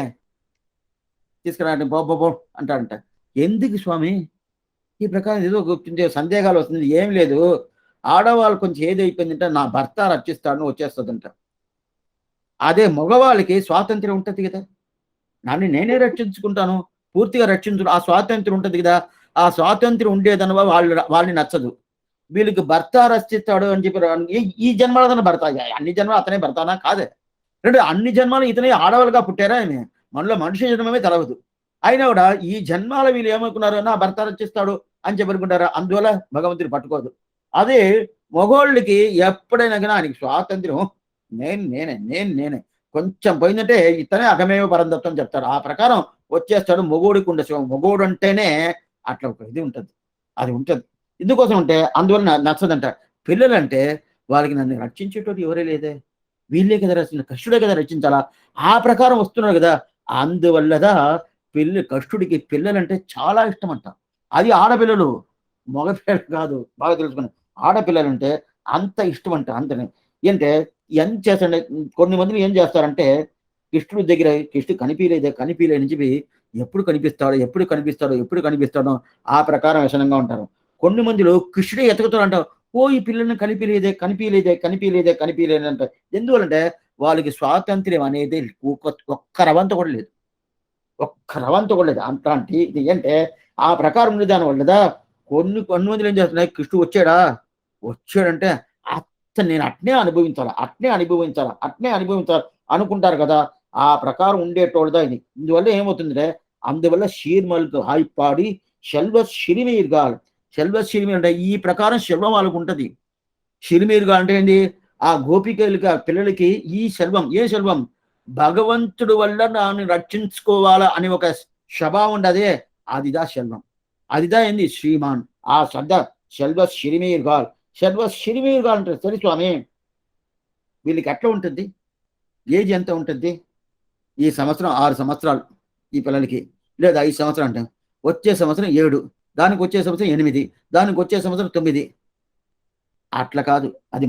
తీసుకురాండి బో అంటాడంట. ఎందుకు స్వామి ఈ ప్రకారం ఏదో కొంచెం సందేహాలు వస్తుంది. ఏం లేదు, ఆడవాళ్ళు కొంచెం ఏది అయిపోయిందంటే నా భర్త రక్షిస్తాడు వచ్చేస్తుందంట. అదే మగవాళ్ళకి స్వాతంత్ర్యం ఉంటుంది కదా, నన్ను నేనే రక్షించుకుంటాను, పూర్తిగా రక్షించు ఆ స్వాతంత్ర్యం ఉంటుంది కదా. ఆ స్వాతంత్ర్యం ఉండేదనవా వాళ్ళని నచ్చదు. వీళ్ళకి భర్త రక్షిస్తాడు అని చెప్పి ఈ జన్మలో భర్త, అన్ని జన్మలు అతనే భర్తనా కాదే. రెండు అన్ని జన్మాలు ఇతనే ఆడవాళ్ళుగా పుట్టారా ఆయన? మనలో మనిషి జన్మమే తెలవదు. అయినా కూడా ఈ జన్మాల వీళ్ళు ఏమనుకున్నారు, నా భర్త రచిస్తాడు అని చెప్పనుకుంటారా, అందువల్ల భగవంతుడు పట్టుకోదు. అదే మగోళ్ళకి ఎప్పుడైనా కానీ ఆయనకి స్వాతంత్ర్యం, నేనే కొంచెం పోయిందంటే ఇతనే అగమేవ పరందత్వం చెప్తాడు. ఆ ప్రకారం వచ్చేస్తాడు. మొగోడికి ఉండే శివం, మొగోడు అంటేనే అట్లా ఒక ఇది ఉంటుంది, అది ఉంటుంది. ఎందుకోసం అంటే అందువల్ల నచ్చదంట. పిల్లలంటే వాళ్ళకి నన్ను రక్షించేటోడు ఎవరే లేదే, వీళ్ళే కదా రచించాలి, కృష్ణుడే కదా రచించాలా, ఆ ప్రకారం వస్తున్నారు కదా. అందువల్లదా కృష్ణుడికి పిల్లలంటే చాలా ఇష్టం అంట. అది ఆడపిల్లలు, మగపిల్లలు కాదు, బాగా తెలుసుకుని. ఆడపిల్లలంటే అంత ఇష్టం అంట. అంతనే ఏంటంటే ఎంత చేస్తాడే, కొన్ని మందిని ఏం చేస్తారంటే కృష్ణుడి దగ్గర కృష్ణుడు కనిపించలేదు అని చెప్పి ఎప్పుడు కనిపిస్తాడో ఆ ప్రకారం వ్యసనంగా ఉంటారు. కొన్ని మందిలో కృష్ణుడే ఎతుకుతాడు అంటారు. ఓ ఈ పిల్లల్ని కనిపించలేదే అంటారు. ఎందువలంటే వాళ్ళకి స్వాతంత్ర్యం అనేది ఒక్క రవంత కూడా లేదు, అట్లాంటి ఇది అంటే ఆ ప్రకారం ఉంది. దాని వల్లదా కొన్ని కొన్ని మందిలు ఏం చేస్తున్నాయి, కృష్ణుడు వచ్చాడంటే అతను నేను అట్నే అనుభవించాలి అనుకుంటారు కదా. ఆ ప్రకారం ఉండేటోళ్ళదా ఇది. ఇందువల్ల ఏమవుతుందంటే అందువల్ల షీర్మల్కు హాయిపాడి సెల్వ సిరిమీర్గాల్. అంటే ఈ ప్రకారం శిల్వం వాళ్ళకు ఉంటది. సిరిమీరుగా అంటే ఏంటి, ఆ గోపికలకి, ఆ పిల్లలకి ఈ సెల్వం, ఏ సెల్వం, భగవంతుడు వల్ల నాను రక్షించుకోవాలా అని ఒక స్వభావం ఉండదే, అదిదా సెల్వం. అదిదా ఏంది శ్రీమాన్. ఆ శబ్ద సెల్వ సిరిమీర్గాల్ అంటే సరే స్వామి. వీళ్ళకి ఎట్లా ఉంటుంది, ఏజ్ ఎంత ఉంటుంది, ఈ సంవత్సరం 6 సంవత్సరాలు ఈ పిల్లలకి, లేదా 5 సంవత్సరాలు అంటే వచ్చే సంవత్సరం 7, దానికి వచ్చే సంవత్సరం 8, దానికి వచ్చే సంవత్సరం 9. అట్లా కాదు, అది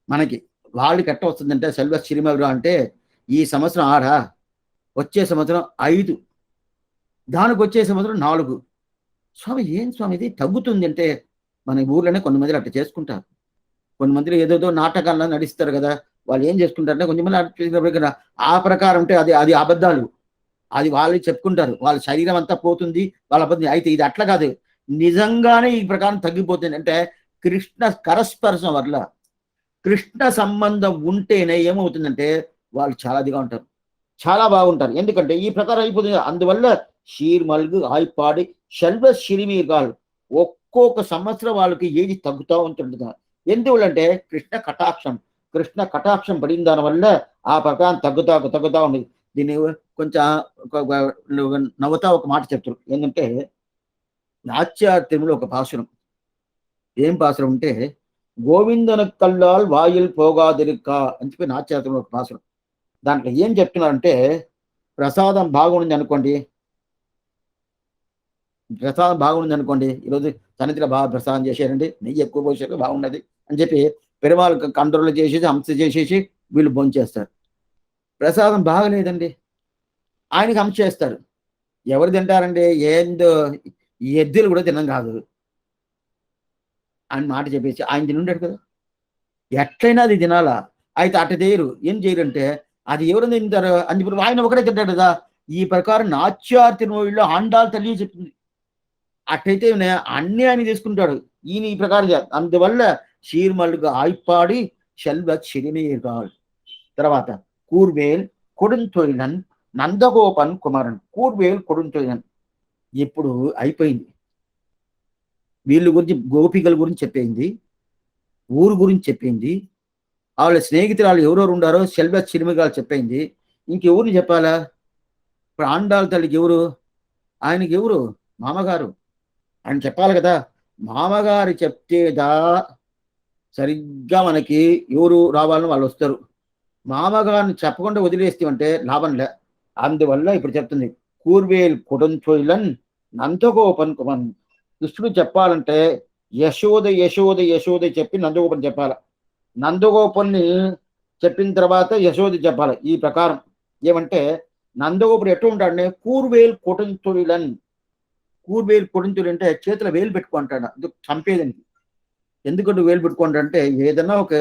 మనకి వాళ్ళకి ఎట్ట వస్తుందంటే సెల్వ సిరిమగరు అంటే ఈ సంవత్సరం 6, వచ్చే సంవత్సరం 5, దానికి వచ్చే సంవత్సరం 4. స్వామి ఏం స్వామి ఇది తగ్గుతుంది అంటే, మన ఊర్లోనే కొంతమంది అట్లా చేసుకుంటారు. కొంతమంది ఏదేదో నాటకాల్లో నడిస్తారు కదా, వాళ్ళు ఏం చేసుకుంటారంటే కొంచెం ఆ ప్రకారం అంటే అది అది అబద్ధాలు. అది వాళ్ళు చెప్పుకుంటారు, వాళ్ళ శరీరం అంతా పోతుంది, వాళ్ళ అబద్ధం. అయితే ఇది అట్లా కాదు, నిజంగానే ఈ ప్రకారం తగ్గిపోతుంది. అంటే కృష్ణ కరస్పర్శం వల్ల, కృష్ణ సంబంధం ఉంటేనే ఏమవుతుందంటే వాళ్ళు చాలా అదిగా ఉంటారు, చాలా బాగుంటారు. ఎందుకంటే ఈ ప్రకారం అయిపోతుంది. అందువల్ల షీర్మల్గు ఆయిపాడి శల్వ సిరిమీర్గాలు ఒక్కొక్క సంవత్సరం వాళ్ళకి ఏది తగ్గుతూ ఉంటుంది. ఎందువల్లంటే కృష్ణ కటాక్షం పడిన దాని వల్ల ఆ ప్రకారం తగ్గుతా ఉండేది. దీన్ని కొంచెం నవ్వుతా ఒక మాట చెప్తారు. ఏంటంటే నాట్యార్థంలో ఒక పాసురం, ఏం పాసురం అంటే గోవిందన కల్లాల్ వాయిల్ పోగాదిరిక్క అని చెప్పి నాట్యార్థంలో ఒక పాసురం. దాంట్లో ఏం చెప్తున్నారంటే, ప్రసాదం బాగుంది అనుకోండి, ఈరోజు సన్నిధిలో బాగా ప్రసాదం చేశారండి, నెయ్యి ఎక్కువ పోసారు, బాగున్నది అని చెప్పి పెరుమాళ్ కంట్రోల్ చేసేసి హంస చేసేసి వీళ్ళు భోంచేస్తారు. ప్రసాదం బాగలేదండి, ఆయనకి హంస చేస్తారు. ఎవరు తింటారండి, ఏందో ఎద్దులు కూడా తినం కాదు అని మాట చెప్పేసి ఆయన తినుంటాడు కదా. ఎట్లయినా అది తినాలా. అయితే అట్ట చేయరు. ఏం చేయరంటే అది ఎవరు తింటారు అని చెప్పి ఆయన ఒకటే తింటాడు కదా. ఈ ప్రకారం నాట్యార్థి నోయిలో ఆండాలు తల్లి చెప్తుంది. అట్టయితే అన్నీ ఆయన తీసుకుంటాడు, ఈయన ఈ ప్రకారం అందువల్ల షీర్మల్గా ఆయిపాడి సెల్వ సిరిమీర్గాల్. తర్వాత కూర్వేల్ కొడుంతొయిలన్ నందగోపన్ కుమారన్. కూర్వేల్ కొడుంతొయిలన్ ఇప్పుడు అయిపోయింది. వీళ్ళ గురించి, గోపికల గురించి చెప్పింది, ఊరు గురించి చెప్పింది, వాళ్ళ స్నేహితురాలు ఎవరెవరు ఉండారో సెల్వ సిరిమిగాలు చెప్పింది. ఇంకెవరిని చెప్పాలా? ఇప్పుడు ఆండాళ్ళ తల్లికి ఎవరు, ఆయనకి ఎవరు, మామగారు. ఆయన చెప్పాలి కదా. మామగారు చెప్తేదా సరిగ్గా మనకి ఎవరు రావాలని వాళ్ళు వస్తారు. మామగారిని చెప్పకుండా వదిలేస్తామంటే లాభం లే. అందువల్ల ఇప్పుడు చెప్తుంది కూర్వేల్ కొడంచొయిలన్ నందగోపన్ కుమన్. కృష్ణుడు చెప్పాలంటే యశోద చెప్పి నందగోపన్ చెప్పాల. నందగోపన్ని చెప్పిన తర్వాత యశోద చెప్పాలి. ఈ ప్రకారం ఏమంటే నందగోపుడు ఎట్లా ఉంటాడనే కూర్వేల్ కొడంచొయిలన్. కూర్వేలు కొడుంతులు అంటే చేతిలో వేలు పెట్టుకుంటాడు, చంపేదానికి. ఎందుకంటే వేలు పెట్టుకుంటాడంటే ఏదైనా ఒక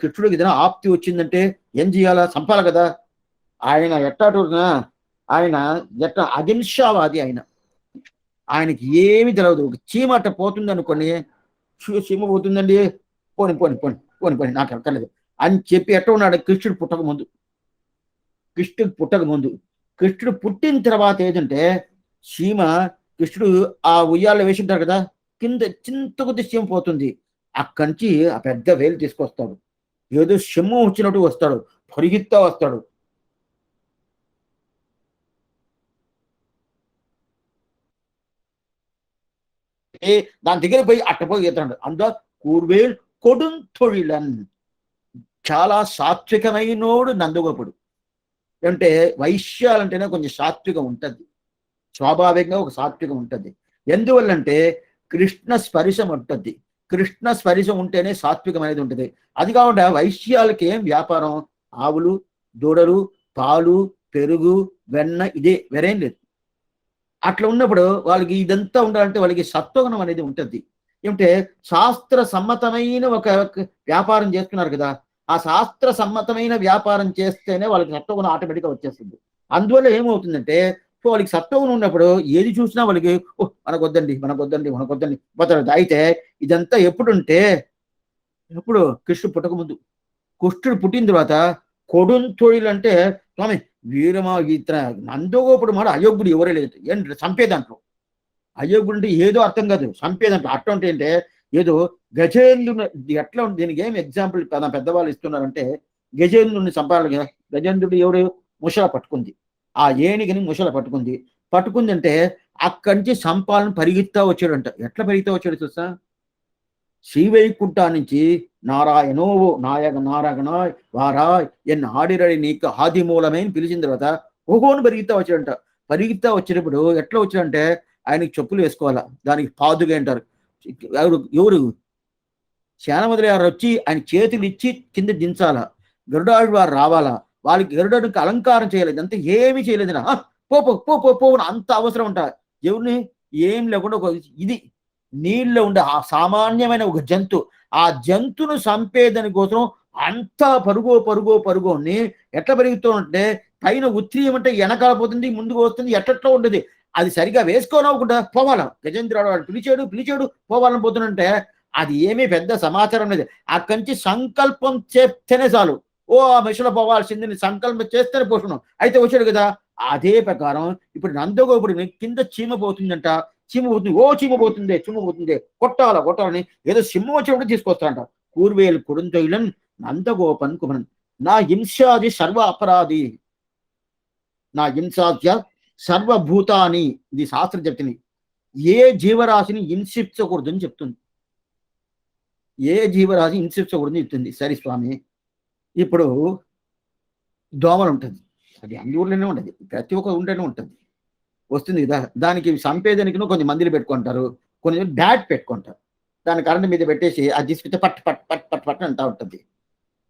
కృష్ణుడికి ఏదైనా ఆప్తి వచ్చిందంటే ఏం చేయాలా, చంపాలి కదా. ఆయన ఆయన అహింసావాది. ఆయనకి ఏమి తెలియదు. ఒక చీమ అట్ట పోతుంది అనుకోని, చీమ పోతుందండి, పోని నాకు అక్కర్లేదు, అని చెప్పి ఎట్లా ఉన్నాడు కృష్ణుడు పుట్టక ముందు. కృష్ణుడు పుట్టక ముందు, కృష్ణుడు పుట్టిన తర్వాత ఏంటంటే సీమ, కృష్ణుడు ఆ ఉయ్యాల్లో వేసింటారు కదా, కింద చింత కొద్ది సీమ పోతుంది. అక్కడి నుంచి ఆ పెద్ద వేలు తీసుకొస్తాడు. ఏదో సింహం వచ్చినట్టు వస్తాడు, పరిగెత్తా వస్తాడు. దాని దగ్గర పోయి అట్టపోయి ఎత్తాడు. అందులో కూర్వేల్ కొడుంతొழிలన్, చాలా సాత్వికమైనోడు నందగోపుడు. అంటే వైశ్యాలంటేనే కొంచెం సాత్వికం ఉంటుంది, స్వాభావికంగా ఒక సాత్వికం ఉంటుంది. ఎందువల్లంటే కృష్ణ స్పరిశం ఉంటుంది. కృష్ణ స్పరిశం ఉంటేనే సాత్వికం అనేది ఉంటుంది. అది కాకుండా వైశ్యాలకి ఏం వ్యాపారం, ఆవులు, దూడలు, పాలు, పెరుగు, వెన్న, ఇదే వేరేం లేదు. అట్లా ఉన్నప్పుడు వాళ్ళకి ఇదంతా ఉండాలంటే వాళ్ళకి సత్వగుణం అనేది ఉంటుంది. ఏమంటే శాస్త్ర సమ్మతమైన ఒక వ్యాపారం చేస్తున్నారు కదా, ఆ శాస్త్ర సమ్మతమైన వ్యాపారం చేస్తేనే వాళ్ళకి సత్వగుణం ఆటోమేటిక్గా వచ్చేస్తుంది. అందువల్ల ఏమవుతుందంటే సో వాళ్ళకి సత్వగుణం ఉన్నప్పుడు ఏది చూసినా వాళ్ళకి ఓహ్ మనకొద్దండి మనకొద్దండి మనకొద్దండి పోతాడు. అయితే ఇదంతా ఎప్పుడుంటే ఎప్పుడు కృష్ణుడు పుట్టక ముందు. కృష్ణుడు పుట్టిన తర్వాత కొడుంతొழிలు అంటే స్వామి వీరమా ఇతర నందగోపుడు మాట అయోగ్యుడు ఎవరే లేదు, ఏంటి చంపేదాంట్లో. అయోగ్యుడు అంటే ఏదో అర్థం కాదు, చంపేదాంట్లో. అర్థం అంటే ఏంటంటే ఏదో గజేంద్రుని ఎట్లా ఉంది, దీనికి ఏం ఎగ్జాంపుల్ పెద్దవాళ్ళు ఇస్తున్నారంటే గజేంద్రుని చంపాలి కదా. గజేంద్రుడు ఎవరు, ముసల పట్టుకుంది, ఆ ఏనిగిని ముసల పట్టుకుంది. పట్టుకుంది అంటే అక్కడి నుంచి సంపాలను పరిగెత్తా వచ్చాడంట. ఎట్లా పరిగెత్తా వచ్చాడు చూసా, శ్రీవైకుంఠా నుంచి నారాయణో నాయక నారాయణ వారాయ్ ఎన్ ఆడిరడి నీకు ఆది మూలమే అని పిలిచిన తర్వాత ఓహోను పరిగెత్తా వచ్చాడంట. పరిగెత్తా వచ్చేటప్పుడు ఎట్లా వచ్చాడంటే ఆయనకి చెప్పులు వేసుకోవాలా, దానికి పాదుగా అంటారు. ఎవరు ఎవరు శానమదులు గారు వచ్చి ఆయన చేతులు ఇచ్చి కింద దించాలా, గరుడాడు వారు రావాలా, వాళ్ళకి గరుడానికి అలంకారం చేయలేదు, అంతా ఏమీ చేయలేదు. పో పో పో పో పో అంత అవసరం అంట. ఎవరిని ఏం లేకుండా ఒక ఇది నీళ్ళలో ఉండే ఆ సామాన్యమైన ఒక జంతు, ఆ జంతును చంపేదని కోసం అంతా పరుగోని ఎట్లా పెరుగుతూ ఉంటే పైన ఉత్రీయమంటే వెనకాల పోతుంది, ముందుకు వస్తుంది, ఎట్లట్లో ఉండేది. అది సరిగా వేసుకోనవ్వకుండా పోవాలా. గజేంద్రుడు వాడు పిలిచాడు పోవాలని పోతుందంటే అది ఏమీ పెద్ద సమాచారం లేదు. అక్కడి నుంచి సంకల్పం చేస్తేనే చాలు, ఓ ఆ మెషలో పోవాల్సింది సంకల్పం చేస్తేనే పోతున్నాం. అయితే వచ్చాడు కదా, అదే ప్రకారం ఇప్పుడు నందగోపుడిని కింద చీమ పోతుందంట. చీమ పోతుంది, ఓ చీమ పోతుంది కొట్టాలని ఏదో సింహం వచ్చినప్పుడు తీసుకొస్తాడంట. కూర్వేలు కొడుంతొయిలన్ నందగోపన్ కుమరన్ నా హింసాది సర్వ అపరాధి, నా హింసాద్య సర్వభూతాన్ని, ఇది శాస్త్రం చెప్తుంది. ఏ జీవరాశిని హింసించకూడదని చెప్తుంది, ఏ జీవరాశి హింసించకూడదని చెప్తుంది. సరే స్వామి, ఇప్పుడు దోమలు ఉంటుంది, అది అన్ని ఊర్లోనే ఉంటుంది, ప్రతి ఒక్క ఊళ్ళోనే ఉంటుంది, వస్తుంది కదా. దానికి చంపేదానికి కొంచెం మందిని పెట్టుకుంటారు, కొన్ని బ్యాట్ పెట్టుకుంటారు, దాని కరెంట్ మీద పెట్టేసి అది తీసుకుంటే పట్ పట్ పట్ పట్ పట్ అంటా ఉంటుంది.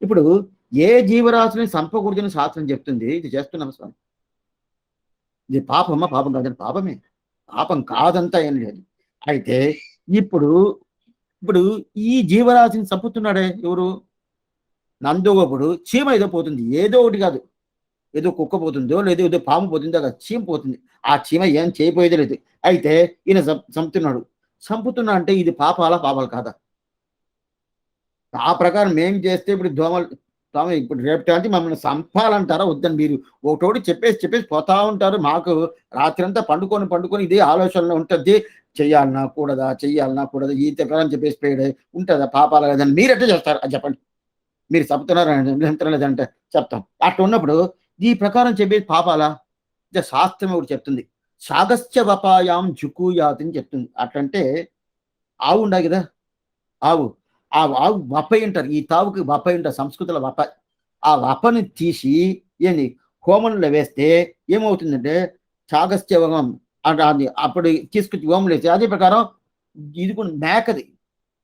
ఇప్పుడు ఏ జీవరాశిని చంపకూడదని శాస్త్రం చెప్తుంది, ఇది చేస్తున్నాం స్వామి. ఇది పాపమా? పాపం కాదని, పాపమే, పాపం కాదంతా ఏం లేదు. అయితే ఇప్పుడు ఇప్పుడు ఈ జీవరాశిని చంపుతున్నాడే ఎవరు, నందగోపుడు. చీమ ఏదో పోతుంది, ఏదో ఒకటి కాదు, ఏదో కుక్క పోతుందో లేదో ఏదో పాము పోతుందో కదా, చీమ పోతుంది. ఆ చీమ ఏం చేయపోయేది లేదు. అయితే ఈయన చంపుతున్నా అంటే ఇది పాపాలు కాదా? ఆ ప్రకారం మేం చేస్తే ఇప్పుడు దోమలు స్వామి ఇప్పుడు రేపటి మమ్మల్ని చంపాలంటారా వద్దని మీరు ఒకటోటి చెప్పేసి పోతా ఉంటారు. మాకు రాత్రి అంతా పండుకొని ఇదే ఆలోచనలో ఉంటుంది, చెయ్యాలన్నా కూడదా ఈ ప్రకారం చెప్పేసి పోయాడే ఉంటుందా పాపాలు కదని మీరు ఎట్లా చేస్తారు అది చెప్పండి. మీరు చెప్తున్నారు లేదంటే చెప్తాం. అట్లా ఉన్నప్పుడు ఈ ప్రకారం చెప్పేది పాపాలా? శాస్త్రం ఒకటి చెప్తుంది, సాగస్య వపాయాం జుకూయాత్ అని చెప్తుంది. అట్లంటే ఆవు ఉండాలి కదా, ఆవు వపై అంటారు, ఈ తావుకి వపై అంటారు సంస్కృతిలో వప. ఆ వపని తీసి ఏంది హోమంలో వేస్తే ఏమవుతుందంటే సాగస్త్యవగం అంటే అప్పుడు తీసుకొచ్చి హోమం వేస్తే అదే ప్రకారం ఇది కూడా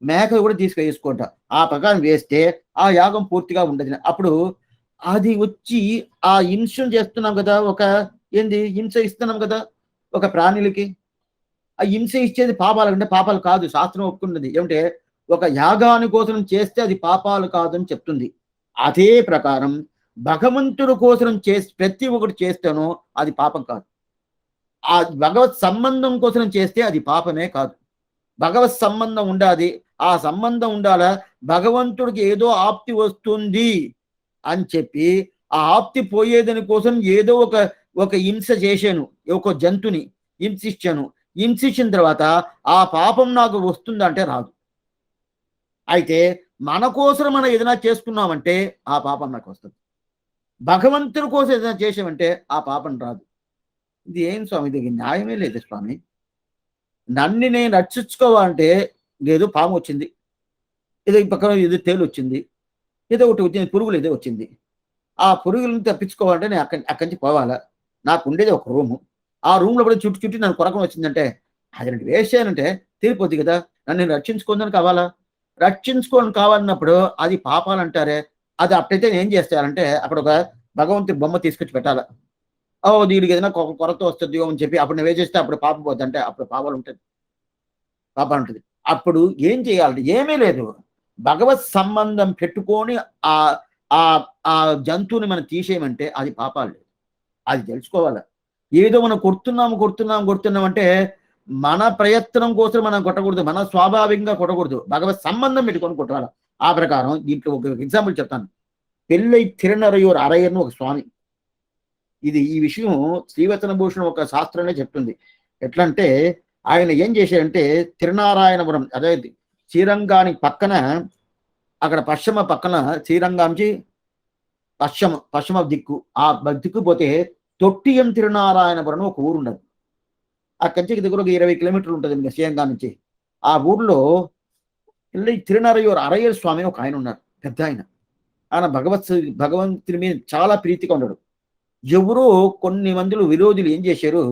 మేక కూడా తీసుకువేసుకుంటా. ఆ ప్రకారం వేస్తే ఆ యాగం పూర్తిగా ఉండదు. అప్పుడు అది వచ్చి ఆ హింసను చేస్తున్నాం కదా, ఒక హింస ఇస్తున్నాం కదా ఒక ప్రాణులకి. ఆ హింస ఇచ్చేది పాపాలు అంటే పాపాలు కాదు, శాస్త్రం ఒప్పుకున్నది. ఏమంటే ఒక యాగాని కోసం చేస్తే అది పాపాలు కాదని చెప్తుంది. అదే ప్రకారం భగవంతుడు కోసం ప్రతి ఒక్కటి చేస్తానో అది పాపం కాదు. ఆ భగవత్ సంబంధం కోసం చేస్తే అది పాపమే కాదు. భగవత్ సంబంధం ఉండాది, ఆ సంబంధం ఉండాలా. భగవంతుడికి ఏదో ఆప్తి వస్తుంది అని చెప్పి ఆ ఆప్తి పోయేదని కోసం ఏదో ఒక ఒక హింస చేశాను, ఒక జంతుని హింసించాను. హింసించిన తర్వాత ఆ పాపం నాకు వస్తుందంటే రాదు. అయితే మన కోసం మనం ఏదైనా చేసుకున్నామంటే ఆ పాపం నాకు వస్తుంది. భగవంతుడి కోసం ఏదైనా చేసామంటే ఆ పాపం రాదు. ఇది ఏం స్వామి, ఇది న్యాయమే లేదు స్వామి. నన్ను నేను రక్షించుకోవాలంటే ఏదో పాము వచ్చింది, ఏదో ఈ పక్కన ఏదో తేలు వచ్చింది, ఏదో ఒకటి వచ్చింది, పురుగులు ఏదో వచ్చింది. ఆ పురుగులను తప్పించుకోవాలంటే నేను అక్కడి నుంచి పోవాలా. నాకు ఉండేది ఒక రూము. ఆ రూమ్‌లో పడి చుట్టి చుట్టి నన్ను కొరకం వచ్చిందంటే అది నేను వేస్ట్ చేయాలంటే తీరిపోద్ది కదా! నన్ను నేను రక్షించుకుందని కావాలా? రక్షించుకోని కావాలన్నప్పుడు అది పాపాలంటారే. అది అట్టయితే నేనేం చేసేయాలంటే అక్కడ ఒక భగవంతుడి బొమ్మ తీసుకొచ్చి పెట్టాలా. ఓహ్! దీనికి ఏదైనా కొరత వస్తది అని చెప్పి అప్పుడు నువ్వేం చేస్తే అప్పుడు పాపం పోద్ది అంటే అప్పుడు పాపాలుంటది. పాపాలుంటది. అప్పుడు ఏం చేయాలి? ఏమీ లేదు. భగవత్ సంబంధం పెట్టుకొని ఆహ్, ఆహ్, ఆ జంతువుని మనం తీసేయమంటే అది పాపాలు లేదు. అది తెలుసుకోవాల. ఏదో మనం కొడుతున్నాం అంటే మన ప్రయత్నం కోసం మనం కొట్టకూడదు. మన స్వాభావికంగా కొట్టకూడదు. భగవత్ సంబంధం పెట్టుకొని కొట్టాల. ఆ ప్రకారం దీంట్లో ఒక ఎగ్జాంపుల్ చెప్తాను. పెళ్ళై తిరునరైయూర్ అరయ్యర్‌ని ఒక స్వామి. ఈ విషయం శ్రీవచన భూషణం ఒక శాస్త్రంలో చెప్తుంది. ఎట్లంటే ఆయన ఏం చేశారంటే తిరునారాయణపురం అదే శ్రీరంగానికి పక్కన అక్కడ పశ్చిమ పక్కన శ్రీరంగాంచి పశ్చిమ దిక్కు. ఆ దిక్కు పోతే తొట్టియం తిరునారాయణపురం ఒక ఊరు ఉండదు. అక్కడి నుంచి దగ్గర ఒక 20 కిలోమీటర్లు ఉంటుంది శ్రీరంగం నుంచి. ఆ ఊర్లో తిరునరైయూర్ అరయ్యర్ స్వామి ఒక ఆయన ఉన్నారు. పెద్ద ఆయన. ఆయన భగవంతుని మీద చాలా ప్రీతిగా ఉన్నాడు. ఎవరో కొన్ని మందిలో విరోధులు ఏం చేశారు,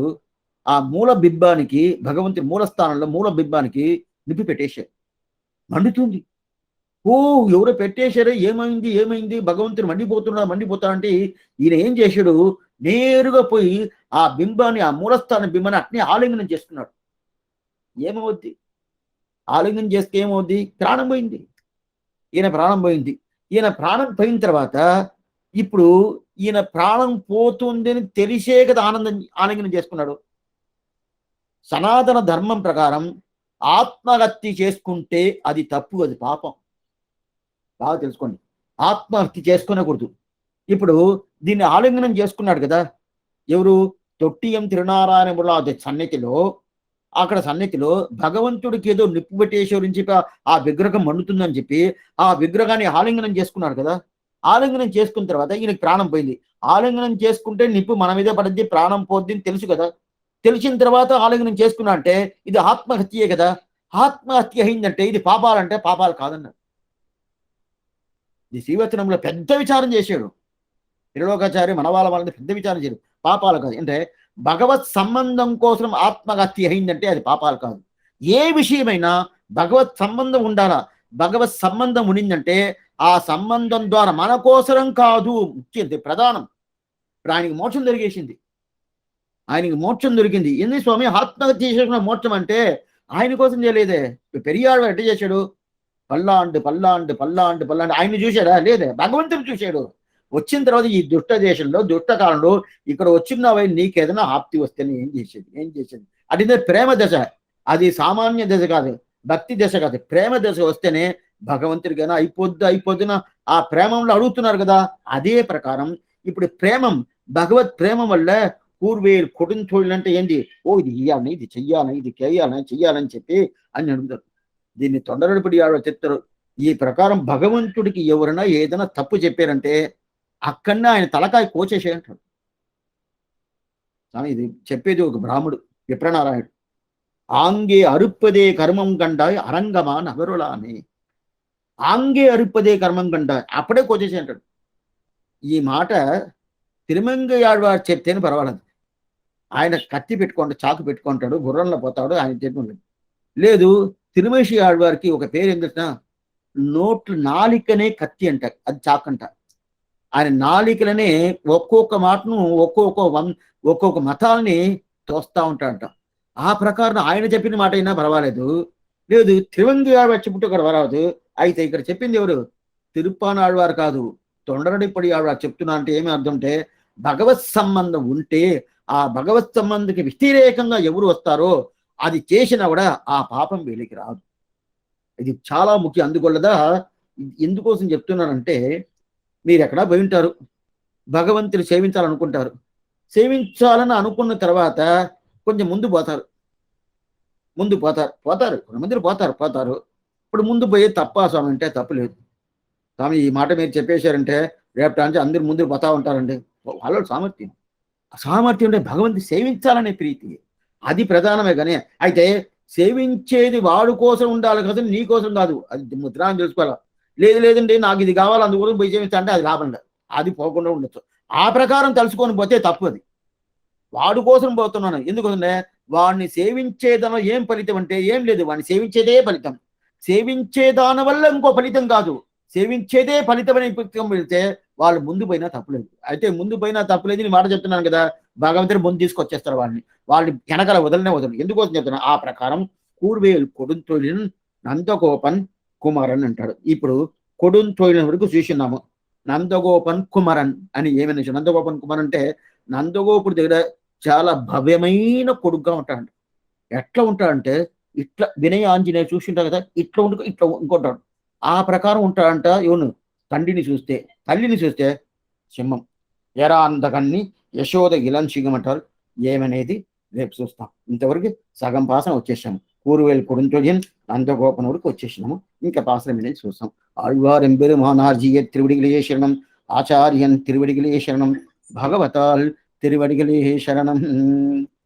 ఆ మూల బింబానికి భగవంతుని మూల స్థానంలో మూల బింబానికి నిప్పి పెట్టేశారు. మండుతుంది. ఓహ్! ఎవరో పెట్టేశారు. ఏమైంది? భగవంతుడు మండిపోతా అంటే ఈయన ఏం చేశాడు, నేరుగా పోయి ఆ బింబాన్ని, ఆ మూలస్థాన బింబాన్ని అట్నే ఆలింగనం చేసుకున్నాడు. ఏమవుద్ది? ఆలింగనం చేస్తే ఏమవుద్ది? ప్రాణం పోయింది. ఈయన ప్రాణం పోయింది. ఈయన ప్రాణం పోయిన తర్వాత ఇప్పుడు ఈయన ప్రాణం పోతుందని తెలిసే కదా ఆలింగనం చేసుకున్నాడు. సనాతన ధర్మం ప్రకారం ఆత్మహత్య చేసుకుంటే అది తప్పు, అది పాపం. బాగా తెలుసుకోండి. ఆత్మహత్య చేసుకునకూడదు. ఇప్పుడు దీన్ని ఆలింగనం చేసుకున్నాడు కదా! ఎవరు? తొట్టియం తిరునారాయణపురం సన్నిధిలో అక్కడ సన్నిధిలో భగవంతుడికి ఏదో నిప్పు పెట్టేశ్వరని చెప్పి ఆ విగ్రహం మండుతుందని చెప్పి ఆ విగ్రహాన్ని ఆలింగనం చేసుకున్నాడు కదా! ఆలింగనం చేసుకున్న తర్వాత ఈయనకి ప్రాణం పోయింది. ఆలింగనం చేసుకుంటే నిప్పు మన మీద పడద్ది, ప్రాణం పోద్ది అని తెలుసు కదా! తెలిసిన తర్వాత ఆలింగనం చేసుకున్నా అంటే ఇది ఆత్మహత్యే కదా! ఆత్మహత్య అయిందంటే ఇది పాపాలంటే పాపాలు కాదన్నారు. ఈ శ్రీవచనంలో పెద్ద విచారం చేశాడు. త్రిలోకాచారి వాళ్ళని పెద్ద విచారం చేయడు. పాపాలు కాదు. అంటే భగవత్ సంబంధం కోసం ఆత్మహత్య అయిందంటే అది పాపాలు కాదు. ఏ విషయమైనా భగవత్ సంబంధం ఉండాలా. భగవత్ సంబంధం ఉండిందంటే ఆ సంబంధం ద్వారా మన కోసరం కాదు, ముఖ్యం ప్రధానం. ఇప్పుడు ఆయనకి మోక్షం దొరికేసింది. ఆయనకి మోక్షం దొరికింది. ఎందుకు స్వామి ఆత్మహత్య చేసుకున్న మోక్షం అంటే ఆయన కోసం చేయలేదే. పెరియాడు ఎట్ట చేశాడు? పల్లాండు ఆయన్ని చూశాడా? లేదే. భగవంతుని చూశాడు. వచ్చిన తర్వాత ఈ దుష్ట దేశంలో దుష్ట కాలంలో ఇక్కడ వచ్చినవై నీకేదైనా ఆప్తి వస్తే ఏం చేసేది అది ప్రేమ దశ. అది సామాన్య దశ కాదు, భక్తి దశ కాదు, ప్రేమ దశ వస్తేనే భగవంతుడికైనా అయిపోద్దున ఆ ప్రేమంలో అడుగుతున్నారు కదా. అదే ప్రకారం ఇప్పుడు ప్రేమం, భగవత్ ప్రేమ వల్ల పూర్వేలు కొడుని చూడాలంటే ఏంటి? ఓ ఇది ఇయ్యాలని, ఇది చెయ్యాలని, ఇది చెయ్యాలని చెప్పి అని అడుగుతారు. దీన్ని తొందరపడి చెప్తారు. ఈ ప్రకారం భగవంతుడికి ఎవరైనా ఏదైనా తప్పు చెప్పారంటే అక్కడనే ఆయన తలకాయ కోచేసేయంటాడు. ఇది చెప్పేది ఒక బ్రాహ్మడు విప్రనారాయణుడు. ఆంగే అరుప్పదే కర్మం కండాయ్ అరంగమా నగరులా అని. ఆంగే అరుప్పదే కర్మం కండాయ్ అప్పుడే కోచేసేయంటాడు. ఈ మాట తిరుమంగయాழ்వారు చెప్తేనే పర్వాలేదు. ఆయన కత్తి పెట్టుకుంటాడు, చాకు పెట్టుకుంటాడు, గుర్రంలో పోతాడు, ఆయన చెప్పుకుంటాడు. లేదు తిరుమేషి ఆళ్వారికి ఒక పేరు ఏం తెలిసిన, నోట్లు నాలికనే కత్తి అంట, అది చాకు అంట. ఆయన నాలికలనే ఒక్కొక్క మాటను ఒక్కొక్క మతాల్ని తోస్తా ఉంటాడంట. ఆ ప్రకారం ఆయన చెప్పిన మాట అయినా పర్వాలేదు. లేదు తిరువంగి ఆళ్వారు చెప్పుంటే ఇక్కడ పర్వాలేదు. అయితే ఇక్కడ చెప్పింది ఎవరు? తిరుప్పానాళ్వారు కాదు, తొండరడిపడి ఆళ్వారు చెప్తున్నా. అంటే ఏమి అర్థం అంటే భగవత్ సంబంధం ఉంటే ఆ భగవత్ సంబంధికి వ్యతిరేకంగా ఎవరు వస్తారో అది చేసినా కూడా ఆ పాపం వీళ్ళకి రాదు. ఇది చాలా ముఖ్యం. అందువల్లదా ఎందుకోసం చెప్తున్నానంటే, మీరు ఎక్కడా పోయి ఉంటారు, భగవంతుని సేవించాలనుకుంటారు. సేవించాలని అనుకున్న తర్వాత కొంచెం ముందు పోతారు. కొంతమంది పోతారు. ఇప్పుడు ముందు పోయి తప్పా స్వామి అంటే తప్పు లేదు. స్వామి ఈ మాట మీరు చెప్పేశారంటే రేపటి నుంచి అందరు ముందు పోతా ఉంటారండి. వాళ్ళ సామర్థ్యం. సామర్థ్యం అంటే భగవంతుని సేవించాలనే ప్రీతి. అది ప్రధానమే కానీ, అయితే సేవించేది వాడు కోసం ఉండాలి కదా, నీ కోసం కాదు. అది ముద్రాన్ని తెలుసుకోవాలి. లేదండి నాకు ఇది కావాలి అందుకోసం పోయి సేవించా అంటే అది లాభం లేదు. అది పోకుండా ఉండొచ్చు. ఆ ప్రకారం తెలుసుకొని పోతే తప్పు అది. వాడు కోసం పోతున్నాను ఎందుకంటే వాడిని సేవించేదన ఏం ఫలితం అంటే ఏం లేదు. వాడిని సేవించేదే ఫలితం. సేవించే దాని వల్ల ఇంకో ఫలితం కాదు, సేవించేదే ఫలితం అనే ఫలితం వెళ్తే వాళ్ళు ముందు పోయినా తప్పులేదు. అయితే ముందు పోయినా తప్పులేదు నీ మాట చెప్తున్నాను కదా, భగవంతుడు ముందు తీసుకొచ్చేస్తారు వాళ్ళని. వాళ్ళు వెనకాల వదలరు. ఎందుకోసం చెప్తున్నా, ఆ ప్రకారం కూర్వేలు కొడుంతొలిన్ నందగోపన్ కుమారన్ అంటాడు. ఇప్పుడు కొడుంతొలిన వరకు చూసినాము. నందగోపన్ కుమరన్ అని ఏమైనా నందగోపన్ కుమార్ అంటే నందగోపుడి దగ్గర చాలా భవ్యమైన కొడుకుగా ఉంటాడు. ఎట్లా ఉంటాడంటే ఇట్లా వినయ ఆంజనేయ చూసింటారు కదా, ఇట్లా ఉండు ఇట్లా ఇంకొంటాడు. ఆ ప్రకారం ఉంటాడంట. ఇవను తండ్రిని చూస్తే, తల్లిని చూస్తే సింహం. ఎరా అందకన్ని యశోద ఇలం సింగమంటారు. ఏమనేది రేపు చూస్తాం. ఇంతవరకు సగం పాసన వచ్చేసాము. కూరువేలు కొడుంతొలిన్ నందగోపన్ వరకు వచ్చేసినాము. ఇంకా పాసన అనేది చూస్తాం. ఆళ్వారెంబెరుమానార్జీయ తిరువడిగిలే శరణం, ఆచార్యన్ తిరువడిగిలే శరణం, భగవతాల్ తిరువడిగిలే శరణం.